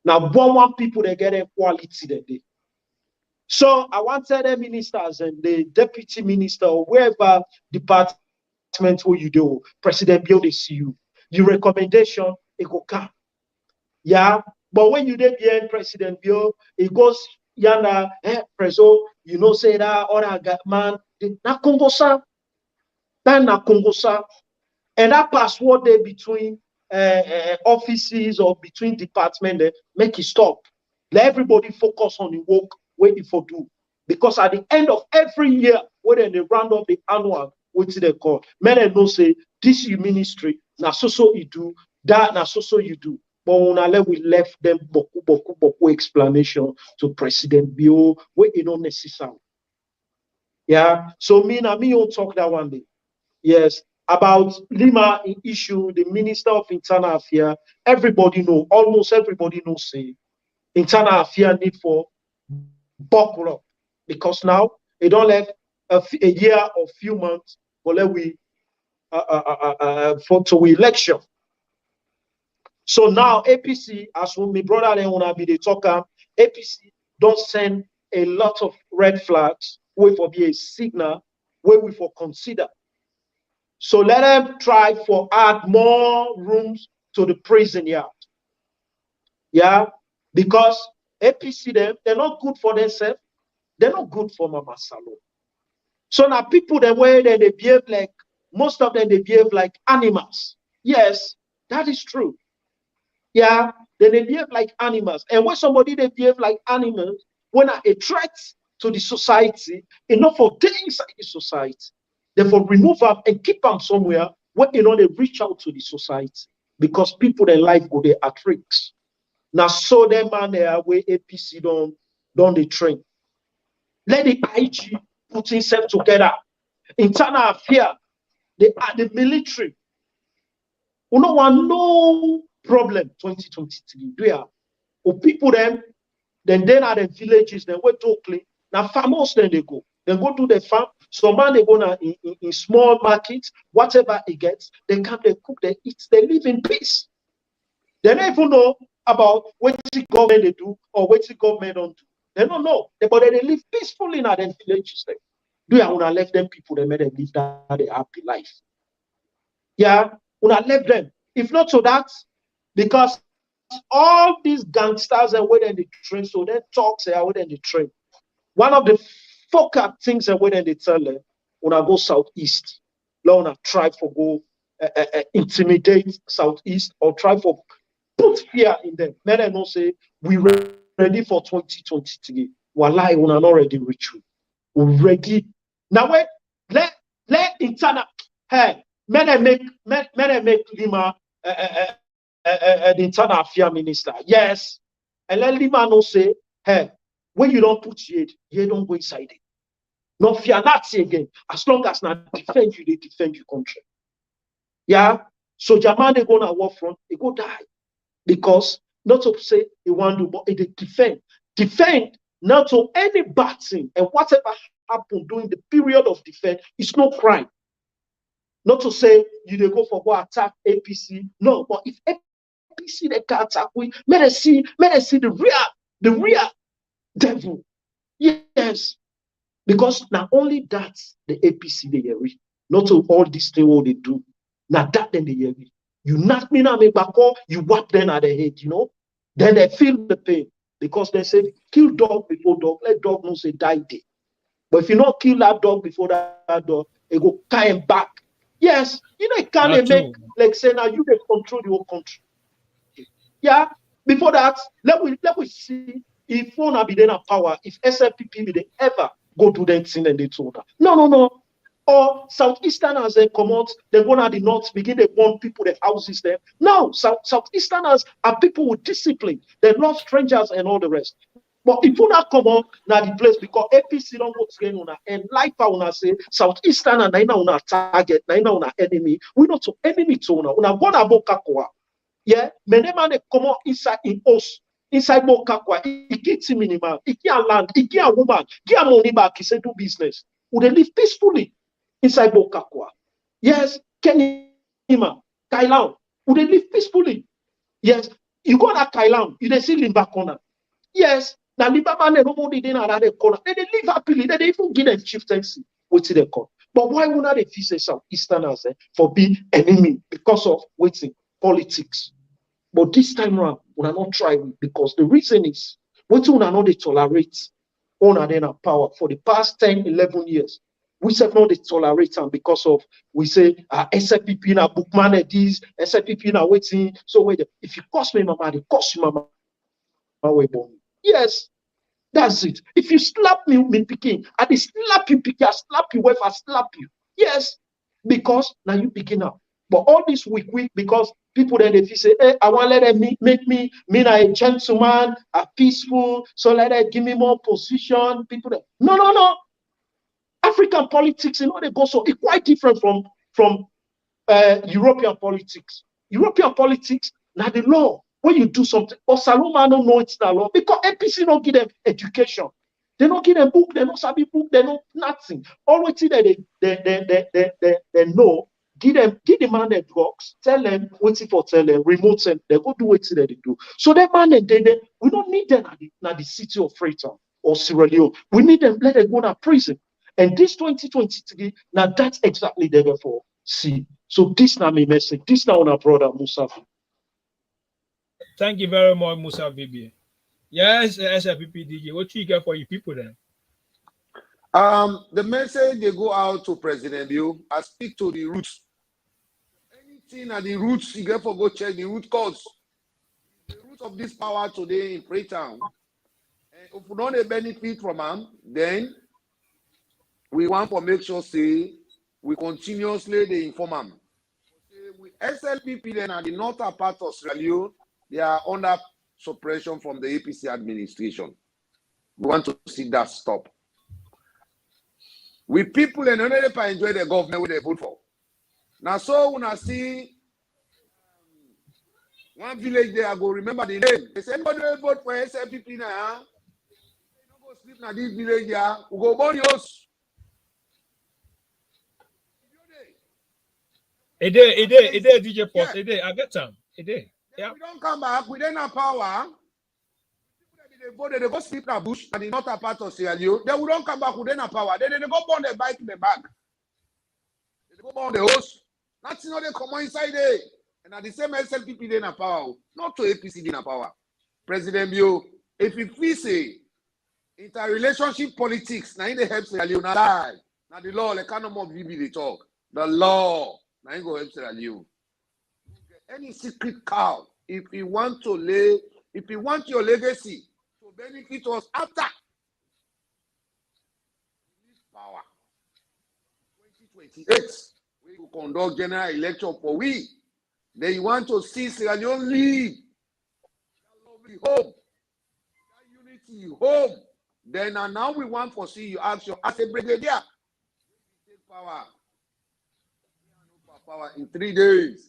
[SPEAKER 4] Now, one people they get equality that day. So I wanted the ministers and the deputy minister or wherever department where you do, President Bill they see you. Your recommendation, it go come. Yeah, but when you did the end President Bill, it goes yana preso, you know, say that or I got man, na Congosa, then na Congosa, and that password there between offices or between departments, make it stop. Let everybody focus on the work where it for do. Because at the end of every year, when they round up the annual, what they call, men know say this you ministry, na so you do, that na so you do. But we left them boku explanation to President Bio where it don't necessary. Yeah. So me won't talk that one day. Yes. About Lima issue, the Minister of Internal Affairs, everybody know, almost everybody knows say internal affairs need for buckle up. Because now it don't left a year or few months, but let we for to election. So now APC, as when my brother then wanna be the talker, APC don't send a lot of red flags, wait for be a signal, where we for consider. So let them try for add more rooms to the prison yard. Yeah, because APC they're not good for themselves, they're not good for Mama Salon. So now people the way that they behave like most of them they behave like animals. Yes, that is true. Yeah, they behave like animals. And when somebody they behave like animals, when a threat to the society, enough for them inside the society, therefore remove them and keep them somewhere where they reach out to the society. Because people in life go there at risk. Now so them man there where APC don't they train. Let the IG put himself together. Internal affairs, the military. We don't want no problem 2023. Do you? Or people then are the villages, then we totally now farmers then they go. They go to the farm. Some man they go now in small markets, whatever it gets, they come, they cook, they eat, they live in peace. They don't even know about what the government they do or what the government don't do. They don't know. But they live peacefully in the villages. Do you want to left them people they made them live that happy life? Yeah, when I left them. If not so that, because all these gangsters are waiting the train, so their talks are waiting the train. One of the focal things are waiting they tell them when I go southeast, when I try for go intimidate southeast or try for put fear in them. Men don't say we ready for 2023. Wallahi, we are not ready reach you. We ready. Now wait, let internal hey. Men make Lima the internal affairs minister. Yes. And let Lima know say, hey, when you don't put you don't go inside it. No fear not again. As long as not defend you, they defend your country. Yeah. So Jaman they go on a war front, they go die. Because not to say they want to, but they defend. Defend not to any bad thing. And whatever happened during the period of defense is no crime. Not to say you they go for go attack APC. No, but if APC they can attack, we may see the real devil. Yes. Because not only that the APC they hear, not to all this thing what they do. Now that then they hear. You knock me now, make back call, you whack them at the head, you know. Then they feel the pain. Because they say kill dog before dog, let dog know say die day. But if you not kill that dog before that dog, it go carry him back. Yes, you know, it can't make like say now you can control the whole country. Yeah, Before that, let we see if Fona be then a power, if SLPP be they ever go do that thing and they told her. No. Or Southeasterners they come out, they go to the north, begin they want people the houses there. No, Southeasterners are people with discipline. They love strangers and all the rest. But if you not come on now the place because APC don't go to una and like I say Southeastern and na target, na una enemy. We not to enemy to una go about kakwa. Yeah, many man they come on inside in us. Inside Bokakwa, he gets him minimal, he get land, he get a woman, get money back, he say do business. Would they live peacefully inside Bokakwa? Yes, Kenima, Kailan, would they live peacefully? Yes, you go to Kailan, you they see Limba corner. Yes, now Limba man they nobody in another corner. They live happily, they even give them chieftaincy, what's the call. But why would not they feel say Southeasterners for being enemy because of waiting politics? But this time around, we are not trying because the reason is what we are not they tolerate on and then power for the past 10, 11 years. We said not they tolerate them because of we say SFPP na bookman this, SFPP na waiting. So wait, if you cost me mama, they cost you mama. Yes, that's it. If you slap me picking, I they slap you picking, I slap you wife, I slap you. Yes, because now you picking up. But all this week, because people then they say, hey, I want to let them make me a gentleman, a peaceful, so let them give me more position. People that no. African politics, they go so it's quite different from European politics. European politics, now the law, when you do something, or Saloma don't know it's the law because APC don't give them education. They don't give them book, they don't sabi book, they know nothing. All what they know. Give the man the drugs, tell them, waiting for tell them, remote them, they go do what they do. So that man we don't need them at the city of Freetown or Sierra Leone. We need them, let them go to prison. And this 2023, now that's exactly there for see. So this now my message. This now our brother Musa.
[SPEAKER 3] Thank you very much, Musa Bibi. Yes, SLPP DJ, what you get for you people then?
[SPEAKER 6] The message they go out to President Bill, I speak to the roots. Anything at the roots, you get for go check the root cause. The root of this power today in Freetown. And if we don't benefit from them, then we want to make sure say we continuously they inform them. With SLPP then at the northern part of Sierra Leone, they are under suppression from the APC administration. We want to see that stop. We people in another part enjoy the government they vote for. Now, so when I see one village there, I go remember the name. They say, anybody will vote for SLPP now? They don't go sleep in this village here. We go burn yours.
[SPEAKER 3] A day, DJ Post, a day. I get them. A day. Yeah.
[SPEAKER 6] We don't come back. We don't have power. They vote, they go sleep in a bush and the northern part of Sierra Leone. Then we don't come back. We don't have power. Then they go burn the bike in the back. They go burn the house. Nothing they come inside there. And at the same SLPP they have power. Not to APC they have power. President Bio, if you feel say interrelationship politics, now they help Sierra Leone. Now the law, they can't no more BB they talk. The law, now you go help Sierra Leone. Any secret cow, if you want your legacy to benefit us after this power, 2028, we will conduct general election for we. Then you want to see Sierra Leone lead that lovely home, that unity home. Then and now we want to see you action as a brigadier. Take power. Power in 3 days.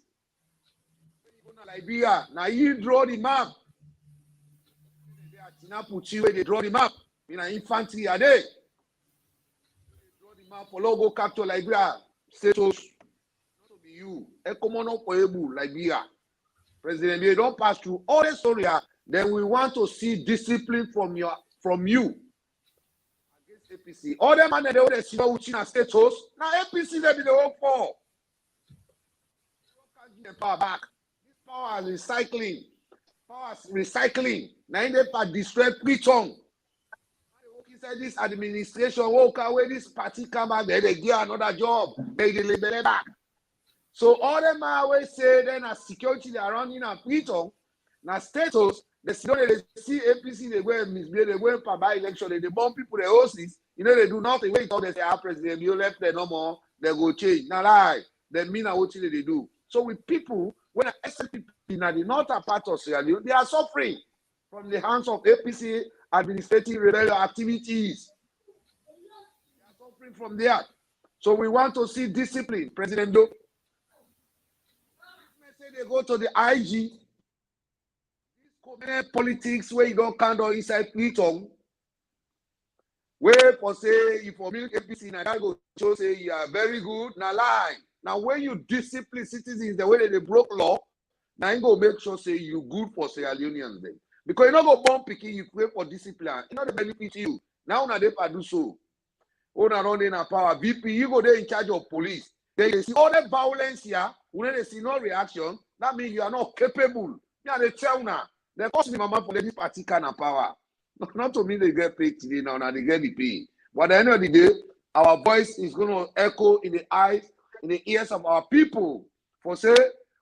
[SPEAKER 6] Liberia, now you draw the map. They draw the map. In an infantry are they? Draw the map for logo capture Liberia. Status to be you. A common Liberia. President, they don't pass through all the story. Then we want to see discipline from you against APC. All the man they would see Uchina status. Now APC they be the work for. You can't give them power back. Power recycling. Now they part destroy Freetown. Inside this administration, walk away this party come back, they get another job, they deliver back. So all them always say then as security they are running at Freetown, Now status, they see APC, they go and misbehave, they go for by election, they bomb people, they host this. You know, they do nothing. Wait until they say, our president, you left there no more, they go change. Now, lie. They mean what they do. So with people, when SLPP in the northern part of Sierra Leone, they are suffering from the hands of APC administrative rebellion activities. They are suffering from there. So we want to see discipline. President Do, they go to the IG, this politics where you don't count on inside Pluton. Where for say if for milk APC now go show say you are very good, now lie. Now when you discipline citizens the way they broke law, now you go make sure say you good for Sierra Leoneans then. Because you not go born picking, you pray for discipline. You know the benefit you. Now they do so. Oh, now run in power. VP, you go there in charge of police. They see all the violence here. When they see no reaction, that means you are not capable. Yeah, they tell now. They cost me mama for this party kind of power. Not to me they get paid today now they get the pay. But at the end of the day, our voice is going to echo in the eyes, in the ears of our people. For say,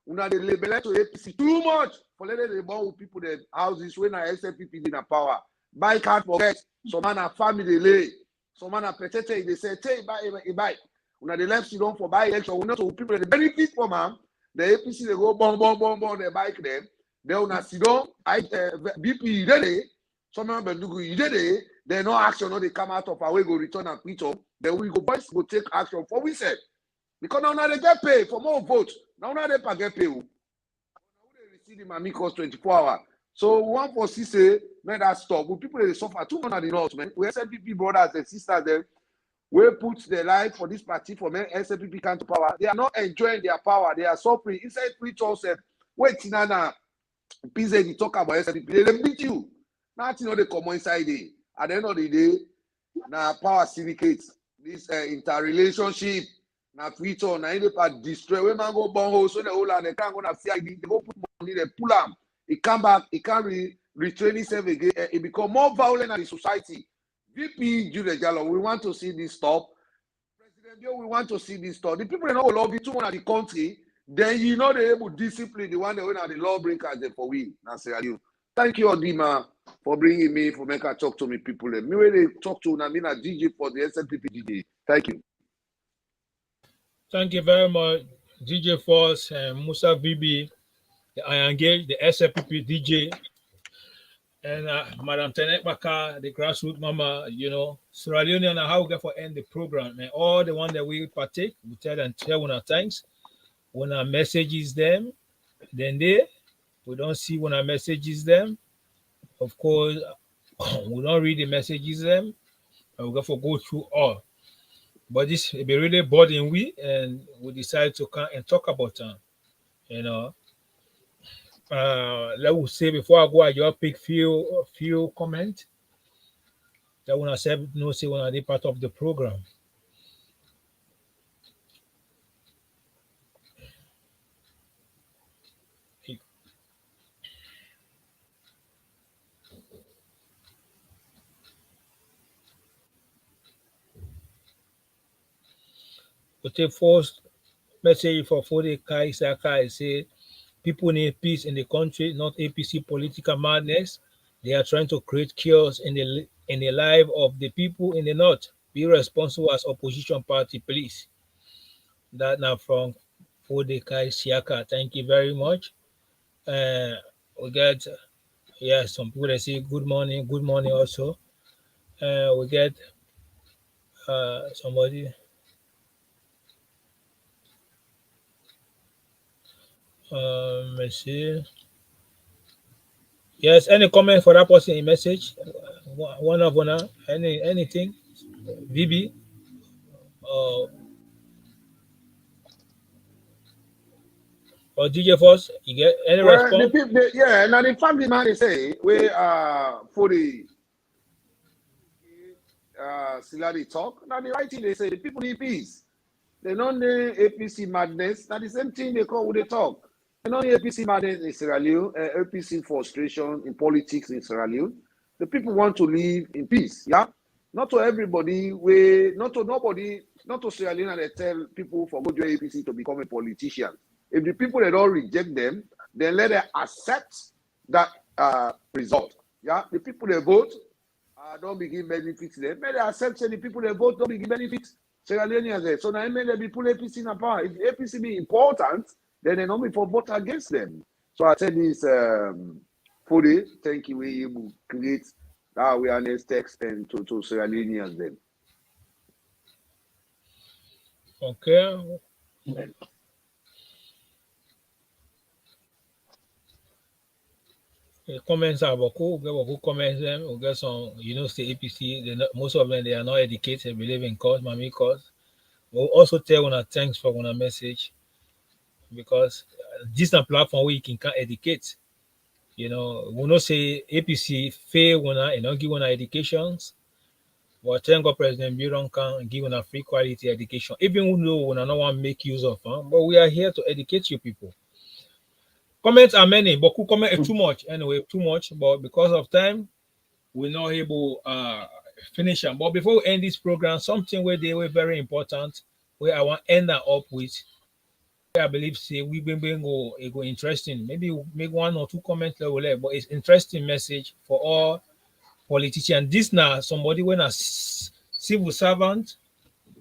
[SPEAKER 6] una they label to APC too much. For letting the born with people that houses when I SLPP in a power. Buy can't forget. Some man a family lay. Some man a petete. They say, take buy. Una the left don't for buy election. We not to people that benefit from them. The APC they go bomb they bike them. They una sit down. BP ready. Some member you did it, they no action, no they come out of our way, go return and quit up. Then we go boys go take action for we said. Because now they get paid for more votes. Now they get paid. Now they receive the amicus 24 hours. So one for say make that stop. With people they suffer too much at the north, man. We SLPP brothers and sisters them we put their life for this party for men SLPP come to power. They are not enjoying their power, they are suffering. Inside Twitter said, wait, Nana, PZ talk about SLPP, they beat you. Nothing you know, they come inside there. At the end of the day, now power syndicates, this interrelationship, now Twitter, now they part destroy. When man go born hole, so the whole and they can't go to CID, they go put money, they pull them. It come back, it can't retrain itself again. It become more violent in the society. VP Jude Jallo, we want to see this stop. President Bio, we want to see this stop. The people that know love you too much at the country, then you know they're able to discipline the one that went at the lawbreakers for we. That's it. Thank you, Odima, for bringing me, for making talk to me people. Me when they talk to Namina DJ for the SLPP DJ. Thank you.
[SPEAKER 3] Thank you very much, DJ Force and Musa VB. I engage the SLPP DJ and Madam Tenet Baka, the grassroots mama, you know, Sierra Leone and how we get for end the program. And all the one that we partake, we tell when our thanks, when our messages them, then we don't see when our messages them. Of course, we don't read the messages them, and we got to go through all. But this will be really bothering we, and we decide to come and talk about them. You know, let me say before I go, I just pick few comments that when I say no, say when I be part of the program. We take first message for Fode Kai Saka say people need peace in the country, not APC political madness. They are trying to create chaos in the life of the people in the north. Be responsible as opposition party, please. That now from Fode Kai Siaka. Thank you very much. We get some people that say good morning also. We get somebody. Let's see. Yes, any comment for that person in message? One of one, anything? VB? Or DJ Force? You get any response?
[SPEAKER 6] Now the family man they say we for the Siladi talk. Now the right thing they say the people need peace. They don't need APC madness. Now the same thing they call when they talk. They don't need APC madness in Sierra Leone, APC frustration in politics in Sierra Leone. The people want to live in peace. Yeah, not to everybody. Not to Sierra Leone. They tell people for go join APC to become a politician. If the people that don't reject them, then let them accept that result. Yeah, the people they vote don't begin benefits them. May they accept say the people they vote don't begin benefits Sierra Leoneans. So now may they be pull APC in power. If the APC be important, then they don't be for vote against them. So I said this fully. Thank you. We will create that awareness text and to Sierra Leoneans then.
[SPEAKER 3] Okay. Comments are beaucoup. We get comments them. We get some, say APC. Most of them they are not educated. Believe in cause, mommy cause. We'll also tell una thanks for una message because this is a platform where you can educate. We not say APC fail una, give una educations. But thank God President Biron can give una free quality education. Even though we no want to make use of, but we are here to educate you people. Comments are many, but who comment too much anyway, too much. But because of time, we're not able finish them. But before we end this program, something where they were very important, where I want to end up with. I believe say we been go interesting. Maybe we'll make one or two comments level, but it's interesting message for all politicians. This now somebody when a civil servant,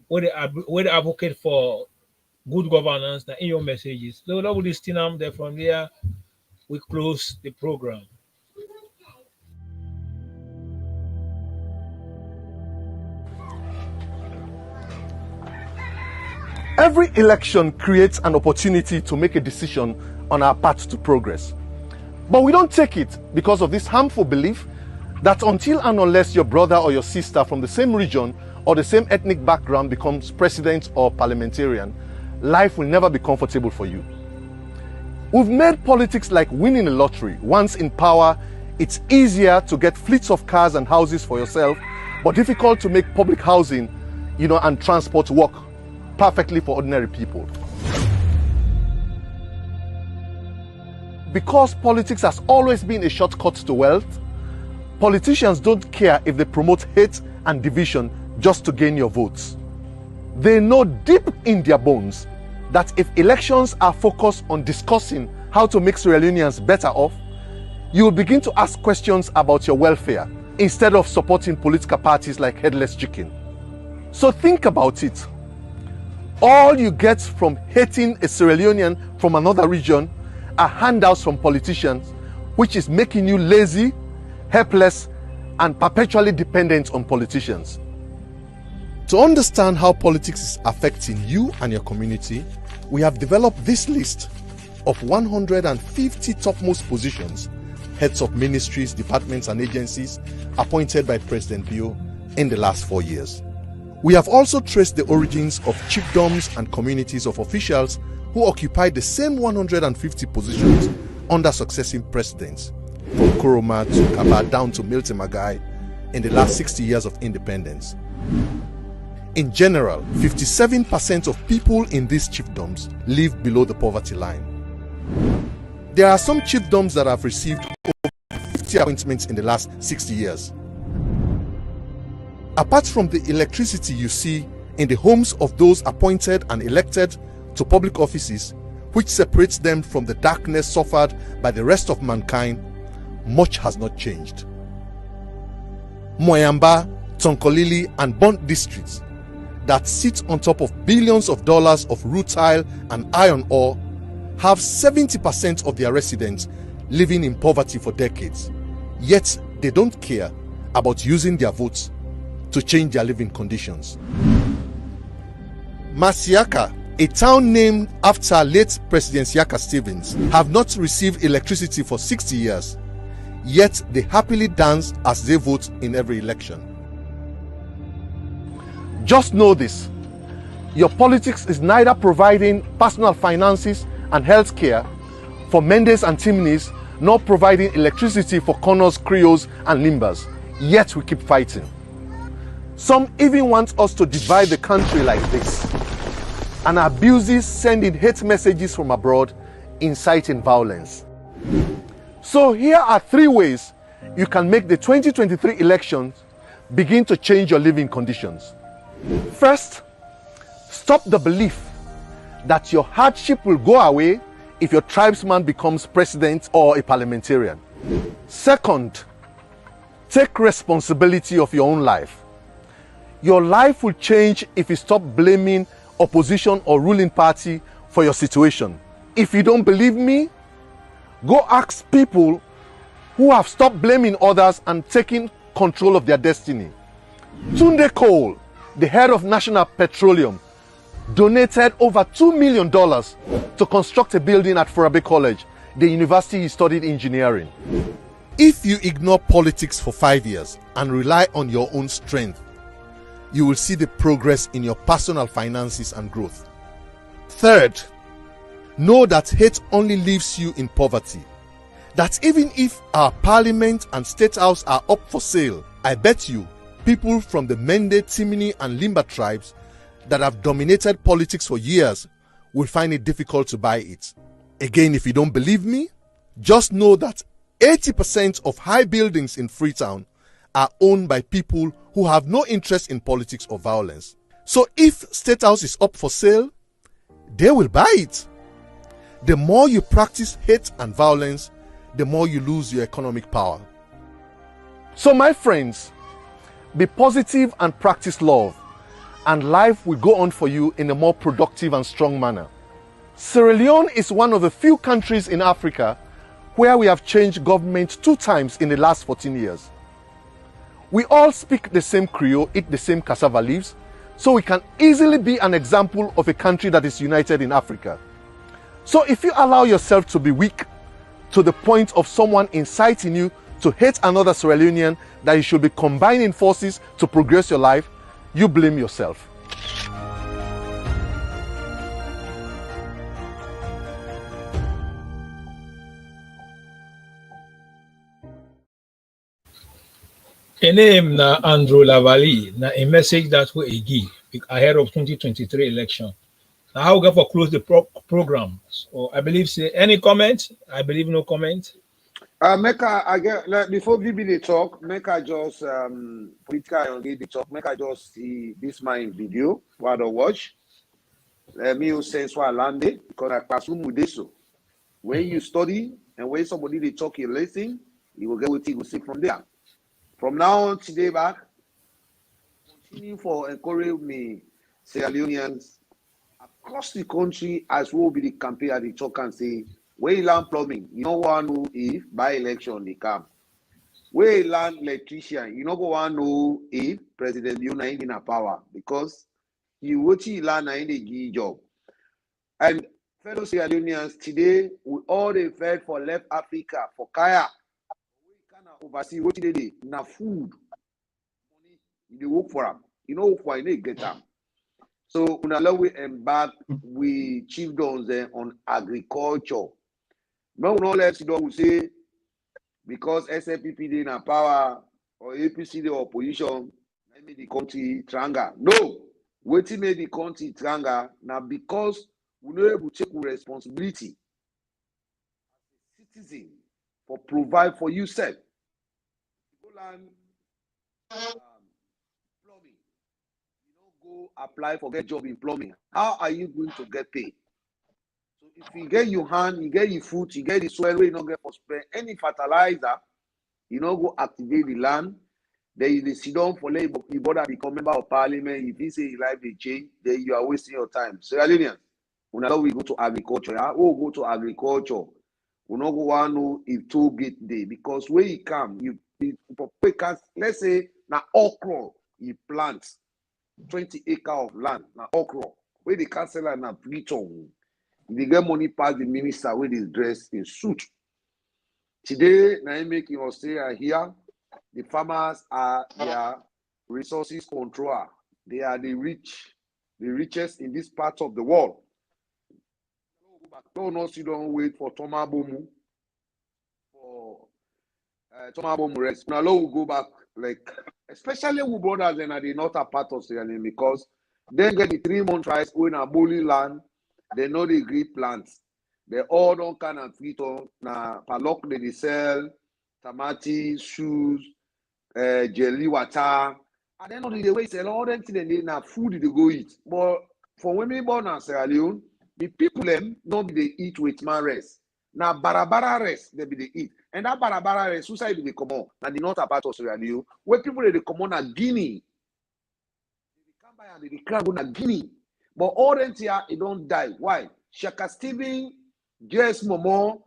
[SPEAKER 3] where they advocate for good governance in your messages. So that will listen them there. From there, we close the program.
[SPEAKER 11] Every election creates an opportunity to make a decision on our path to progress. But we don't take it because of this harmful belief that until and unless your brother or your sister from the same region or the same ethnic background becomes president or parliamentarian, life will never be comfortable for you. We've made politics like winning a lottery. Once in power, it's easier to get fleets of cars and houses for yourself, but difficult to make public housing, and transport work perfectly for ordinary people. Because politics has always been a shortcut to wealth, politicians don't care if they promote hate and division just to gain your votes. They know deep in their bones that if elections are focused on discussing how to make Sierra Leoneans better off, you will begin to ask questions about your welfare instead of supporting political parties like Headless Chicken. So think about it. All you get from hating a Sierra Leonean from another region are handouts from politicians, which is making you lazy, helpless, and perpetually dependent on politicians. To understand how politics is affecting you and your community, we have developed this list of 150 topmost positions, heads of ministries, departments, and agencies appointed by President Bio in the last 4 years. We have also traced the origins of chiefdoms and communities of officials who occupied the same 150 positions under successive presidents, from Kuroma to Kaba down to Milton Magai in the last 60 years of independence. In general, 57% of people in these chiefdoms live below the poverty line. There are some chiefdoms that have received over 50 appointments in the last 60 years. Apart from the electricity you see in the homes of those appointed and elected to public offices, which separates them from the darkness suffered by the rest of mankind, much has not changed. Moyamba, Tonkolili, and Bond districts that sit on top of billions of dollars of rutile and iron ore have 70% of their residents living in poverty for decades, yet they don't care about using their votes to change their living conditions. Masiaka, a town named after late President Siaka Stevens, have not received electricity for 60 years, yet they happily dance as they vote in every election. Just know this: your politics is neither providing personal finances and health care for Mendes and Timnis, nor providing electricity for Connors, Creoles, and Limbas, yet we keep fighting. Some even want us to divide the country like this, and abuses sending hate messages from abroad, inciting violence. So here are 3 ways you can make the 2023 elections begin to change your living conditions. First, stop the belief that your hardship will go away if your tribesman becomes president or a parliamentarian. Second, take responsibility of your own life. Your life will change if you stop blaming opposition or ruling party for your situation. If you don't believe me, go ask people who have stopped blaming others and taking control of their destiny. Tunde Cole, the head of National Petroleum, donated over $2 million to construct a building at Forabe College, the university he studied engineering. If you ignore politics for 5 years and rely on your own strength, you will see the progress in your personal finances and growth. Third, know that hate only leaves you in poverty. That even if our parliament and state house are up for sale, I bet you people from the Mende, Timini and Limba tribes that have dominated politics for years will find it difficult to buy it. Again, if you don't believe me, just know that 80% of high buildings in Freetown are owned by people who have no interest in politics or violence. So if State House is up for sale, they will buy it. The more you practice hate and violence, the more you lose your economic power. So my friends, be positive and practice love, and life will go on for you in a more productive and strong manner. Sierra Leone is one of the few countries in Africa where we have changed government 2 times in the last 14 years. We all speak the same Creole, eat the same cassava leaves, so we can easily be an example of a country that is united in Africa. So if you allow yourself to be weak to the point of someone inciting you to hate another Sierra Leonean that you should be combining forces to progress your life, you blame yourself.
[SPEAKER 3] A name na Andrew Lavalley, na a message that we give ahead of 2023 election. Now how we go for close the program? So I believe say any comment? I believe no comment.
[SPEAKER 6] Before BB they talk, make I just political and the talk, make I just see this my video what I watch. Let me sense what I landed because I pass so. When you study and when somebody they talk you listen, you will get what you will see from there. From now on today back, continue for encourage me Sierra Leoneans across the country as well be the campaign at the talk and say, where you learn plumbing, you don't want to know if by election they come. Where you learn electrician, you don't want to know if President Leone in a power because you what you learn in the job. And fellow Sierra Leoneans today, we all the fed for left Africa for Kaya. Oversee what they do na food money you work for them, you know why they get them. So now we embark we chiefdoms on agriculture. No let's don't say because SLPP in a power or APC the opposition made the country stronger. No, what made the country stronger now because we know able to take responsibility as a citizen for provide for yourself. Plumbing, you know, go apply for get job in plumbing. How are you going to get paid? So if you get your hand, you get your foot, you get the soil where you don't get for spray any fertilizer, you know, go activate the land. Then you sit down for labor, you bother become member of parliament. If you say your life will change, then you are wasting your time. So we go to agriculture. Yeah? We'll go to agriculture. We not go want know if 2 gate day because when you come, let's say now okra you plant 20 acres of land now okra where the councillor na Freetown they get money pass the minister with his dress in suit. Today now I make in Australia here the farmers are their resources controller. They are the richest in this part of the world. Don't you don't wait for Tomabomu for Tomabomu rest. Now we'll go back like especially with brothers and the northern part of Sierra Leone because then get the 3-month rice going a bully land, they know the great plants. They all don't kind of fit on na palok they sell, tamati, shoes, jelly water. And then the way sell all them things they na food they go eat. But for women born in Sierra Leone, the people them don't be they eat with man rest. Now barabara rest they be the eat. And that barabara rest, suicide be the common. Now the north part of Sierra Leone, where people they come on Guinea. They come by and they cry go na Guinea. But all them here, it don't die. Why? Shaka Steven, J.S. Momo,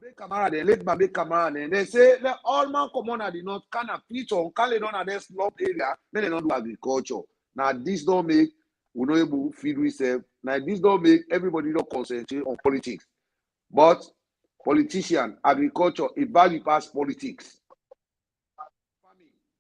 [SPEAKER 6] Babe Kamara, they late Babe Kamara, and they say let all man come on at the north kind of pitch on Kale on their slope area, then they don't do agriculture. Now this don't make we not able to feed ourselves. Now this don't make everybody don't concentrate on politics. But politician, agriculture, it value past politics.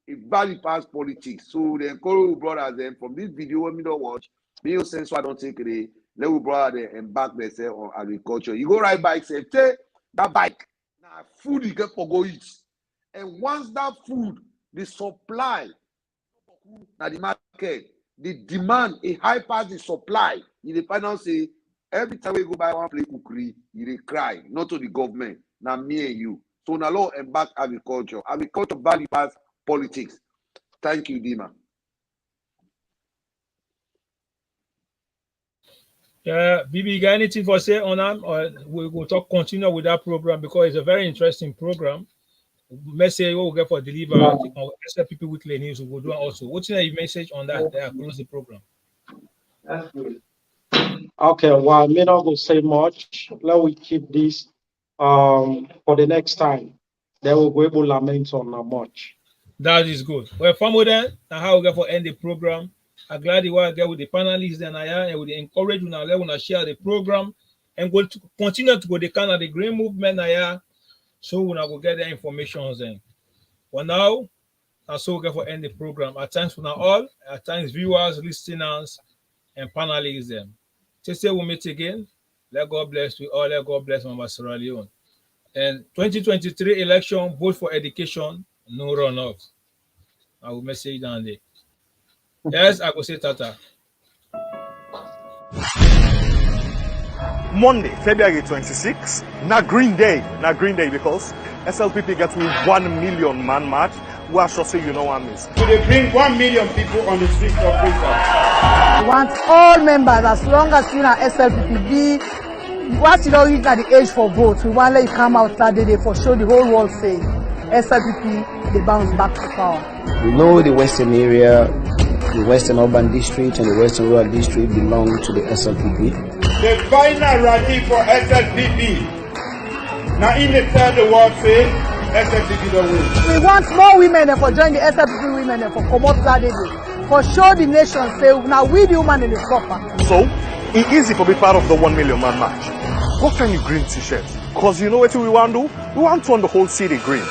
[SPEAKER 6] It value past politics. So they encourage brothers them from this video when we don't watch, me no sense why I don't take it. Let we brother them embark themselves on agriculture. You go ride bike, say, take that bike. Now food you get for go eat. And once that food, the supply, now the market, the demand, a high past the supply, you the final say, every time we go buy one plate cookery, you dey cry, not to the government, now me and you. So now law embark agriculture. Agriculture value past politics. Thank you, Dima.
[SPEAKER 3] Yeah, Bibi, you got anything for say on that? Or we will continue with that program because it's a very interesting program. Message what we get for deliver on SLPP Weekly News. We will do also. What's your message on that? They close the program.
[SPEAKER 4] That's good. Okay, well, I may not go say much. Let we keep this for the next time. Then we'll go able to lament on much.
[SPEAKER 3] That is good. Well, family then, now how we get for end the program. I'm glad you want to get with the panelists then and we encourage you now, let you share the program and go to continue to go the kind of the green movement so we will get the information then. For now, that's so we get for end the program. At times for now all, at times viewers, listeners, and panelists them. Say we'll meet again. Let God bless you all. Let God bless Mama Sierra Leone. And 2023 election, vote for education, no runoff. I will message down there. Yes, I will say Tata.
[SPEAKER 11] Monday, February 26, na green day because SLPP gets me 1 million man march. We are sure say you know what I mean.
[SPEAKER 7] So they bring 1 million people on the streets of Freestyle.
[SPEAKER 12] We want all members, as long as you are SLPP, once you don't reach at the age for vote, we want to let you come out that day for show the whole world say SLPP, they bounce back to power.
[SPEAKER 13] We know the Western area, the Western Urban District and the Western Rural District belong to the SLPP.
[SPEAKER 7] The final rally for SLPP. Now in the third world say SLPP don't win.
[SPEAKER 12] We want more women for join the SLPP women for come out that day. For show the nation say now we the woman in the proper.
[SPEAKER 11] So it's easy for be part of the 1 million man march. What kind of green t-shirts? Because you know what we want to do? We want to turn the whole city green.